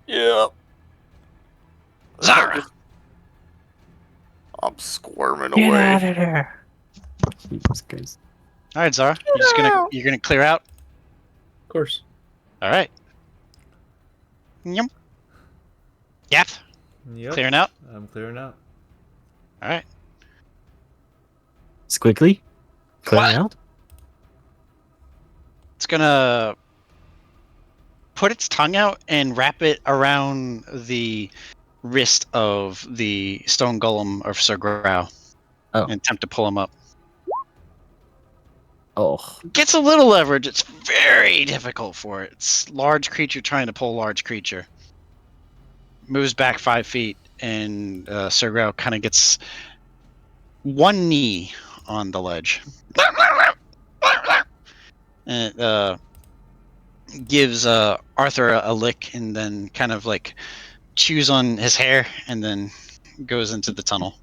Yeah. Xara! I'm squirming Get away. out of there. Jesus Christ. All right, Xara. You're gonna clear out. Of course. All right. Yep. Gabth. Yep. Clearing out. I'm clearing out. All right. Squiggly? Clearing out? It's gonna put its tongue out and wrap it around the wrist of the stone golem of Sir Grau. Oh. And attempt to pull him up. Oh. Gets a little leverage. It's very difficult for it. It's large creature trying to pull large creature. Moves back 5 feet, and Sir Grau kind of gets one knee on the ledge. And it gives Arthur a lick, and then kind of like chews on his hair, and then goes into the tunnel.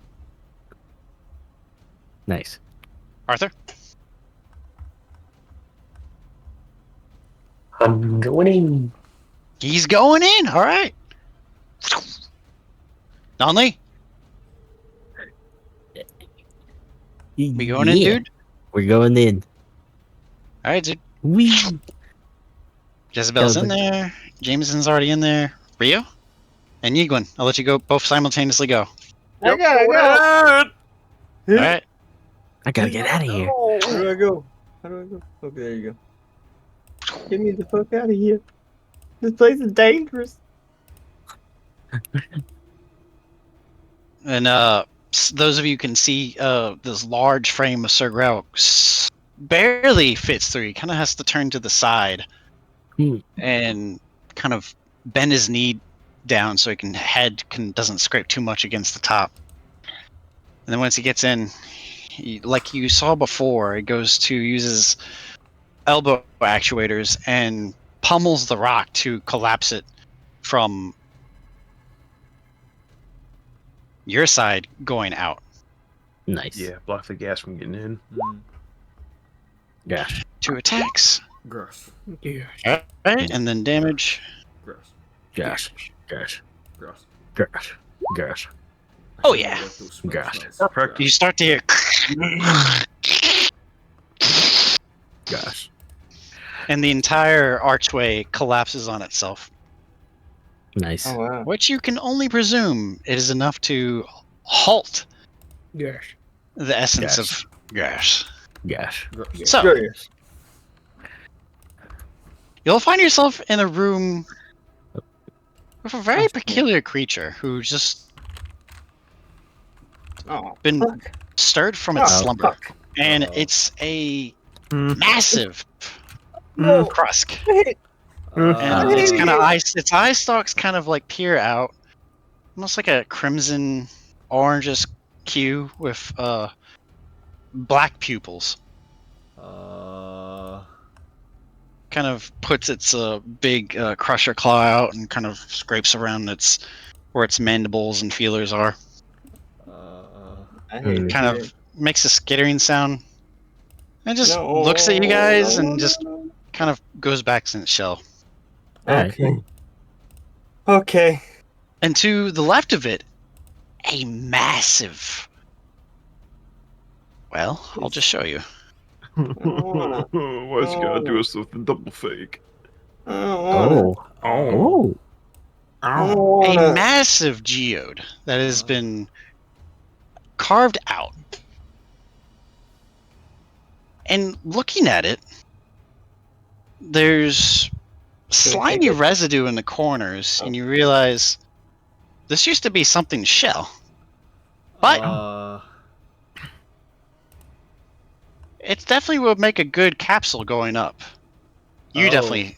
Nice. Arthur? I'm going in. He's going in. All right. Donlee? We going in, dude? We're going in. All right, dude. Wee. Jezebel's in there. Jameson's already in there. Ryo? And Yiguin. I'll let you go both simultaneously go. I gotta go. All right. I gotta get out of here. How do I go? Okay, there you go. Get me the fuck out of here. This place is dangerous. And those of you can see this large frame of Sir Grau barely fits through. He kind of has to turn to the side and kind of bend his knee down so he doesn't scrape too much against the top. And then once he gets in, like you saw before, he goes to use his elbow actuators and pummels the rock to collapse it from your side going out. Nice. Yeah, block the gas from getting in. Yeah. 2 attacks. Gross. Yeah. Alright, and then damage. Gross. Gosh. Gross. Oh yeah. Perfect. You start to hear Gosh. and the entire archway collapses on itself. Nice. Oh wow. Which you can only presume it is enough to halt Yes. the essence Yes. of gas. Gosh. So Curious. you'll find yourself in a room with a very peculiar creature who just been stirred from its slumber, and it's a massive Krusk. And it's kind of its eye stalks kind of like peer out, almost like a crimson orangish hue with black pupils. Kind of puts its big crusher claw out and kind of scrapes around where its mandibles and feelers are. It kind of makes a skittering sound and just looks at you guys and just kind of goes back in its shell. Okay. And to the left of it, a massive... Well, I'll just show you. Why's he gotta do us with the double fake? A massive geode that has been carved out. And looking at it, there's slimy residue in the corners, and you realize this used to be something's shell. But it definitely would make a good capsule going up. You definitely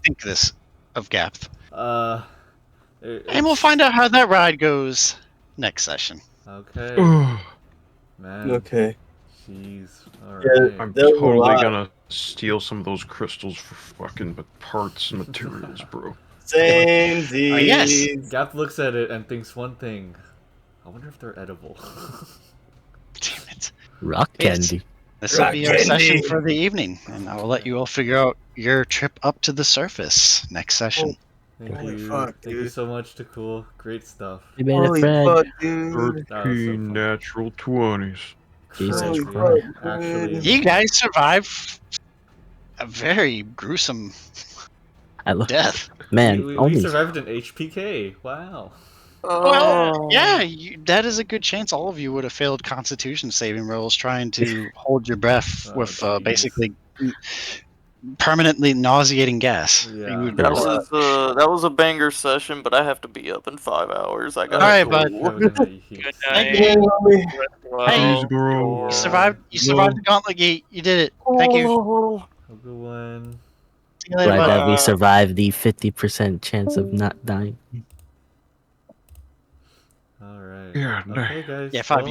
think this of Gabth. And we'll find out how that ride goes next session. Okay. Man. Okay. Jeez. Yeah, I'm totally gonna steal some of those crystals for fucking parts and materials, bro. Same yes. Gabth looks at it and thinks one thing. I wonder if they're edible. Damn it. Rock candy. This will be our session for the evening, and I will let you all figure out your trip up to the surface next session. Thank you. Thank you so much, Takkul. Great stuff. You made a friend. 13 natural 20s. Jesus Christ. Actually, you guys survived a very gruesome death. Man, we survived an HPK. Wow. Well, yeah, that is a good chance all of you would have failed Constitution saving rolls trying to hold your breath with basically permanently nauseating gas. Yeah. That was a banger session, but I have to be up in 5 hours. I got. All right, bud. Good night. Hey, Easy, bro. you survived the gauntlet gate. You did it. Thank you. Have a good one. See you later, Glad bud. that we survived the 50% chance of not dying. Alright. Yeah, okay, guys. Yeah, five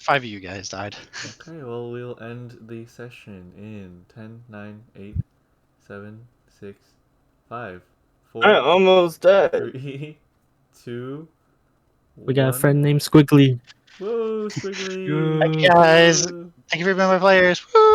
of you guys died. Okay, well, we'll end the session in 10, 9, 8, 7, 6, 5, 4. I almost died. 3, 2. We got a friend named Squiggly. Whoa, Squiggly! Thank you guys. Thank you for being my players. Woo!